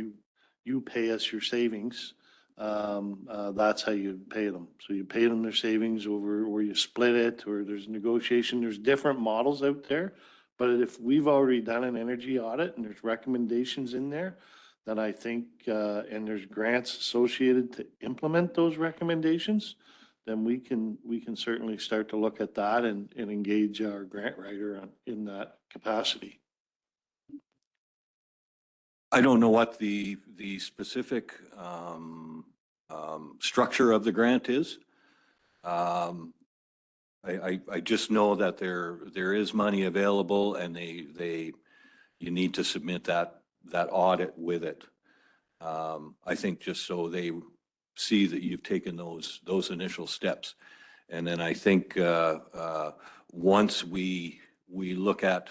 you pay us your savings. That's how you pay them. So you pay them their savings over, or you split it, or there's negotiation. There's different models out there. But if we've already done an energy audit and there's recommendations in there, then I think, and there's grants associated to implement those recommendations, then we can certainly start to look at that and engage our grant writer in that capacity. I don't know what the specific structure of the grant is. I just know that there is money available and you need to submit that audit with it. I think just so they see that you've taken those initial steps. And then I think once we look at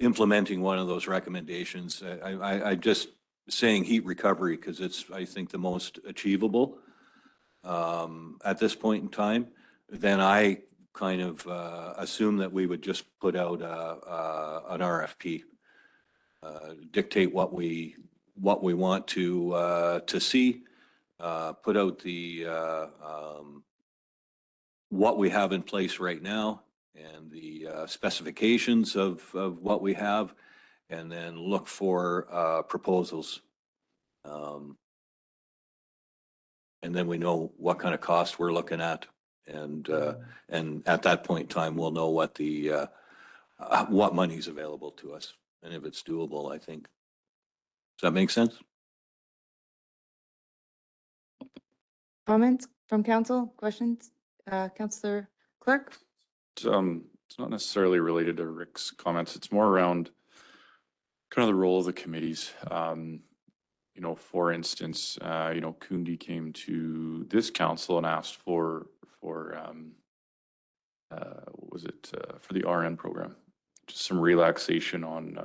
implementing one of those recommendations, I just saying heat recovery because it's, I think, the most achievable at this point in time, then I kind of assume that we would just put out an RFP, dictate what we want to see, put out the what we have in place right now and the specifications of what we have, and then look for proposals. And then we know what kind of cost we're looking at. And at that point in time, we'll know what what money's available to us and if it's doable, I think. Does that make sense? Comments from council, questions? Councillor Clark? It's not necessarily related to Rick's comments. It's more around kind of the role of the committees. You know, for instance, you know, Kundi came to this council and asked for what was it, for the RN program, just some relaxation on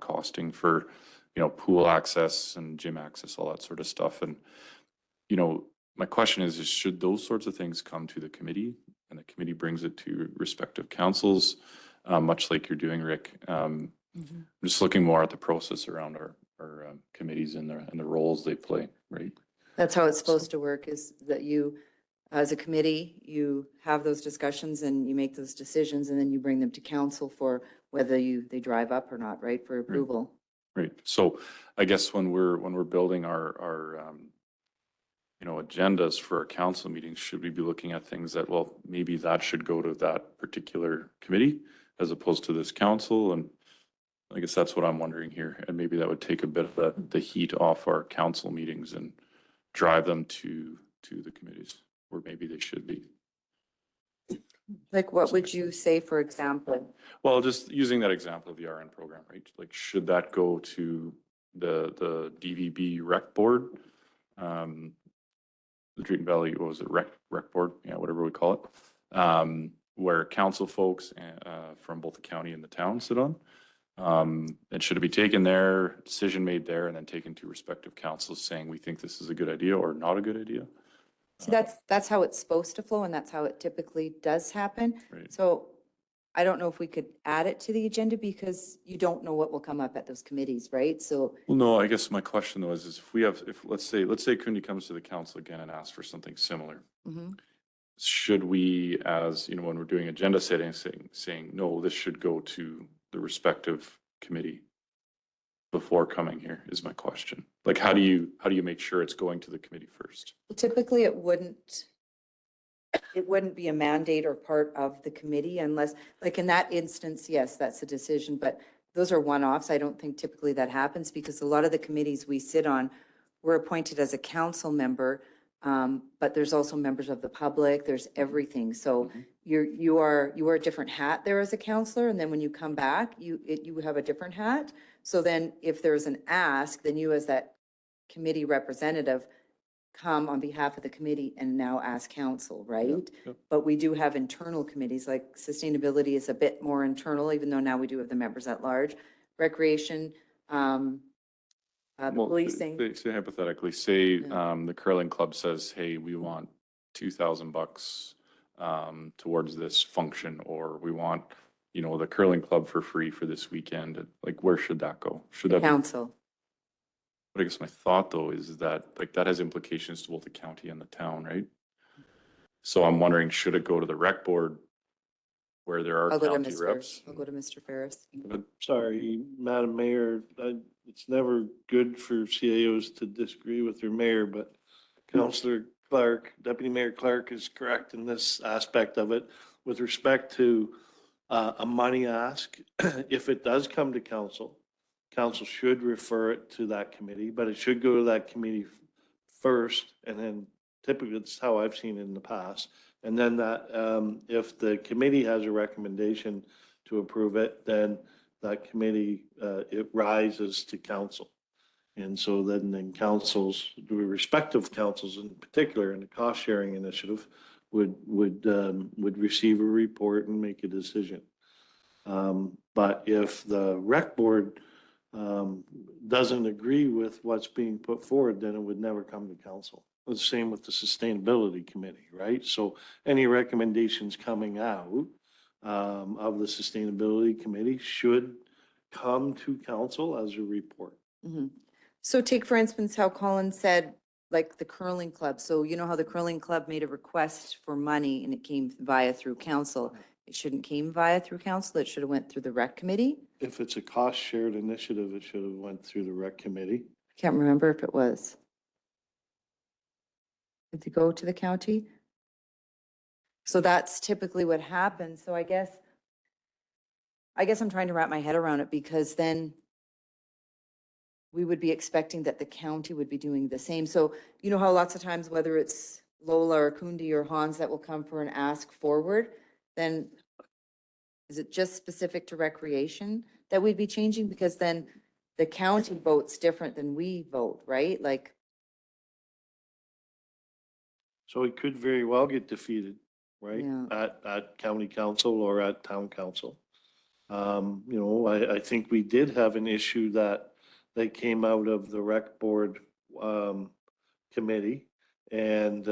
costing for, you know, pool access and gym access, all that sort of stuff. And, you know, my question is should those sorts of things come to the committee and the committee brings it to respective councils, much like you're doing, Rick? I'm just looking more at the process around our committees and the roles they play, right? That's how it's supposed to work, is that you, as a committee, you have those discussions and you make those decisions and then you bring them to council for whether they drive up or not, right, for approval. Right. So I guess when we're building our you know, agendas for our council meetings, should we be looking at things that, well, maybe that should go to that particular committee as opposed to this council? And I guess that's what I'm wondering here. And maybe that would take a bit of the heat off our council meetings and drive them to the committees where maybe they should be. Like, what would you say, for example? Well, just using that example of the RN program, right? Like, should that go to the DVB rec board? The Drayton Valley, what was it, rec board? Yeah, whatever we call it. Where council folks from both the county and the town sit on. And should it be taken there, decision made there, and then taken to respective councils saying we think this is a good idea or not a good idea? See, that's how it's supposed to flow and that's how it typically does happen. Right. So I don't know if we could add it to the agenda because you don't know what will come up at those committees, right? So. Well, no, I guess my question though is if let's say Kundi comes to the council again and asks for something similar, should we, as you know, when we're doing agenda setting, saying no, this should go to the respective committee before coming here, is my question. Like, how do you make sure it's going to the committee first? Typically, it wouldn't be a mandate or part of the committee unless, like in that instance, yes, that's a decision, but those are one-offs. I don't think typically that happens because a lot of the committees we sit on, we're appointed as a council member, but there's also members of the public, there's everything. So you wear a different hat there as a counselor, and then when you come back, you have a different hat. So then if there's an ask, then you as that committee representative come on behalf of the committee and now ask council, right? Yep. But we do have internal committees, like sustainability is a bit more internal, even though now we do have the members at large. Recreation, policing. Say hypothetically, say the curling club says, hey, we want $2,000 towards this function, or we want, you know, the curling club for free for this weekend. Like, where should that go? Should that Council. But I guess my thought though is that like that has implications to both the county and the town, right? So I'm wondering, should it go to the rec board where there are county reps? I'll go to Mr. Ferris. Sorry, Madam Mayor, it's never good for CAOs to disagree with their mayor, but Councillor Clark, Deputy Mayor Clark is correct in this aspect of it. With respect to a money ask, if it does come to council, council should refer it to that committee, but it should go to that committee first, and then typically it's how I've seen it in the past. And then that, if the committee has a recommendation to approve it, then that committee, it rises to council. And so then councils, the respective councils in particular, in the cost sharing initiative, would receive a report and make a decision. But if the rec board doesn't agree with what's being put forward, then it would never come to council. The same with the sustainability committee, right? So any recommendations coming out of the sustainability committee should come to council as a report. Mhm. So take, for instance, how Colin said, like the curling club. So you know how the curling club made a request for money and it came via through council. It shouldn't came via through council. It should have went through the rec committee. If it's a cost shared initiative, it should have went through the rec committee. Can't remember if it was. Did they go to the county? So that's typically what happens. So I guess I'm trying to wrap my head around it, because then we would be expecting that the county would be doing the same. So you know how lots of times, whether it's Lola or Kundi or Hans that will come for an ask forward, then is it just specific to recreation that we'd be changing? Because then the county votes different than we vote, right? Like, So it could very well get defeated, right? Yeah. At county council or at town council. You know, I think we did have an issue that came out of the rec board, committee. And,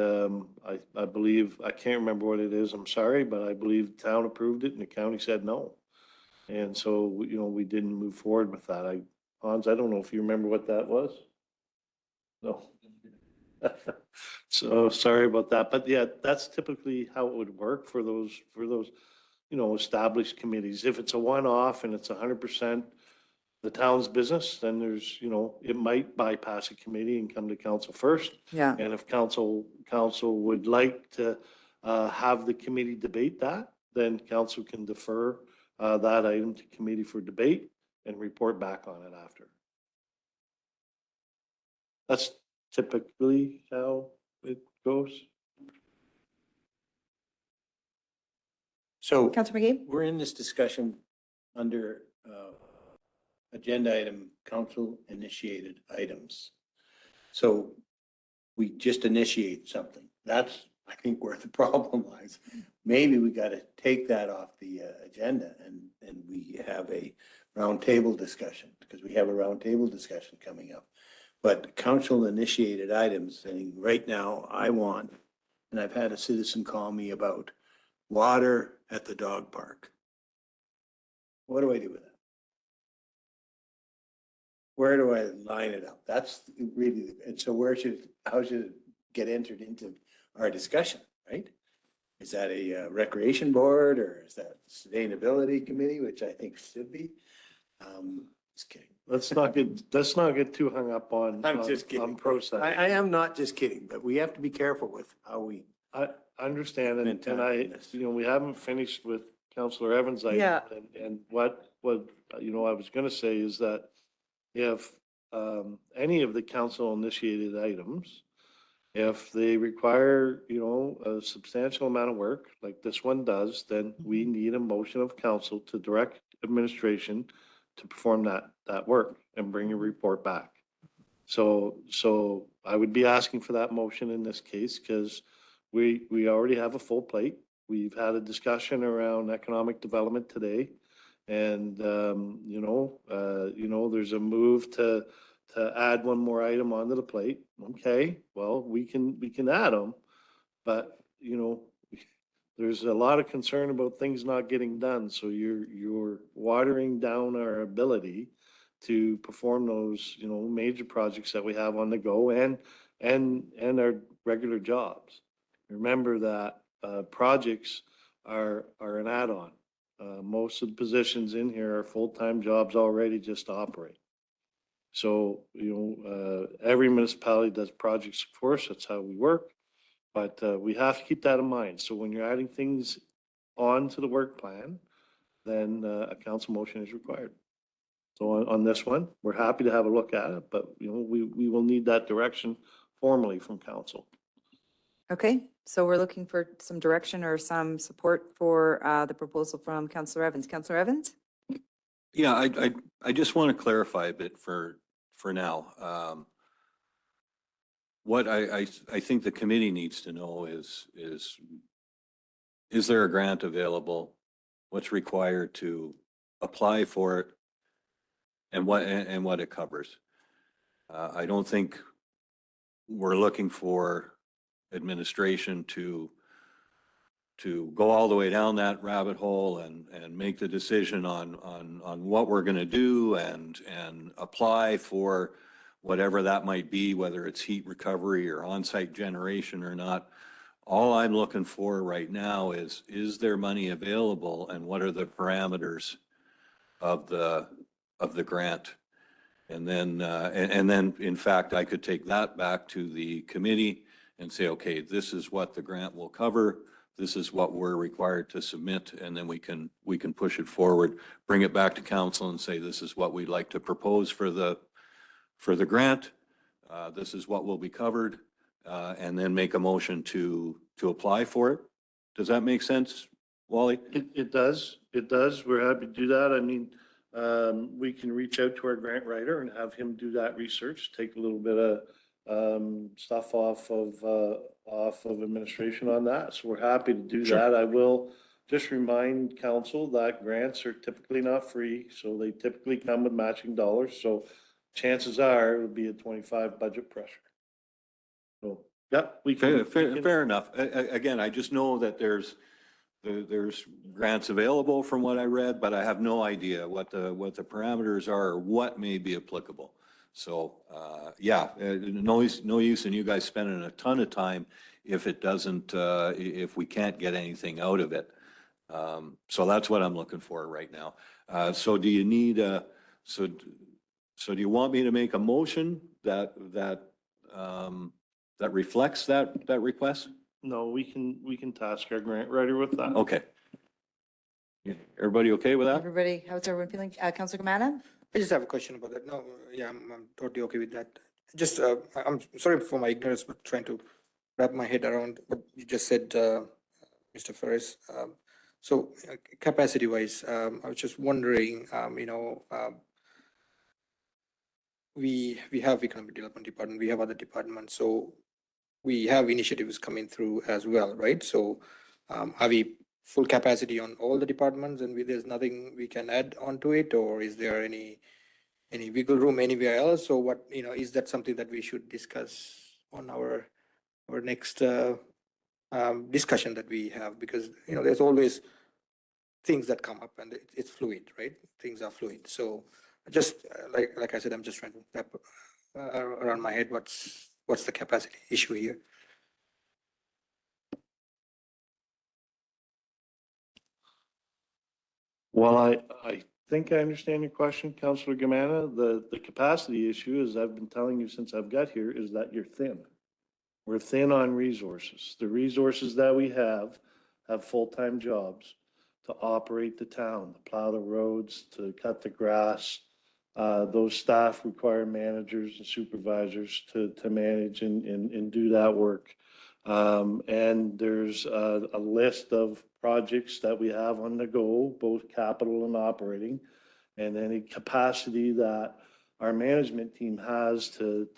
I believe, I can't remember what it is, I'm sorry, but I believe the town approved it and the county said no. And so, you know, we didn't move forward with that. Hans, I don't know if you remember what that was? No. So sorry about that, but yeah, that's typically how it would work for those, you know, established committees. If it's a one-off and it's 100% the town's business, then there's, you know, it might bypass a committee and come to council first. yeah. And if council would like to have the committee debate that, then council can defer that item to committee for debate and report back on it after. That's typically how it goes. So Councilor McGee? we're in this discussion under agenda item, council initiated items. So we just initiate something. That's, I think, where the problem lies. Maybe we got to take that off the agenda and we have a roundtable discussion, because we have a roundtable discussion coming up. But council initiated items, saying right now I want, and I've had a citizen call me about water at the dog park. What do I do with that? Where do I line it up? That's really, and so how should it get entered into our discussion, right? Is that a recreation board, or is that sustainability committee, which I think should be? Just kidding. Let's not get too hung up on. I'm just kidding. On process. I am not just kidding, but we have to be careful with how we. I understand, and Spend time I, on this. you know, we haven't finished with Councillor Evans' item. Yeah. And what, you know, I was gonna say is that if, any of the council initiated items, if they require, you know, a substantial amount of work, like this one does, then we need a motion of council to direct administration to perform that work and bring a report back. So I would be asking for that motion in this case, because we already have a full plate. We've had a discussion around economic development today. And, you know, there's a move to add one more item onto the plate. Okay, well, we can add them, but, you know, there's a lot of concern about things not getting done. So you're watering down our ability to perform those, you know, major projects that we have on the go and our regular jobs. Remember that projects are an add-on. Most of the positions in here are full-time jobs already just to operate. So, you know, every municipality does projects, of course, that's how we work. But we have to keep that in mind. So when you're adding things onto the work plan, then a council motion is required. So on this one, we're happy to have a look at it, but, you know, we will need that direction formally from council. Okay, so we're looking for some direction or some support for the proposal from Councillor Evans. Councillor Evans? Yeah, I just want to clarify a bit for now. What I think the committee needs to know is there a grant available? What's required to apply for it? And what it covers? I don't think we're looking for administration to go all the way down that rabbit hole and make the decision on what we're going to do and apply for whatever that might be, whether it's heat recovery or on-site generation or not. All I'm looking for right now is there money available and what are the parameters of the grant? And then, in fact, I could take that back to the committee and say, okay, this is what the grant will cover. This is what we're required to submit, and then we can push it forward, bring it back to council and say, this is what we'd like to propose for the grant. This is what will be covered, and then make a motion to apply for it. Does that make sense, Wally? It does. It does. We're happy to do that. I mean, we can reach out to our grant writer and have him do that research, take a little bit of stuff off of administration on that. So we're happy to do that. I will just remind council that grants are typically not free, so they typically come with matching dollars. So chances are it would be a 25 budget pressure. So, yeah, we can. Fair enough. Again, I just know that there's grants available from what I read, but I have no idea what the parameters are or what may be applicable. So, yeah, no use in you guys spending a ton of time if it doesn't, if we can't get anything out of it. So that's what I'm looking for right now. So do you need so do you want me to make a motion that reflects that request? No, we can task our grant writer with that. Okay. Everybody okay with that? Everybody, how's everyone feeling? Councillor Gamana? I just have a question about that. No, yeah, I'm totally okay with that. Just, I'm sorry for my ignorance, but trying to wrap my head around what you just said, Mr. Ferris. So capacity wise, I was just wondering, we have economic development department, we have other departments, so we have initiatives coming through as well, right? So are we full capacity on all the departments and there's nothing we can add onto it, or is there any wiggle room anywhere else? So what, is that something that we should discuss on our next discussion that we have? Because, there's always things that come up and it's fluid, right? Things are fluid. So just like I said, I'm just trying to wrap around my head what's the capacity issue here. Well, I think I understand your question, Councillor Gamana. The capacity issue, as I've been telling you since I've got here, is that you're thin. We're thin on resources. The resources that we have full-time jobs to operate the town, to plow the roads, to cut the grass. Those staff require managers and supervisors to manage and do that work. And there's a list of projects that we have on the go, both capital and operating, and any capacity that our management team has to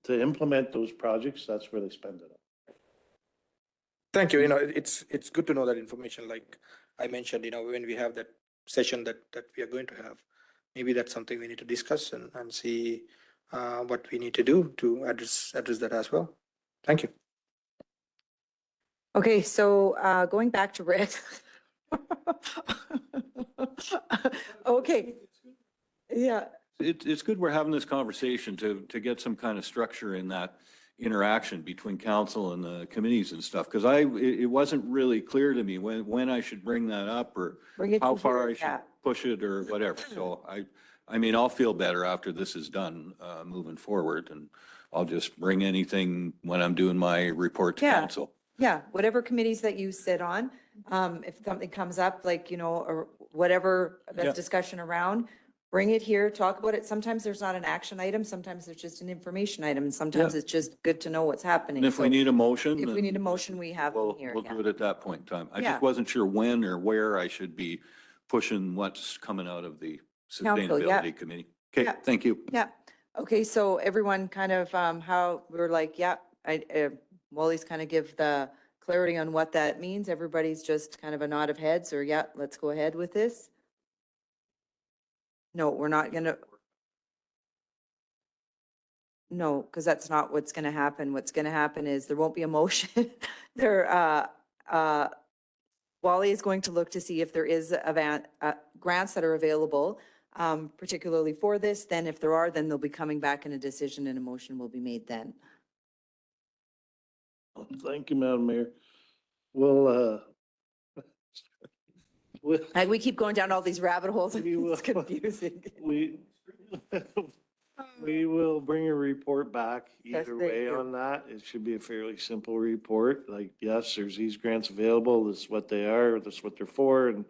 implement those projects. That's where they spend it. Thank you. It's good to know that information. Like I mentioned, when we have that session that we are going to have, maybe that's something we need to discuss and see what we need to do to address that as well. Thank you. Okay, so going back to Rick. Okay. Yeah. It's good we're having this conversation to get some kind of structure in that interaction between council and the committees and stuff, because it wasn't really clear to me when I should bring that up or how far I should push it or whatever. So I mean, I'll feel better after this is done moving forward, and I'll just bring anything when I'm doing my report to council. Yeah, whatever committees that you sit on, if something comes up, like, or whatever that's discussion around, bring it here, talk about it. Sometimes there's not an action item, sometimes there's just an information item, and sometimes Yeah. it's just good to know what's happening. And if we So need a motion. If we then need a motion, we have them We'll, here. we'll yeah. do it at that point in time. I Yeah. just wasn't sure when or where I should be pushing what's coming out of the Council, yeah. Sustainability Committee. Okay, Yeah. thank you. Yeah. Okay, so everyone kind of, how, we were like, yeah, Wally's kind of give the clarity on what that means. Everybody's just kind of a nod of heads or, yeah, let's go ahead with this. No, we're not gonna. No, because that's not what's gonna happen. What's gonna happen is there won't be a motion. Wally is going to look to see if there is grants that are available, particularly for this. Then if there are, then they'll be coming back and a decision and a motion will be made then. Thank you, Madam Mayor. Well, We keep going down all these rabbit holes. We will. It's confusing. we will bring a report back Yes, either thank way you. on that. It should be a fairly simple report. Like, yes, there's these grants available. This is what they are. This is what they're for. And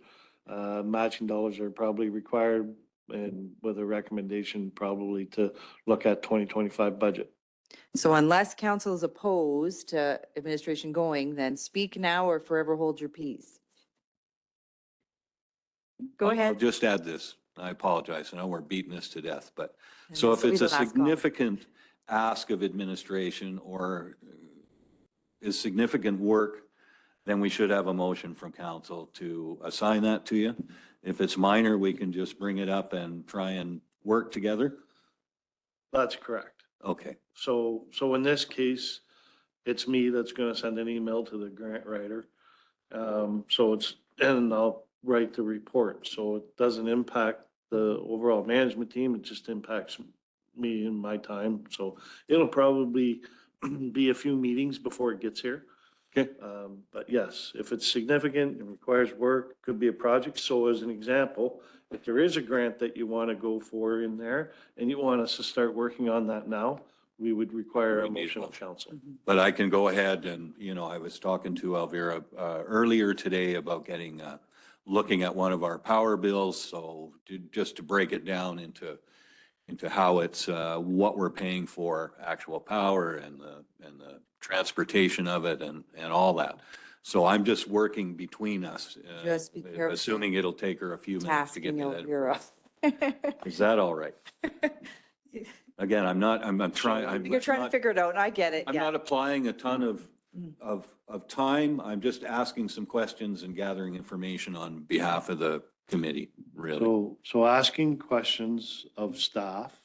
matching dollars are probably required, and with a recommendation probably to look at 2025 budget. So unless council is opposed to administration going, then speak now or forever hold your peace. Go I'll ahead. just add this. I apologize. I know we're beating this to death, but so if This will be it's the a last call. significant ask of administration or is significant work, then we should have a motion from council to assign that to you. If it's minor, we can just bring it up and try and work together. That's correct. Okay. So in this case, it's me that's gonna send an email to the grant writer. And I'll write the report. So it doesn't impact the overall management team. It just impacts me and my time. So it'll probably be a few meetings before it gets here. Okay. But yes, if it's significant, it requires work, could be a project. So as an example, if there is a grant that you want to go for in there and you want us to start working on that now, we would require a We need motion one. of council. But I can go ahead and, I was talking to Elvira earlier today about looking at one of our power bills. So just to break it down into how it's, what we're paying for actual power and the transportation of it and all that. So I'm just working between us. Just be careful. Assuming it'll take her a few minutes to get Tasking me that. Elvira. Is that all right? Again, I'm trying. You're trying to figure it out, and I get it, I'm yeah. not applying a ton of time. I'm just asking some questions and gathering information on behalf of the committee, really. So asking questions of staff.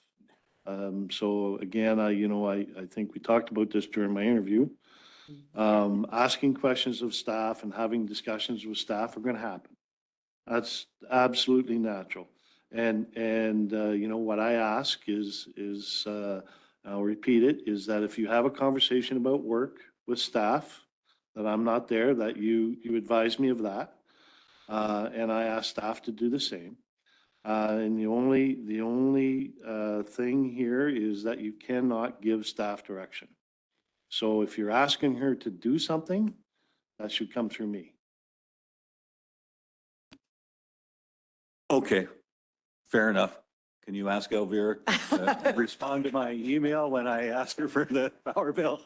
So again, I think we talked about this during my interview. Asking questions of staff and having discussions with staff are going to happen. That's absolutely natural. And what I ask is, I'll repeat it, is that if you have a conversation about work with staff, that I'm not there, that you advise me of that. And I ask staff to do the same. And the only thing here is that you cannot give staff direction. So if you're asking her to do something, that should come through me. Okay, fair enough. Can you ask Elvira to respond to my email when I ask her for the power bill?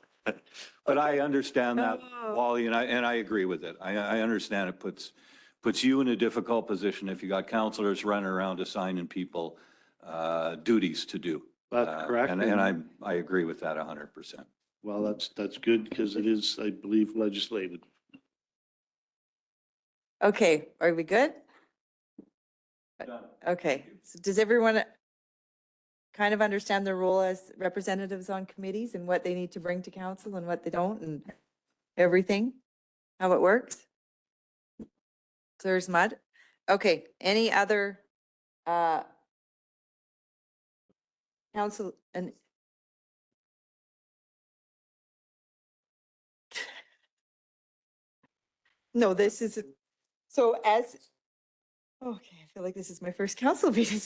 But I understand that, Wally, and I agree with it. I understand it puts you in a difficult position if you got counselors running around assigning people duties to do. That's correct. And I agree with that 100%. Well, that's good because it is, I believe, legislated. Okay, are we good? Okay, so does everyone kind of understand their role as representatives on committees and what they need to bring to council and what they don't and everything? How it works? Clear as mud? Okay, any other council and no, this is, so as, okay, I feel like this is my first council meeting.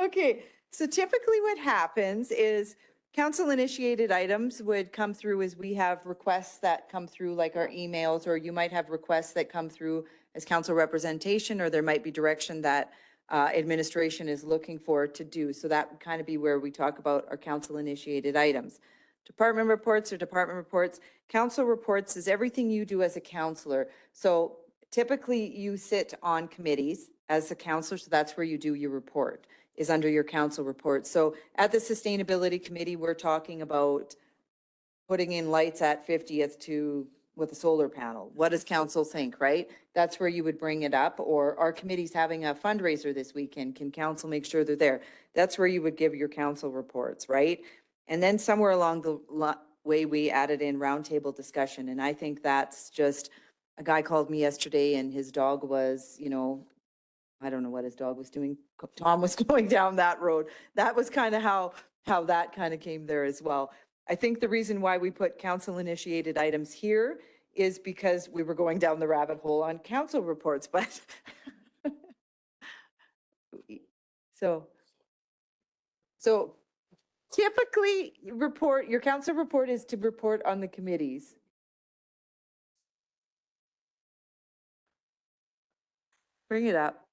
Okay, so typically what happens is council initiated items would come through as we have requests that come through like our emails, or you might have requests that come through as council representation, or there might be direction that administration is looking for to do. So that would kind of be where we talk about our council-initiated items. Department reports or department reports. Council reports is everything you do as a councillor. So typically you sit on committees as a councillor, so that's where you do your report, is under your council report. So at the Sustainability Committee, we're talking about putting in lights at 50th to with a solar panel. What does council think, right? That's where you would bring it up. Or our committee's having a fundraiser this weekend. Can council make sure they're there? That's where you would give your council reports, right? And then somewhere along the way, we added in roundtable discussion. And I think that's just, a guy called me yesterday and his dog was, you know, I don't know what his dog was doing. Tom was going down that road. That was kind of how that kind of came there as well. I think the reason why we put council initiated items here is because we were going down the rabbit hole on council reports, but so typically your council report is to report on the committees. Bring it up.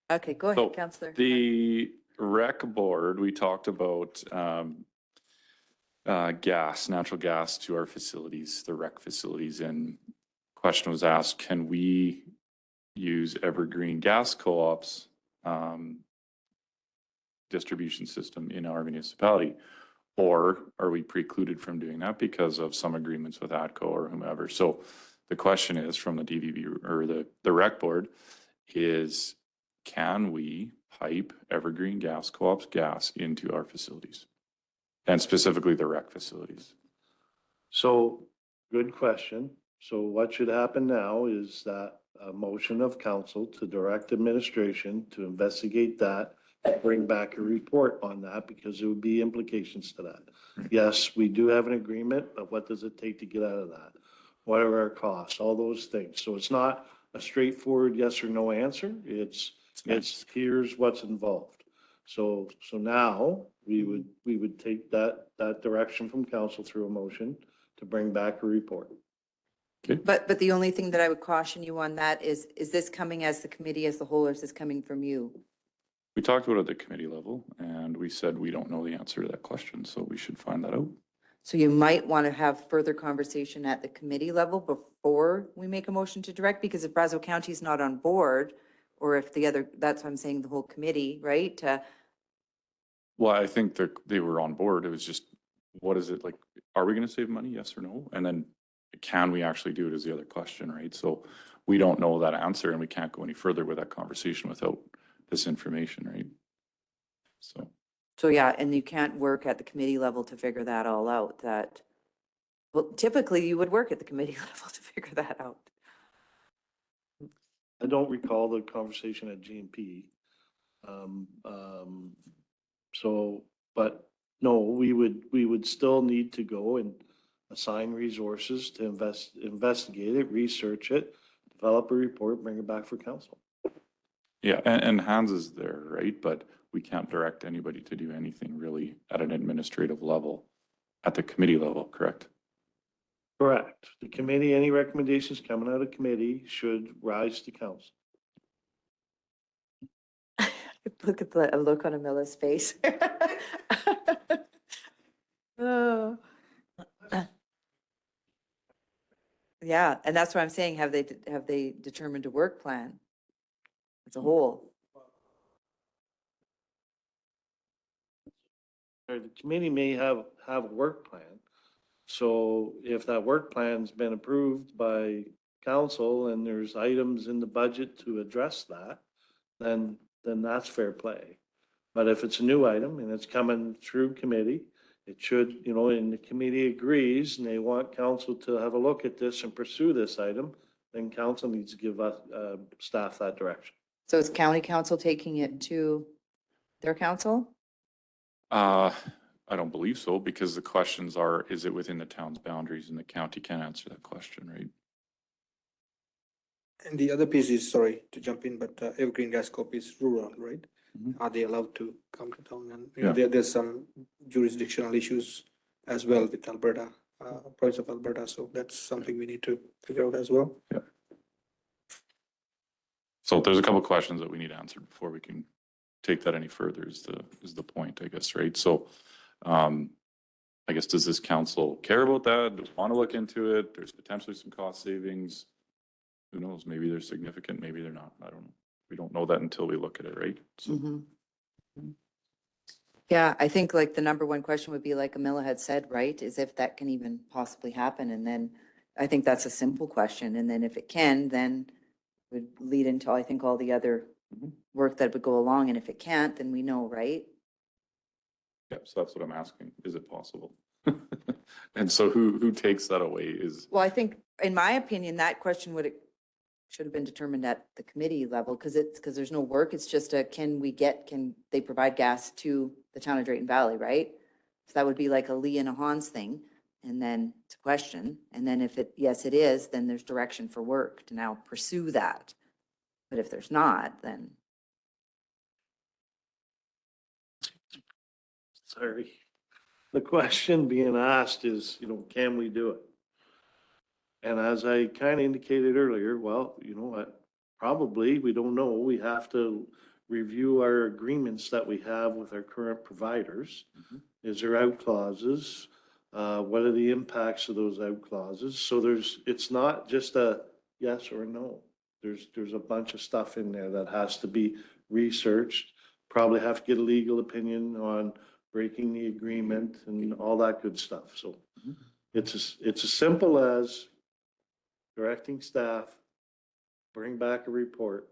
Okay, go So ahead, Councillor. The rec board, we talked about natural gas to our facilities, the rec facilities, and question was asked, can we use Evergreen Gas Co-op's distribution system in our municipality? Or are we precluded from doing that because of some agreements with ATCO or whomever? So the question is from the DVB or the rec board is, can we pipe Evergreen Gas Co-op's gas into our facilities? And specifically the rec facilities? So, good question. So what should happen now is that a motion of council to direct administration to investigate that, and bring back a report on that, because there would be implications to that. Yes, we do have an agreement, but what does it take to get out of that? What are our costs? All those things. So it's not a straightforward yes or no answer. It's here's what's involved. So now we would take that direction from council through a motion to bring back a report. Okay. But the only thing that I would caution you on that is this coming as the committee as the whole, or is this coming from you? We talked about it at the committee level and we said we don't know the answer to that question, so we should find that out. So you might want to have further conversation at the committee level before we make a motion to direct, because if Brazeau County is not on board, or if the other, that's what I'm saying, the whole committee, right? Well, I think that they were on board. It was just, what is it like? Are we going to save money? Yes or no? And then can we actually do it is the other question, right? So we don't know that answer and we can't go any further with that conversation without this information, right? So yeah, and you can't work at the committee level to figure that all out. Well, typically you would work at the committee level to figure that out. I don't recall the conversation at GMP. But no, we would still need to go and assign resources to investigate it, research it, develop a report, bring it back for council. yeah, and Hans is there, right? But we can't direct anybody to do anything really at an administrative level, at the committee level, correct? Correct. The committee, any recommendations coming out of committee should rise to council. Look at the look on Amila's face. Oh. Yeah, and that's what I'm saying. Have they determined a work plan as a whole? Or the committee may have a work plan. So if that work plan's been approved by council and there's items in the budget to address that, then that's fair play. But if it's a new item and it's coming through committee, it should, and the committee agrees and they want council to have a look at this and pursue this item, then council needs to give us, staff that direction. So is county council taking it to their council? I don't believe so, because the questions are, is it within the town's boundaries, and the county can answer that question, right? And the other piece is, sorry to jump in, but Evergreen Gas Corp is rural, right? Mhm. Are they allowed to come to town? And Yeah. there's some jurisdictional issues as well with Alberta, province of Alberta. So that's something we need to figure out as well. So there's a couple of questions that we need answered before we can take that any further is the point, I guess, right? So, I guess, does this council care about that? Do we want to look into it? There's potentially some cost savings. Who knows? Maybe they're significant, maybe they're not. I don't know. We don't know that until we look at it, right? So, Mhm. Yeah, I think like the number one question would be like Camilla had said, right, is if that can even possibly happen. And then I think that's a simple question. And then if it can, then would lead into, I think, all the other work that would go along. And if it can't, then we know, right? yeah, so that's what I'm asking. Is it possible? And so who takes that away is, Well, I think, in my opinion, that question should have been determined at the committee level because there's no work. It's just can they provide gas to the town of Drayton Valley, right? So that would be like a Lee and a Hans thing. And then it's a question. And then if yes, it is, then there's direction for work to now pursue that. But if there's not, then. Sorry. The question being asked is, can we do it? And as I kind of indicated earlier, well, you know what? Probably, we don't know. We have to review our agreements that we have with our current providers. Is there out clauses? What are the impacts of those out clauses? So it's not just a yes or no. There's a bunch of stuff in there that has to be researched. Probably have to get a legal opinion on breaking the agreement and all that good stuff. So it's as simple as directing staff, bring back a report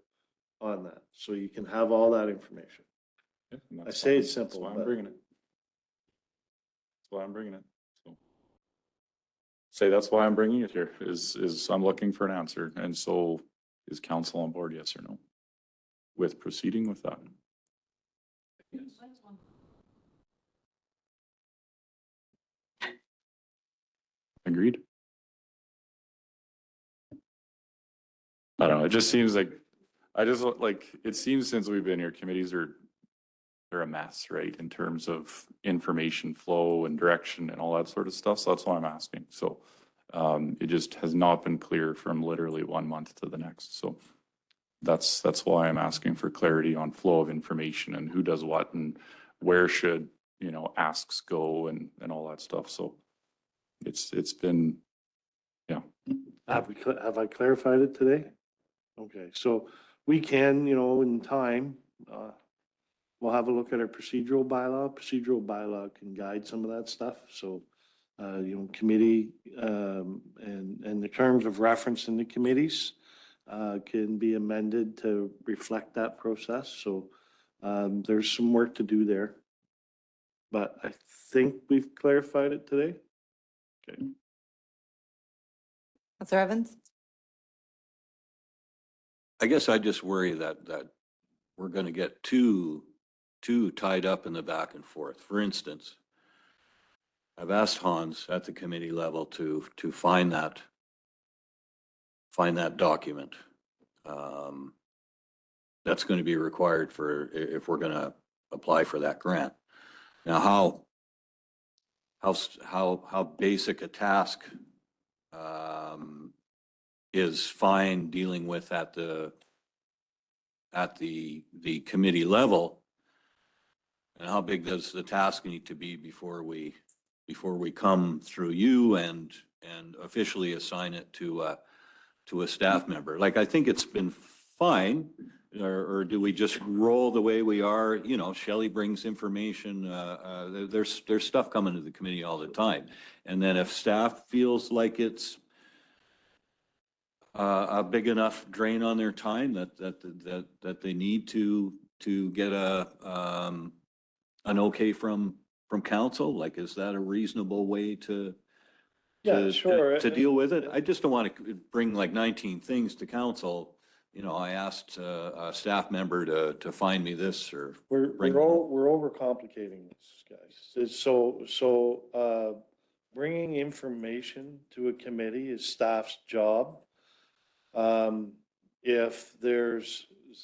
on that, so you can have all that information. yeah, and I that's say fine. it's simple, That's why I'm but- bringing it. That's why I'm bringing it. So say that's why I'm bringing it here is I'm looking for an answer. And so is council on board, yes or no? With proceeding with that? Agreed. I don't know. It just seems like, it seems since we've been here, committees they're a mess, right? In terms of information flow and direction and all that sort of stuff. So that's why I'm asking. So, it just has not been clear from literally 1 month to the next. So that's why I'm asking for clarity on flow of information and who does what and where should, asks go and all that stuff. So it's been, yeah. Have I clarified it today? Okay, so we can, in time, we'll have a look at our procedural bylaw. Procedural bylaw can guide some of that stuff. So, committee, and the terms of reference in the committees, can be amended to reflect that process. So, there's some work to do there. But I think we've clarified it today. Okay. Councilor Evans? I guess I just worry that we're going to get too tied up in the back and forth. For instance, I've asked Hans at the committee level to find that document. That's going to be required if we're going to apply for that grant. Now, how basic a task is fine dealing with at the committee level, and how big does the task need to be before we come through you and officially assign it to a staff member? Like, I think it's been fine. Or do we just roll the way we are? Shelley brings information. There's stuff coming to the committee all the time. And then if staff feels like it's a big enough drain on their time that they need to get an okay from council, like, is that a reasonable way to Sure. deal with it? I just don't want to bring like 19 things to council. I asked a staff member to find me this or We're bring. overcomplicating this, guys. So bringing information to a committee is staff's job.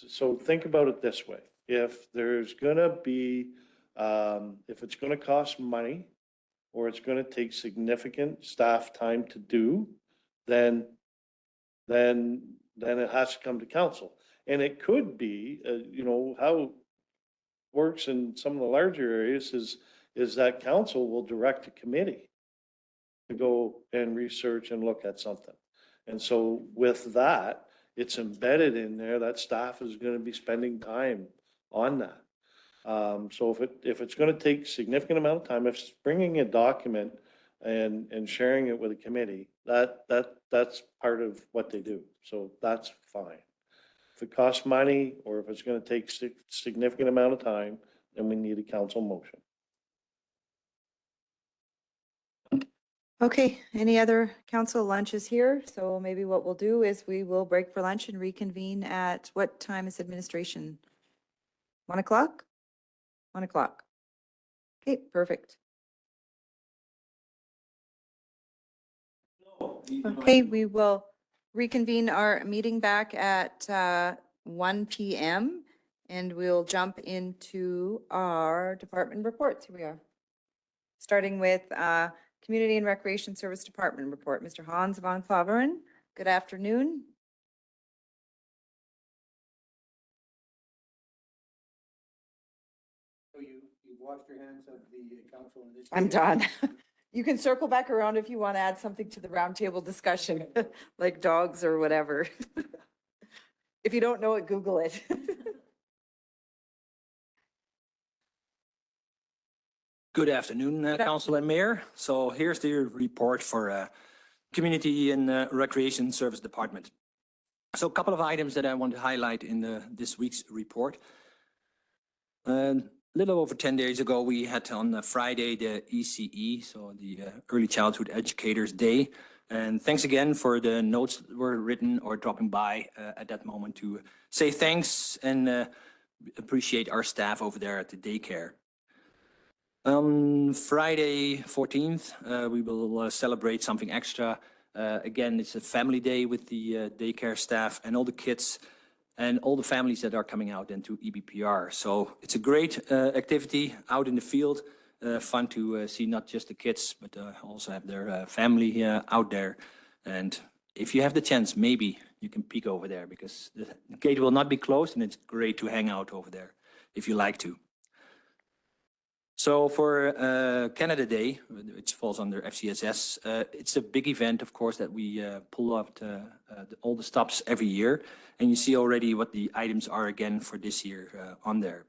So think about it this way. If there's gonna be, if it's gonna cost money or it's gonna take significant staff time to do, then it has to come to council. And it could be, you know, how it works in some of the larger areas is that council will direct a committee to go and research and look at something. And so with that, it's embedded in there that staff is going to be spending time on that. So if it's going to take significant amount of time, if it's bringing a document and sharing it with a committee, that's part of what they do. So that's fine. If it costs money or if it's going to take significant amount of time, then we need a council motion. Okay, any other council lunches here? So maybe what we'll do is we will break for lunch and reconvene at what time is administration? 1 o'clock? 1 o'clock. Okay, perfect. Okay, we will reconvene our meeting back at 1 p.m. and we'll jump into our department reports. Here we are. Starting with Community and Recreation Service Department report. Mr. Hans van Klaveren, good afternoon. So you washed your hands of the council in this. I'm done. You can circle back around if you want to add something to the roundtable discussion, like dogs or whatever. If you don't know it, Google it. Good afternoon, Council and Mayor. So here's the report for Community and Recreation Service Department. So a couple of items that I want to highlight in this week's report. A little over 10 days ago, we had on Friday the ECE, so the Early Childhood Educators Day. And thanks again for the notes that were written or dropping by at that moment to say thanks and appreciate our staff over there at the daycare. On Friday 14th, we will celebrate something extra. Again, it's a family day with the daycare staff and all the kids and all the families that are coming out into EBPR. So it's a great activity out in the field. Fun to see not just the kids, but also have their family out there. And if you have the chance, maybe you can peek over there because the gate will not be closed and it's great to hang out over there if you like to. So for Canada Day, which falls under FCSS, it's a big event, of course, that we pull out all the stops every year. And you see already what the items are again for this year on there.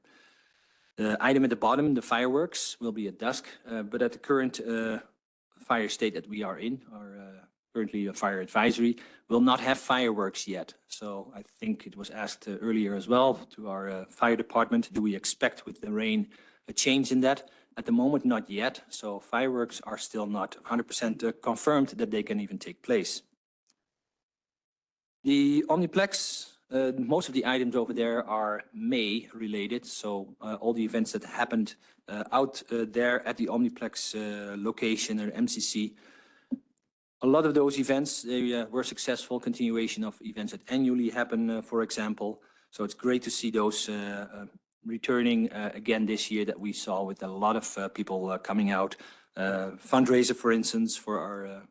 The item at the bottom, the fireworks, will be at dusk, but at the current fire state that we are in, or currently a fire advisory, will not have fireworks yet. So I think it was asked earlier as well to our fire department, do we expect with the rain a change in that? At the moment, not yet. So fireworks are still not 100% confirmed that they can even take place. The Omniplex, most of the items over there are May related. So all the events that happened out there at the Omniplex location or MCC, a lot of those events, they were successful. Continuation of events that annually happen, for example. So it's great to see those returning again this year that we saw with a lot of people coming out. Fundraiser, for instance, for our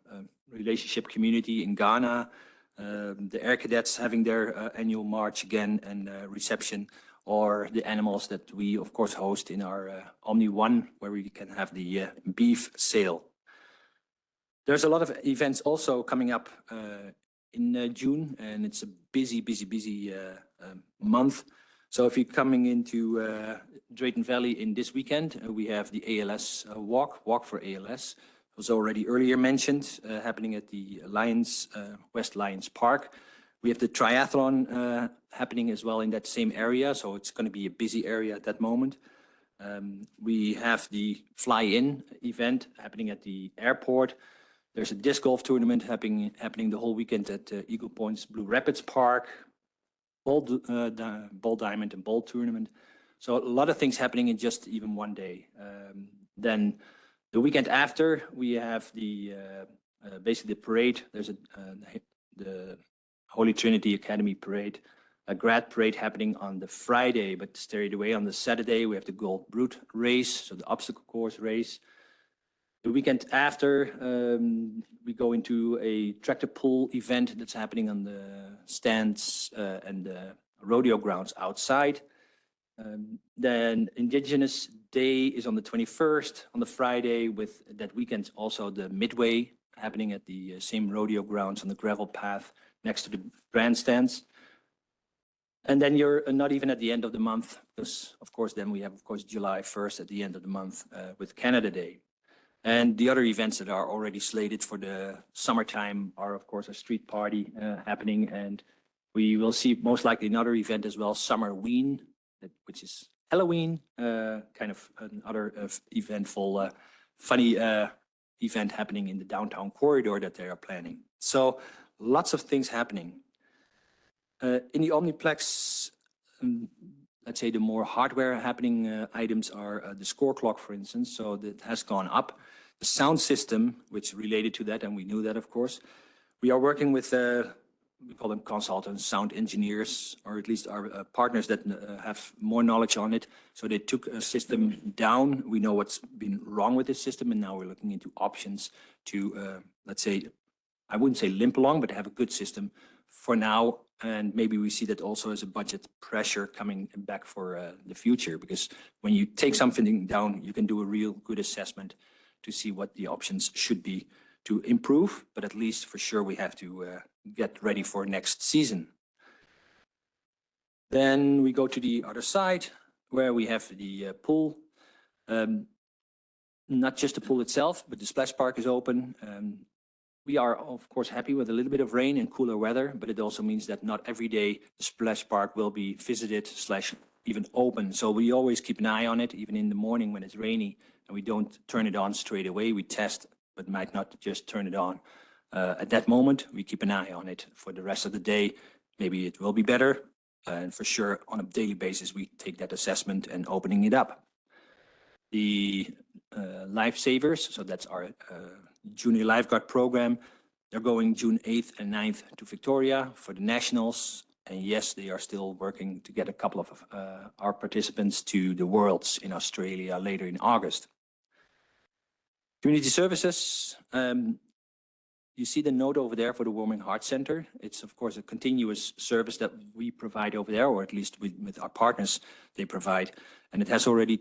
relationship community in Ghana. The Air Cadets having their annual march again and reception, or the animals that we, of course, host in our Omni One, where we can have the beef sale. There's a lot of events also coming up in June, and it's a busy month. So if you're coming into Drayton Valley in this weekend, we have the ALS Walk for ALS. It was already earlier mentioned, happening at the West Lions Park. We have the triathlon happening as well in that same area, so it's going to be a busy area at that moment. We have the fly-in event happening at the airport. There's a disc golf tournament happening the whole weekend at Eagle Point's Blue Rapids Park. Ball diamond and ball tournament. So a lot of things happening in just even one day. Then the weekend after, we have the basically the parade. There's the Holy Trinity Academy parade, a grad parade happening on the Friday, but stayed away on the Saturday. We have the Gold Brute race, so the obstacle course race. The weekend after, we go into a tractor pull event that's happening on the stands and rodeo grounds outside. Then Indigenous Day is on the 21st, on the Friday, with that weekend also the Midway happening at the same rodeo grounds on the gravel path next to the grandstands. And then you're not even at the end of the month, because of course then we have of course July 1st at the end of the month with Canada Day. And the other events that are already slated for the summertime are of course a street party happening, and we will see most likely another event as well, Summerween, which is Halloween, kind of another eventful, funny event happening in the downtown corridor that they are planning. So lots of things happening. In the Omniplex, let's say the more hardware happening items are the score clock, for instance. So that has gone up. The sound system, which related to that, and we knew that, of course. We are working with, we call them consultants, sound engineers, or at least our partners that have more knowledge on it. So they took a system down. We know what's been wrong with this system, and now we're looking into options to, let's say, I wouldn't say limp along, but have a good system for now. And maybe we see that also as a budget pressure coming back for the future, because when you take something down, you can do a real good assessment to see what the options should be to improve, but at least for sure we have to get ready for next season. Then we go to the other side where we have the pool. Not just the pool itself, but the splash park is open. We are of course happy with a little bit of rain and cooler weather, but it also means that not every day the splash park will be visited / even open. So we always keep an eye on it, even in the morning when it's rainy, and we don't turn it on straight away. We test, but might not just turn it on at that moment. We keep an eye on it for the rest of the day. Maybe it will be better. And for sure, on a daily basis, we take that assessment and opening it up. The Lifesavers, so that's our junior lifeguard program. They're going June 8th and 9th to Victoria for the nationals. And yes, they are still working to get a couple of our participants to the Worlds in Australia later in August. Community services, you see the note over there for the Warming Heart Center. It's of course a continuous service that we provide over there, or at least with our partners they provide. And it has already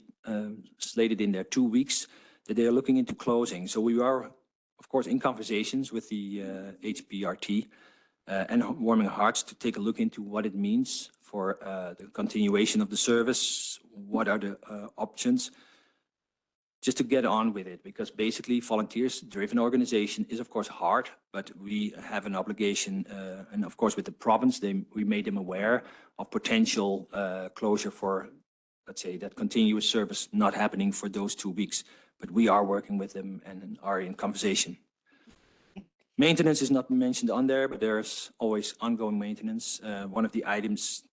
slated in there 2 weeks that they are looking into closing. So we are of course in conversations with the HBRT and Warming Hearts to take a look into what it means for the continuation of the service. What are the options? Just to get on with it, because basically volunteers-driven organization is of course hard, but we have an obligation, and of course with the province, we made them aware of potential closure for, let's say, that continuous service not happening for those 2 weeks, but we are working with them and are in conversation. Maintenance is not mentioned on there, but there's always ongoing maintenance. One of the items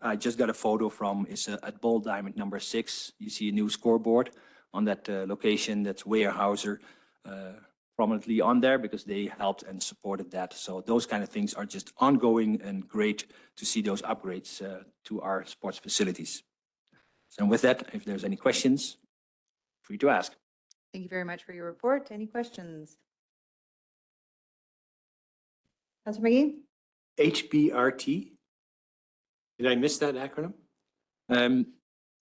I just got a photo from is at Bold Diamond number 6. You see a new scoreboard on that location. That's Weyerhaeuser prominently on there because they helped and supported that. So those kind of things are just ongoing and great to see those upgrades to our sports facilities. So with that, if there's any questions, free to ask. Thank you very much for your report. Any questions? Councilor McGee? HBRT? Did I miss that acronym?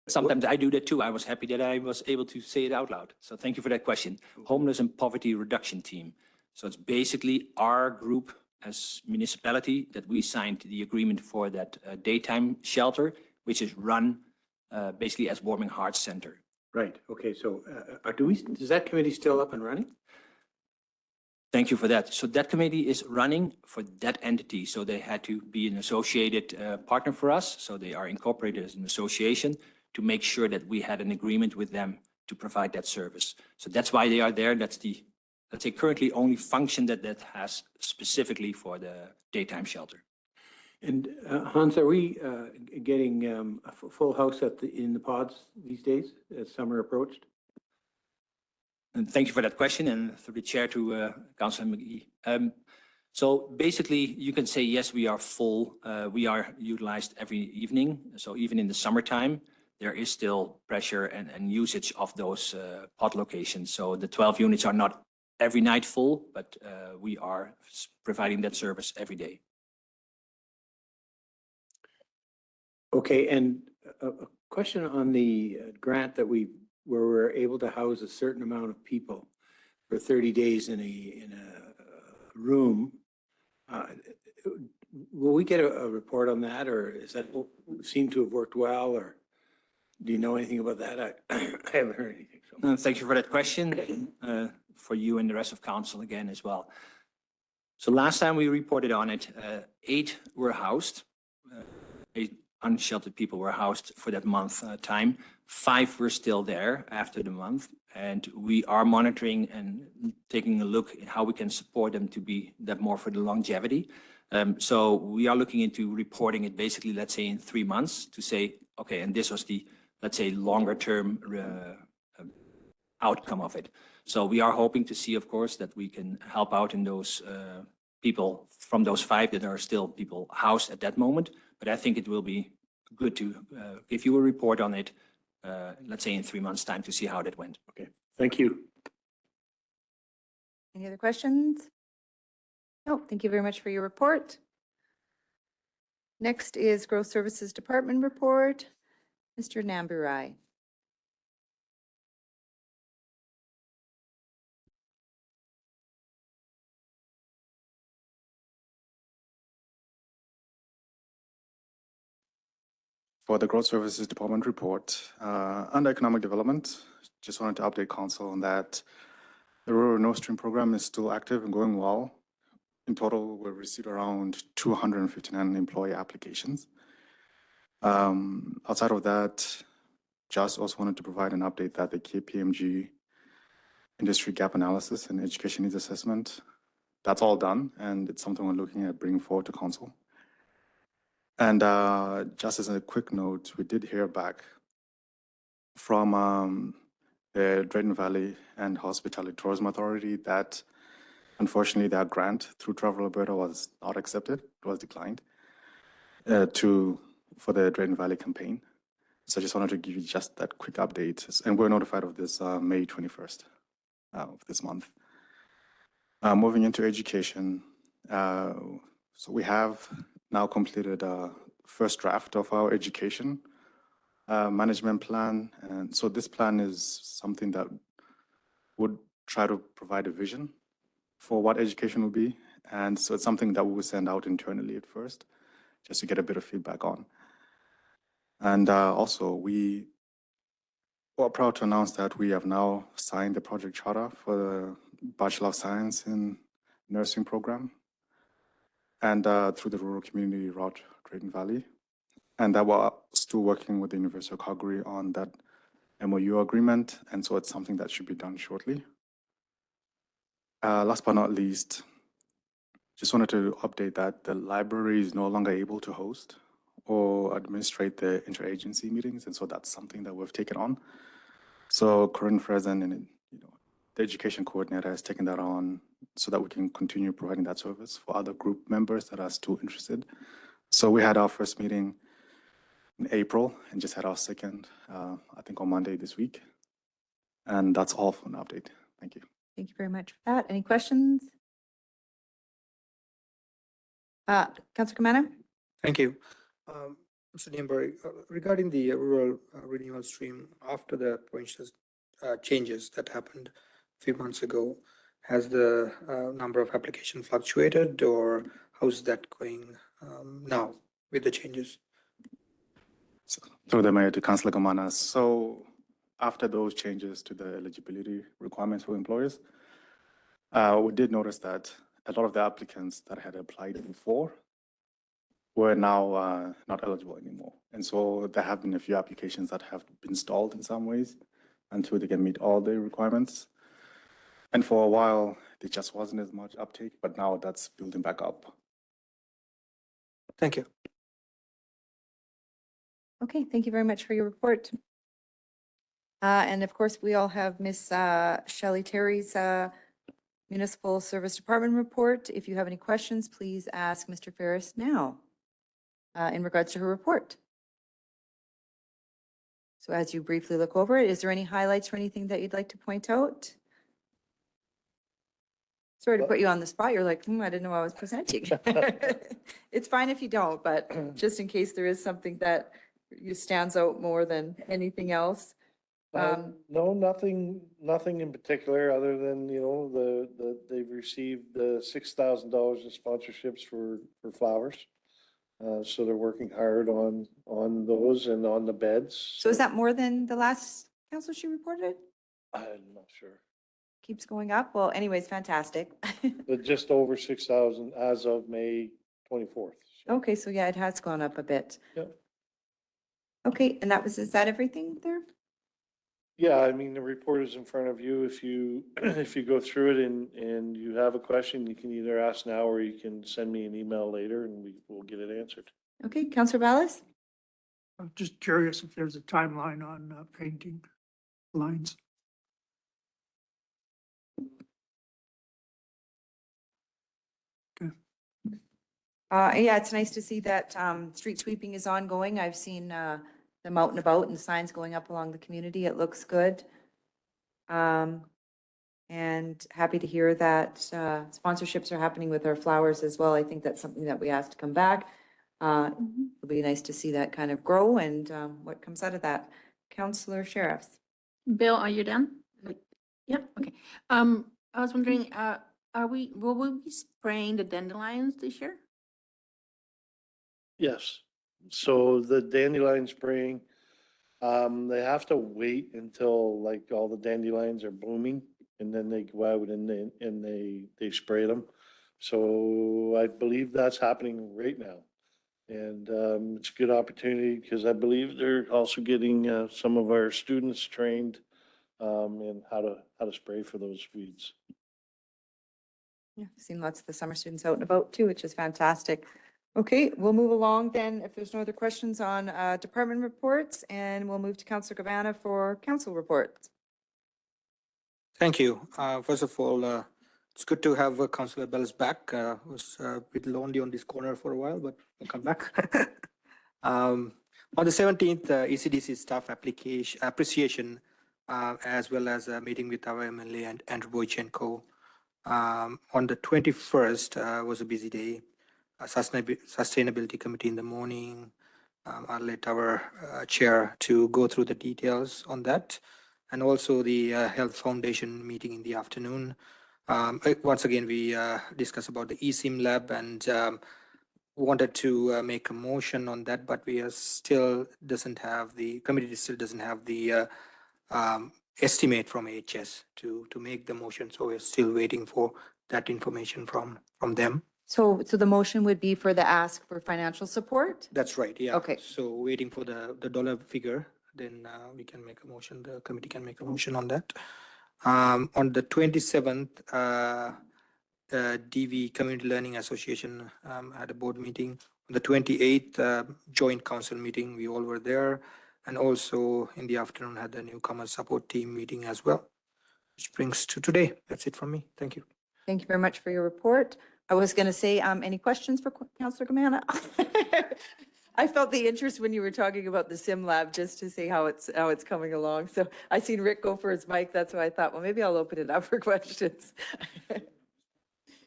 Sometimes I do that too. I was happy that I was able to say it out loud. So thank you for that question. Homeless and Poverty Reduction Team. So it's basically our group as municipality that we signed the agreement for that daytime shelter, which is run basically as Warming Hearts Center. Right. Okay. So is that committee still up and running? Thank you for that. So that committee is running for that entity. So they had to be an associated partner for us. So they are incorporated as an association to make sure that we had an agreement with them to provide that service. So that's why they are there. That's the, let's say, currently only function that has specifically for the daytime shelter. And Hans, are we getting a full house in the pods these days as summer approached? And thank you for that question, and through the chair to Councilor McGee. So basically, you can say, yes, we are full. We are utilized every evening. So even in the summertime, there is still pressure and usage of those pod locations. So the 12 units are not every night full, but we are providing that service every day. Okay, and a question on the grant that where we're able to house a certain amount of people for 30 days in a room. Will we get a report on that, or is that seem to have worked well, or do you know anything about that? I haven't heard anything. So. Thank you for that question, for you and the rest of council again as well. So last time we reported on it, 8 were housed. 8 unsheltered people were housed for that month time. 5 were still there after the month. And we are monitoring and taking a look at how we can support them to be that more for the longevity. So we are looking into reporting it basically, let's say in 3 months to say, okay, and this was the, let's say, longer term outcome of it. So we are hoping to see, of course, that we can help out in those people from those 5 that are still people housed at that moment. But I think it will be good to give you a report on it, let's say in 3 months' time to see how that went. Okay, thank you. Any other questions? No, thank you very much for your report. Next is Growth Services Department report. Mr. Namburai. For the Growth Services Department report, under economic development, just wanted to update council on that. The Rural North Stream program is still active and going well. In total, we've received around 259 employee applications. Outside of that, just also wanted to provide an update that the KPMG industry gap analysis and education needs assessment, that's all done, and it's something we're looking at bringing forward to council. And just as a quick note, we did hear back from the Drayton Valley and Hospitality Tourism Authority that unfortunately their grant through Travel Alberta was not accepted, it was declined for the Drayton Valley campaign. So I just wanted to give you just that quick update. And we're notified of this May 21st of this month. Moving into education, so we have now completed a first draft of our education management plan. And so this plan is something that would try to provide a vision for what education will be. And so it's something that we will send out internally at first, just to get a bit of feedback on. And also we are proud to announce that we have now signed the project charter for the Bachelor of Science in Nursing program, and through the Rural Community Route Drayton Valley. And that we're still working with the University of Calgary on that MOU agreement. And so it's something that should be done shortly. Last but not least, just wanted to update that the library is no longer able to host or administrate the interagency meetings. And so that's something that we've taken on. So Corinne Frezen and the education coordinator has taken that on so that we can continue providing that service for other group members that are still interested. So we had our first meeting in April and just had our second, I think on Monday this week. And that's all for an update. Thank you. Thank you very much for that. Any questions? Councillor Kamana? Thank you. Mr. Niemberg, regarding the rural renewal stream, after the provincial changes that happened a few months ago, has the number of applications fluctuated, or how's that going now with the changes? Through the mayor to Councillor Kamana. So after those changes to the eligibility requirements for employers, we did notice that a lot of the applicants that had applied before were now not eligible anymore. And so there have been a few applications that have been stalled in some ways until they can meet all the requirements. And for a while, there just wasn't as much uptake, but now that's building back up. Thank you. Okay, thank you very much for your report. And of course, we all have Miss Shelley Terry's Municipal Service Department report. If you have any questions, please ask Mr. Ferris now in regards to her report. So as you briefly look over it, is there any highlights or anything that you'd like to point out? Sorry to put you on the spot. You're like, I didn't know I was presenting. It's fine if you don't, but just in case there is something that you stands out more than anything else. No, nothing in particular, other than, they've received $6,000 in sponsorships for flowers. So they're working hard on those and on the beds. So is that more than the last council she reported? I'm not sure, Keeps going up? Well, anyways, fantastic. but just over 6,000 as of May 24th. So, Okay, so yeah, it has gone up a bit. Yep. Okay, and is that everything there? Yeah, I mean, the report is in front of you. If you, if you go through it and you have a question, you can either ask now or you can send me an email later and we'll get it answered. Okay, Councillor Ballas? I'm just curious if there's a timeline on painting lines. Yeah, it's nice to see that street sweeping is ongoing. I've seen them out and about and signs going up along the community. It looks good. And happy to hear that sponsorships are happening with our flowers as well. I think that's something that we asked to come back. It'll be nice to see that kind of grow and what comes out of that. Councillor Sheriffs. Bill, are you done? Yep, okay. I was wondering, will we be spraying the dandelions this year? Yes. So the dandelion spraying, they have to wait until like all the dandelions are blooming and then they go out and they spray them. So I believe that's happening right now. And it's a good opportunity because I believe they're also getting some of our students trained in how to spray for those weeds. Yeah, I've seen lots of the summer students out and about too, which is fantastic. Okay, we'll move along then if there's no other questions on department reports, and we'll move to Councillor Gavanna for council reports. Thank you. First of all, it's good to have Councillor Bells back. Was a bit lonely on this corner for a while, but we'll come back. On the 17th, ECDC staff appreciation, as well as a meeting with our MLA and Andrew Boychenko. On the 21st was a busy day. Sustainability committee in the morning. I'll let our chair to go through the details on that. And also the Health Foundation meeting in the afternoon. Once again, we discussed about the eSIM lab and wanted to make a motion on that, but we are still committee still doesn't have the estimate from HS to make the motion. So we're still waiting for that information from them. So the motion would be for the ask for financial support? That's right, yeah. Okay. So waiting for the dollar figure, then we can make a motion, the committee can make a motion on that. On the 27th, DV Community Learning Association had a board meeting. On the 28th, joint council meeting, we all were there. And also in the afternoon had the newcomer support team meeting as well, which brings to today. That's it from me. Thank you. Thank you very much for your report. I was going to say, any questions for Councillor Gavanna? I felt the interest when you were talking about the sim lab, just to see how it's coming along. So I seen Rick go for his mic. That's why I thought, well, maybe I'll open it up for questions.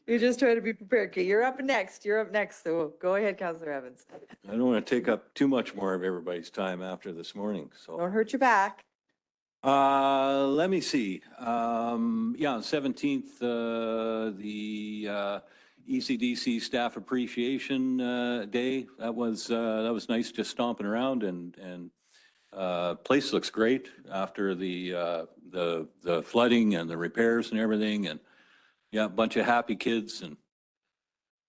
You're just trying to be prepared. Okay, you're up next. So go ahead, Councillor Evans. I don't want to take up too much more of everybody's time after this morning, so. Don't hurt your back. Let me see. Yeah, 17th, the ECDC Staff Appreciation Day. That was nice, just stomping around, and place looks great after the flooding and the repairs and everything, and yeah, a bunch of happy kids, and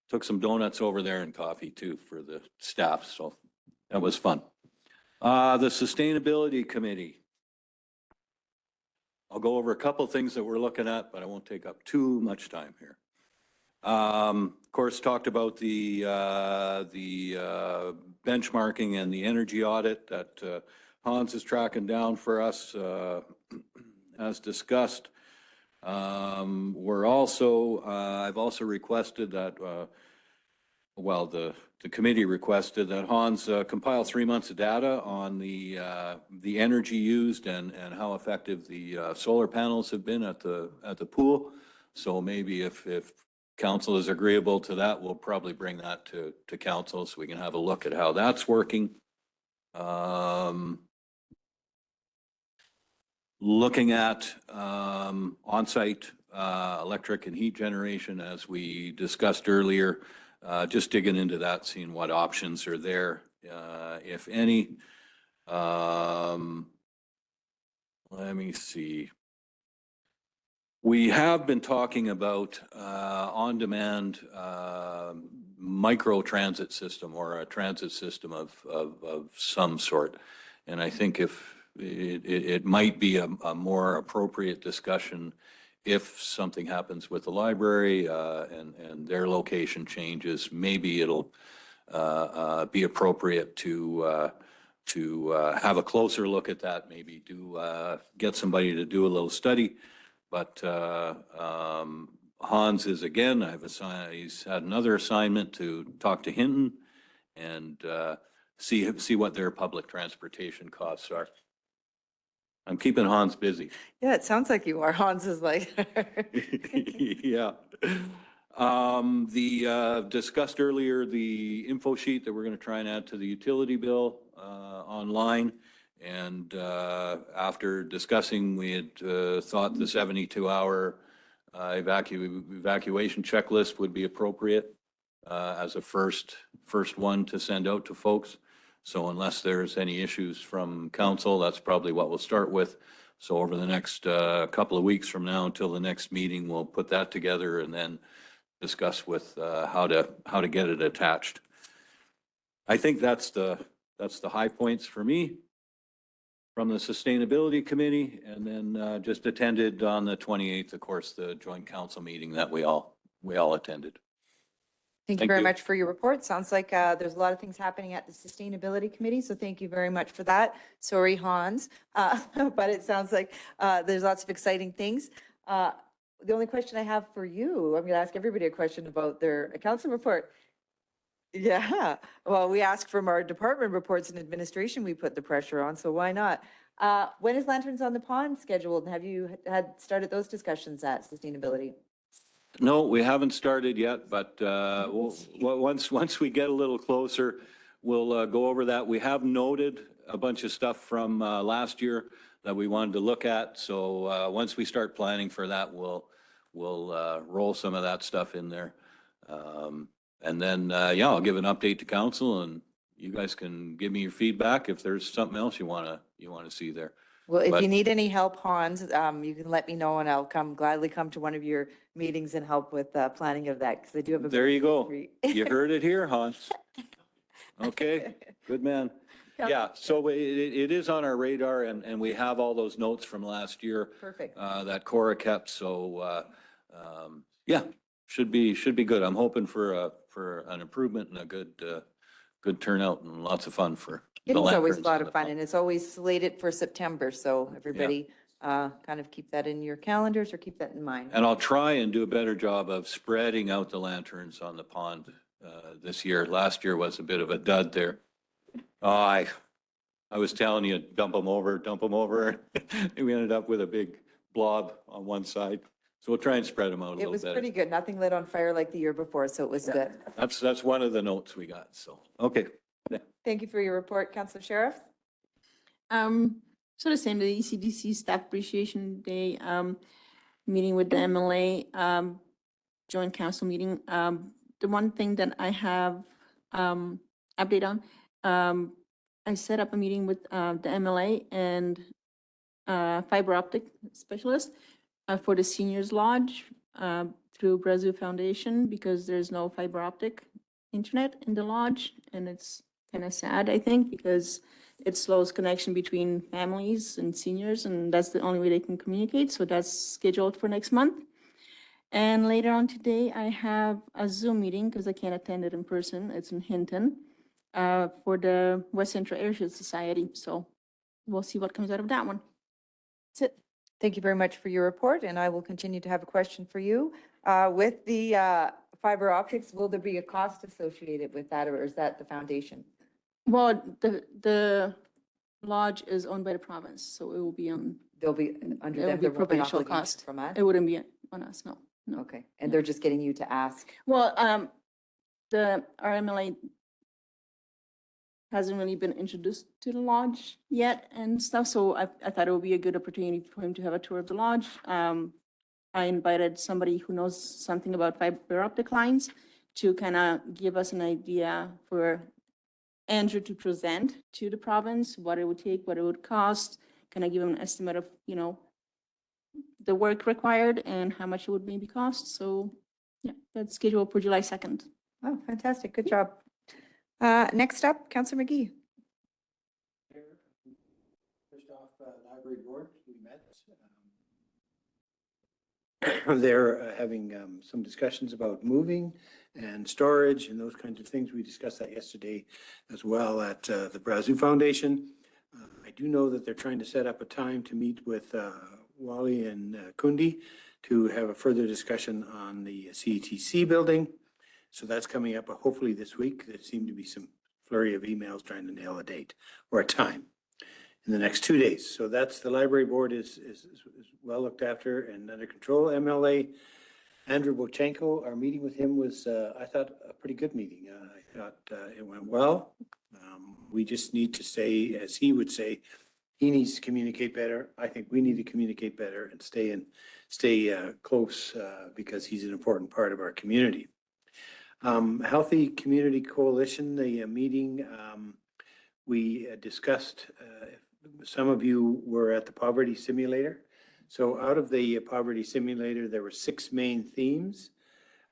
took some donuts over there and coffee too for the staff, so that was fun. The Sustainability Committee. I'll go over a couple of things that we're looking at, but I won't take up too much time here. Of course, talked about the benchmarking and the energy audit that Hans is tracking down for us, as discussed. We're also, I've also requested that, well, the committee requested that Hans compile 3 months of data on the energy used and how effective the solar panels have been at the pool. So maybe if council is agreeable to that, we'll probably bring that to council so we can have a look at how that's working. Looking at on-site electric and heat generation, as we discussed earlier, just digging into that, seeing what options are there, if any. Let me see. We have been talking about on-demand micro transit system or a transit system of some sort. And I think if it might be a more appropriate discussion if something happens with the library and their location changes, maybe it'll be appropriate to have a closer look at that, maybe get somebody to do a little study. But Hans is again, he's had another assignment to talk to Hinton and see what their public transportation costs are. I'm keeping Hans busy. Yeah, it sounds like you are. Hans is like. Yeah. Discussed earlier, the info sheet that we're going to try and add to the utility bill online. And after discussing, we had thought the 72-hour evacuation checklist would be appropriate as a first one to send out to folks. So unless there's any issues from council, that's probably what we'll start with. So over the next couple of weeks from now until the next meeting, we'll put that together and then discuss with how to get it attached. I think that's the high points for me from the Sustainability Committee, and then just attended on the 28th, of course, the joint council meeting that we all attended. Thank you very much for your report. Sounds like there's a lot of things happening at the Sustainability Committee, so thank you very much for that. Sorry, Hans, but it sounds like there's lots of exciting things. The only question I have for you, I'm going to ask everybody a question about their council report. Yeah, well, we ask from our department reports and administration, we put the pressure on, so why not? When is Lanterns on the Pond scheduled? Have you had started those discussions at Sustainability? No, we haven't started yet, but once we get a little closer, we'll go over that. We have noted a bunch of stuff from last year that we wanted to look at. So once we start planning for that, we'll roll some of that stuff in there. And then, yeah, I'll give an update to council and you guys can give me your feedback if there's something else you want to see there. Well, if But- you need any help, Hans, you can let me know and I'll gladly come to one of your meetings and help with planning of that because I do have a. There you go. You heard it here, Hans. Okay, good man. Yeah, so it is on our radar and we have all those notes from last year. Perfect. That Cora kept, so yeah, should be good. I'm hoping for an improvement and a good turnout and lots of fun for the It's always a lanterns lot and of the fun and it's always slated for September, so everybody kind of keep that in your calendars or keep that in mind. And I'll try and do a better job of spreading out the lanterns on the pond this year. Last year was a bit of a dud there. I was telling you, dump them over. And we ended up with a big blob on one side. So we'll try and spread them out a It little was bit. pretty good. Nothing lit on fire like the year before, so it was good. That's one of the notes we got, so, okay. Thank you for your report, Councilor Sheriff. So the same, the ECDC Staff Appreciation Day, meeting with the MLA, joint council meeting. The one thing that I have update on, I set up a meeting with the MLA and fiber optic specialist for the Seniors Lodge through Brazil Foundation because there's no fiber optic internet in the lodge, and it's kind of sad, I think, because it slows connection between families and seniors, and that's the only way they can communicate. So that's scheduled for next month. And later on today, I have a Zoom meeting because I can't attend it in person. It's in Hinton for the West Central Airship Society. So we'll see what comes out of that one. That's it. Thank you very much for your report, and I will continue to have a question for you. With the fiber optics, will there be a cost associated with that, or is that the foundation? Well, the lodge is owned by the province, so it will be on, There'll be under it will them, be there won't be an provincial obligation cost. from us. It wouldn't be on us, no. Okay, and they're just getting you to ask. Well, the RMLA hasn't really been introduced to the lodge yet and stuff, so I thought it would be a good opportunity for him to have a tour of the lodge. I invited somebody who knows something about fiber optic lines to kind of give us an idea for Andrew to present to the province, what it would take, what it would cost, kind of give him an estimate of, you know, the work required and how much it would maybe cost. So yeah, that's scheduled for July 2nd. Oh, fantastic. Good job. Next up, Councillor McGee. First off, library board, we met. They're having some discussions about moving and storage and those kinds of things. We discussed that yesterday as well at the Brazil Foundation. I do know that they're trying to set up a time to meet with Wally and Kundi to have a further discussion on the CETC building. So that's coming up hopefully this week. There seemed to be some flurry of emails trying to nail a date or a time in the next 2 days. So that's, the library board is well looked after and under control. MLA Andrew Bochenko, our meeting with him was, I thought, a pretty good meeting. I thought it went well. We just need to say, as he would say, he needs to communicate better. I think we need to communicate better and stay close because he's an important part of our community. Healthy Community Coalition, the meeting, we discussed, some of you were at the poverty simulator. So out of the poverty simulator, there were 6 main themes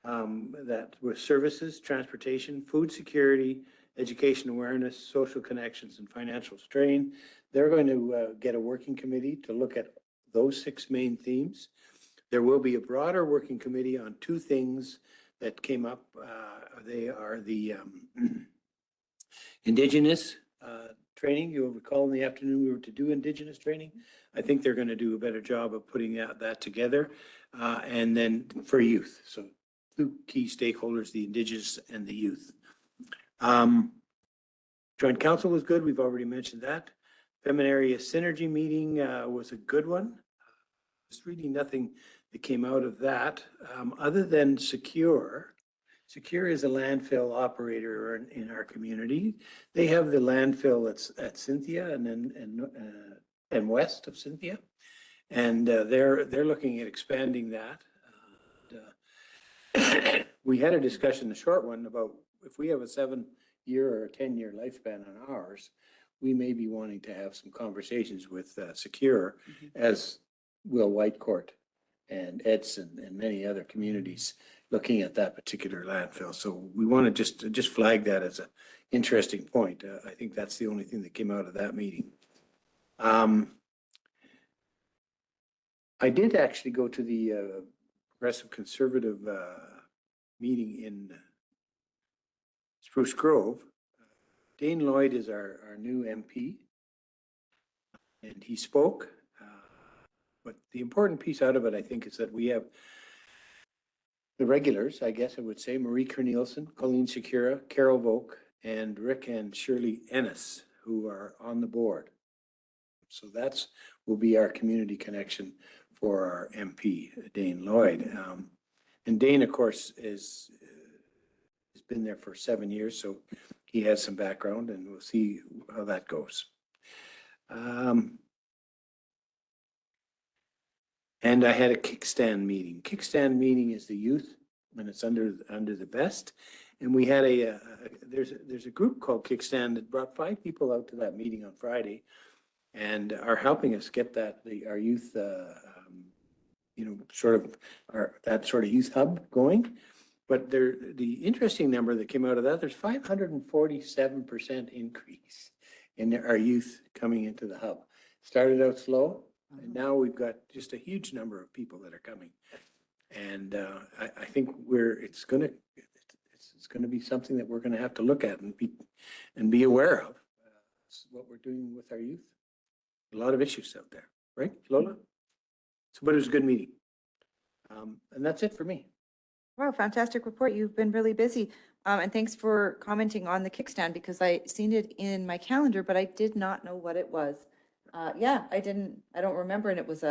that were services, transportation, food security, education awareness, social connections, and financial strain. They're going to get a working committee to look at those 6 main themes. There will be a broader working committee on 2 things that came up. They are the Indigenous training. You'll recall in the afternoon we were to do Indigenous training. I think they're going to do a better job of putting that together. And then for youth. So 2 key stakeholders, the Indigenous and the youth. Joint Council was good. We've already mentioned that. Feminarea Synergy meeting was a good one. There's really nothing that came out of that other than Secure. Secure is a landfill operator in our community. They have the landfill at Cynthia and west of Cynthia, and they're looking at expanding that. We had a discussion, a short one, about if we have a 7-year or a 10-year lifespan on ours, we may be wanting to have some conversations with Secure, as will Whitecourt and Edson and many other communities looking at that particular landfill. So we want to just flag that as an interesting point. I think that's the only thing that came out of that meeting. I did actually go to the Progressive Conservative meeting in Spruce Grove. Dane Lloyd is our new MP, and he spoke. But the important piece out of it, I think, is that we have the regulars, I guess I would say, Marie Cornelison, Colleen Shakira, Carol Volk, and Rick and Shirley Ennis, who are on the board. So that's will be our community connection for our MP, Dane Lloyd. And Dane, of course, has been there for 7 years, so he has some background, and we'll see how that goes. And I had a kickstand meeting. Kickstand meeting is the youth, and it's under the best. And we had there's a group called Kickstand that brought 5 people out to that meeting on Friday, and are helping us get our youth, that sort of youth hub going. But the interesting number that came out of that, there's 547% increase in our youth coming into the hub. Started out slow. And now we've got just a huge number of people that are coming, and I think it's going to be something that we're going to have to look at and be aware of. What we're doing with our youth, a lot of issues out there, right, Lola? So, but it was a good meeting, and that's it for me. Wow, fantastic report. You've been really busy. And thanks for commenting on the kickstand, because I seen it in my calendar, but I did not know what it was. Yeah, I don't remember. And it was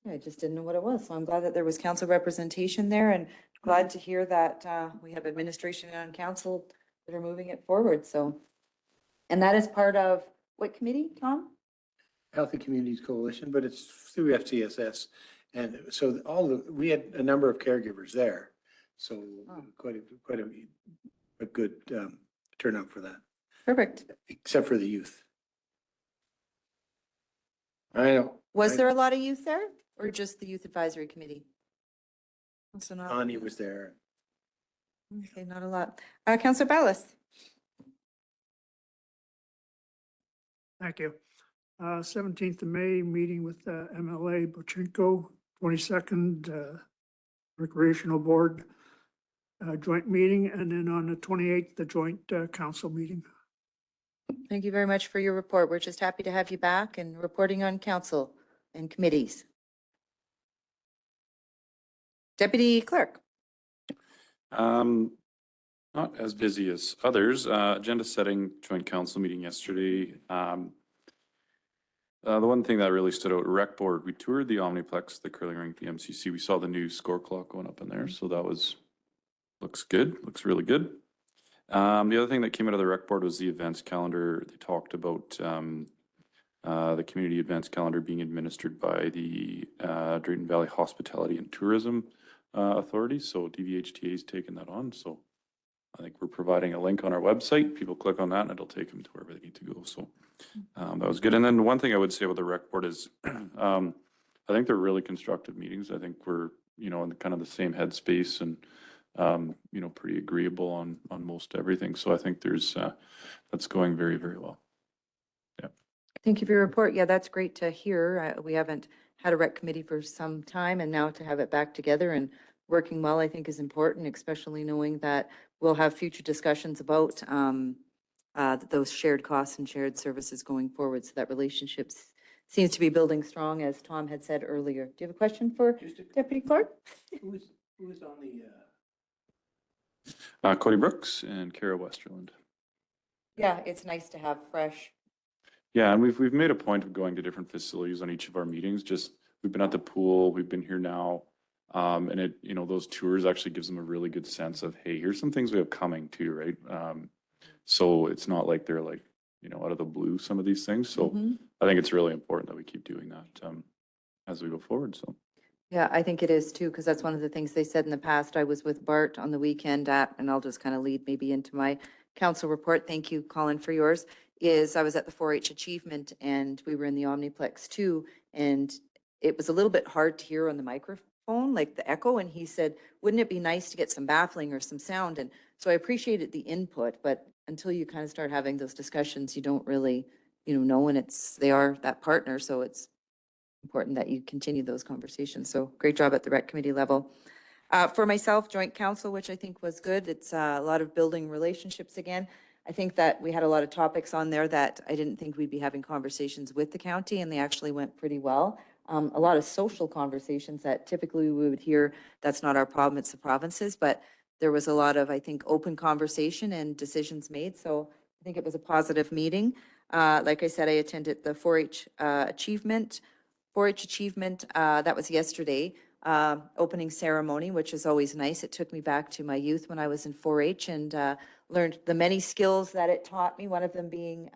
I just didn't know what it was. So I'm glad that there was council representation there and glad to hear that we have administration and council that are moving it forward. So, and that is part of what committee, Tom? Healthy Communities Coalition, but it's through FCSS. And so we had a number of caregivers there. So Oh. quite a good turnout for that, Perfect. except for the youth. I know. Was there a lot of youth there or just the youth advisory committee? So not, Connie was there. okay, not a lot. Councillor Ballas. Thank you. 17th of May, meeting with MLA Bochenko, 22nd, Recreational Board joint meeting, and then on the 28th, the joint council meeting. Thank you very much for your report. We're just happy to have you back and reporting on council and committees. Deputy Clerk. Not as busy as others. Agenda setting joint council meeting yesterday. The one thing that really stood out, rec board, we toured the Omniplex, the curling rink, the MCC. We saw the new score clock going up in there. So that looks good, looks really good. The other thing that came out of the rec board was the events calendar. They talked about the community events calendar being administered by the Drayton Valley Hospitality and Tourism Authority. So DVHTA has taken that on. So I think we're providing a link on our website. People click on that and it'll take them to wherever they need to go. So that was good. And then one thing I would say about the rec board is I think they're really constructive meetings. I think we're, in kind of the same headspace and, pretty agreeable on most everything. So I think that's going very, very well. Yeah. Thank you for your report. Yeah, that's great to hear. We haven't had a rec committee for some time and now to have it back together and working well, I think is important, especially knowing that we'll have future discussions about those shared costs and shared services going forward. So that relationship seems to be building strong, as Tom had said earlier. Do you have a question for Deputy Clerk? Who's on the? Cody Brooks and Kara Westerland. Yeah, it's nice to have fresh. Yeah, and we've made a point of going to different facilities on each of our meetings. We've been at the pool, we've been here now. And those tours actually gives them a really good sense of, hey, here's some things we have coming too, right? So it's not like they're like, out of the blue, some of these things. So I think it's really important that we keep doing that as we go forward. So. Yeah, I think it is too, because that's one of the things they said in the past. I was with Bart on the weekend and I'll just kind of lead maybe into my council report. Thank you, Colin, for yours. I was at the 4-H achievement and we were in the Omniplex too. And it was a little bit hard to hear on the microphone, like the echo. And he said, wouldn't it be nice to get some baffling or some sound? And so I appreciated the input, but until you kind of start having those discussions, you don't really, know, and they are that partner. So it's important that you continue those conversations. So great job at the rec committee level. For myself, joint council, which I think was good. It's a lot of building relationships again. I think that we had a lot of topics on there that I didn't think we'd be having conversations with the county, and they actually went pretty well. A lot of social conversations that typically we would hear, that's not our problem, it's the provinces, but there was a lot of, I think, open conversation and decisions made. So I think it was a positive meeting. Like I said, I attended the 4-H achievement. 4-H achievement, that was yesterday, opening ceremony, which is always nice. It took me back to my youth when I was in 4-H and learned the many skills that it taught me, one of them being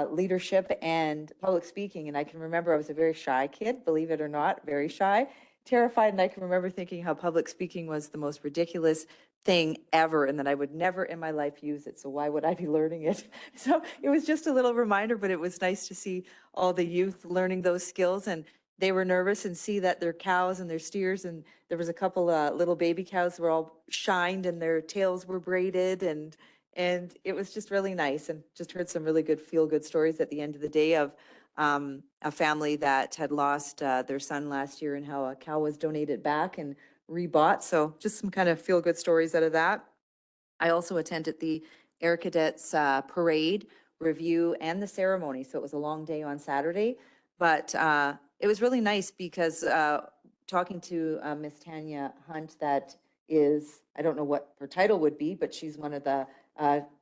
leadership and public speaking. And I can remember I was a very shy kid, believe it or not, very shy, terrified. And I can remember thinking how public speaking was the most ridiculous thing ever and that I would never in my life use it. So why would I be learning it? So it was just a little reminder, but it was nice to see all the youth learning those skills, and they were nervous and see that their cows and their steers, and there was a couple little baby cows were all shined and their tails were braided, and it was just really nice, and just heard some really good feel-good stories at the end of the day of a family that had lost their son last year and how a cow was donated back and rebought. So just some kind of feel-good stories out of that. I also attended the Air Cadets parade review and the ceremony. So it was a long day on Saturday, but it was really nice because talking to Miss Tanya Hunt, that is, I don't know what her title would be, but she's one of the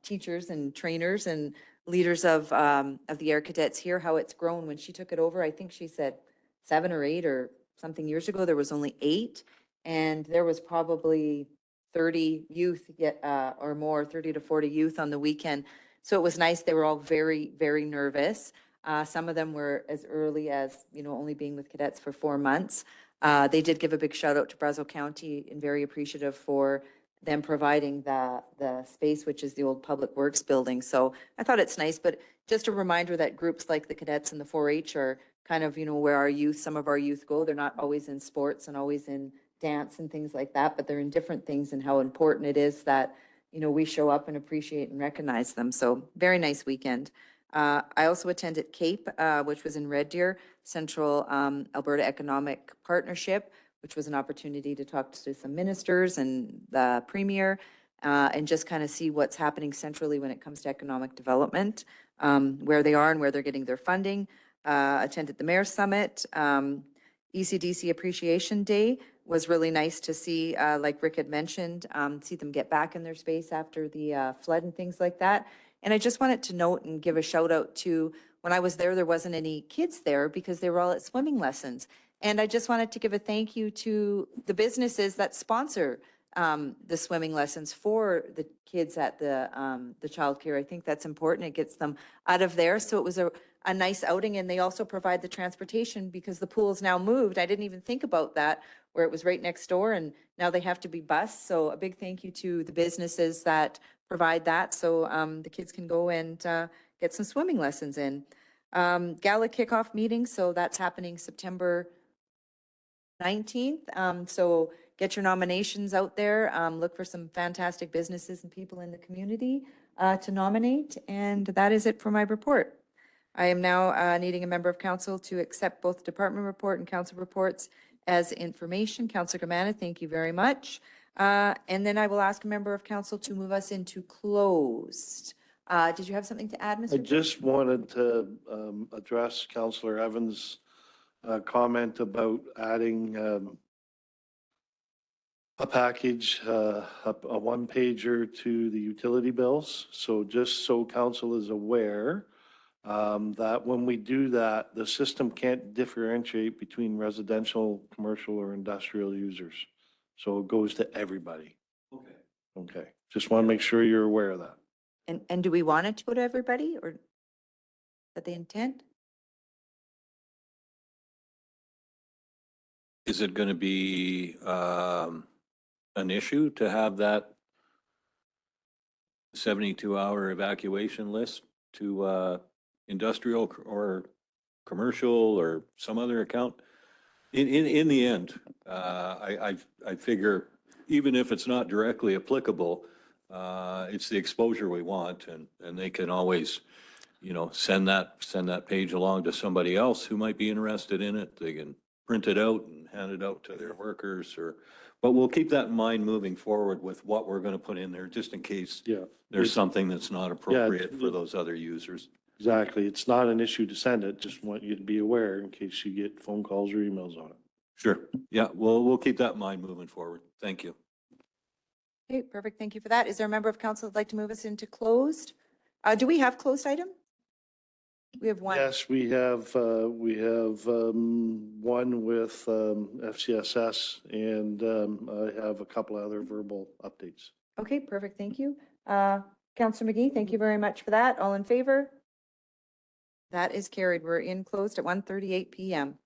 teachers and trainers and leaders of the Air Cadets here, how it's grown. When she took it over, I think she said 7 or 8 or something years ago, there was only 8. And there was probably 30 youth or more, 30 to 40 youth on the weekend. So it was nice. They were all very, very nervous. Some of them were as early as, only being with cadets for 4 months. They did give a big shout out to Brazeau County and very appreciative for them providing the space, which is the old Public Works building. So I thought it's nice, but just a reminder that groups like the cadets and the 4-H are kind of, where some of our youth go. They're not always in sports and always in dance and things like that, but they're in different things, and how important it is that, we show up and appreciate and recognize them. So very nice weekend. I also attended CAPE, which was in Red Deer, Central Alberta Economic Partnership, which was an opportunity to talk to some ministers and the premier, and just kind of see what's happening centrally when it comes to economic development, where they are and where they're getting their funding. Attended the Mayor's Summit. ECDC Appreciation Day was really nice to see, like Rick had mentioned, see them get back in their space after the flood and things like that. And I just wanted to note and give a shout out to, when I was there wasn't any kids there because they were all at swimming lessons. And I just wanted to give a thank you to the businesses that sponsor the swimming lessons for the kids at the childcare. I think that's important. It gets them out of there. So it was a nice outing, and they also provide the transportation because the pool's now moved. I didn't even think about that, where it was right next door, and now they have to be bused. So a big thank you to the businesses that provide that, so the kids can go and get some swimming lessons in. Gala kickoff meeting, so that's happening September 19th. So get your nominations out there. Look for some fantastic businesses and people in the community to nominate. And that is it for my report. I am now needing a member of council to accept both department report and council reports as information. Councillor Gamana, thank you very much. And then I will ask a member of council to move us into closed. Did you have something to add, Mr. I just wanted to address Councillor Evans' comment about adding a package, a one-pager to the utility bills. So just so council is aware, that when we do that, the system can't differentiate between residential, commercial, or industrial users. So it goes to everybody. Okay. Okay. Just want to make sure you're aware of that. And do we want it to go to everybody, or that they intend? Is it going to be an issue to have that 72-hour evacuation list to industrial or commercial or some other account? In the end, I figure even if it's not directly applicable, it's the exposure we want, and they can always, send that page along to somebody else who might be interested in it. They can print it out and hand it out to their workers, but we'll keep that in mind moving forward with what we're going to put in there, just in case there's something that's not appropriate for those other users. Exactly. It's not an issue to send it. Just want you to be aware in case you get phone calls or emails on it. Sure. Yeah, we'll keep that in mind moving forward. Thank you. Okay, perfect. Thank you for that. Is there a member of council that'd like to move us into closed? Do we have closed item? We have one. Yes, we have one with FCSS, and I have a couple other verbal updates. Okay, perfect. Thank you. Councillor McGee, thank you very much for that. All in favor? That is carried. We're in closed at 1:38 p.m.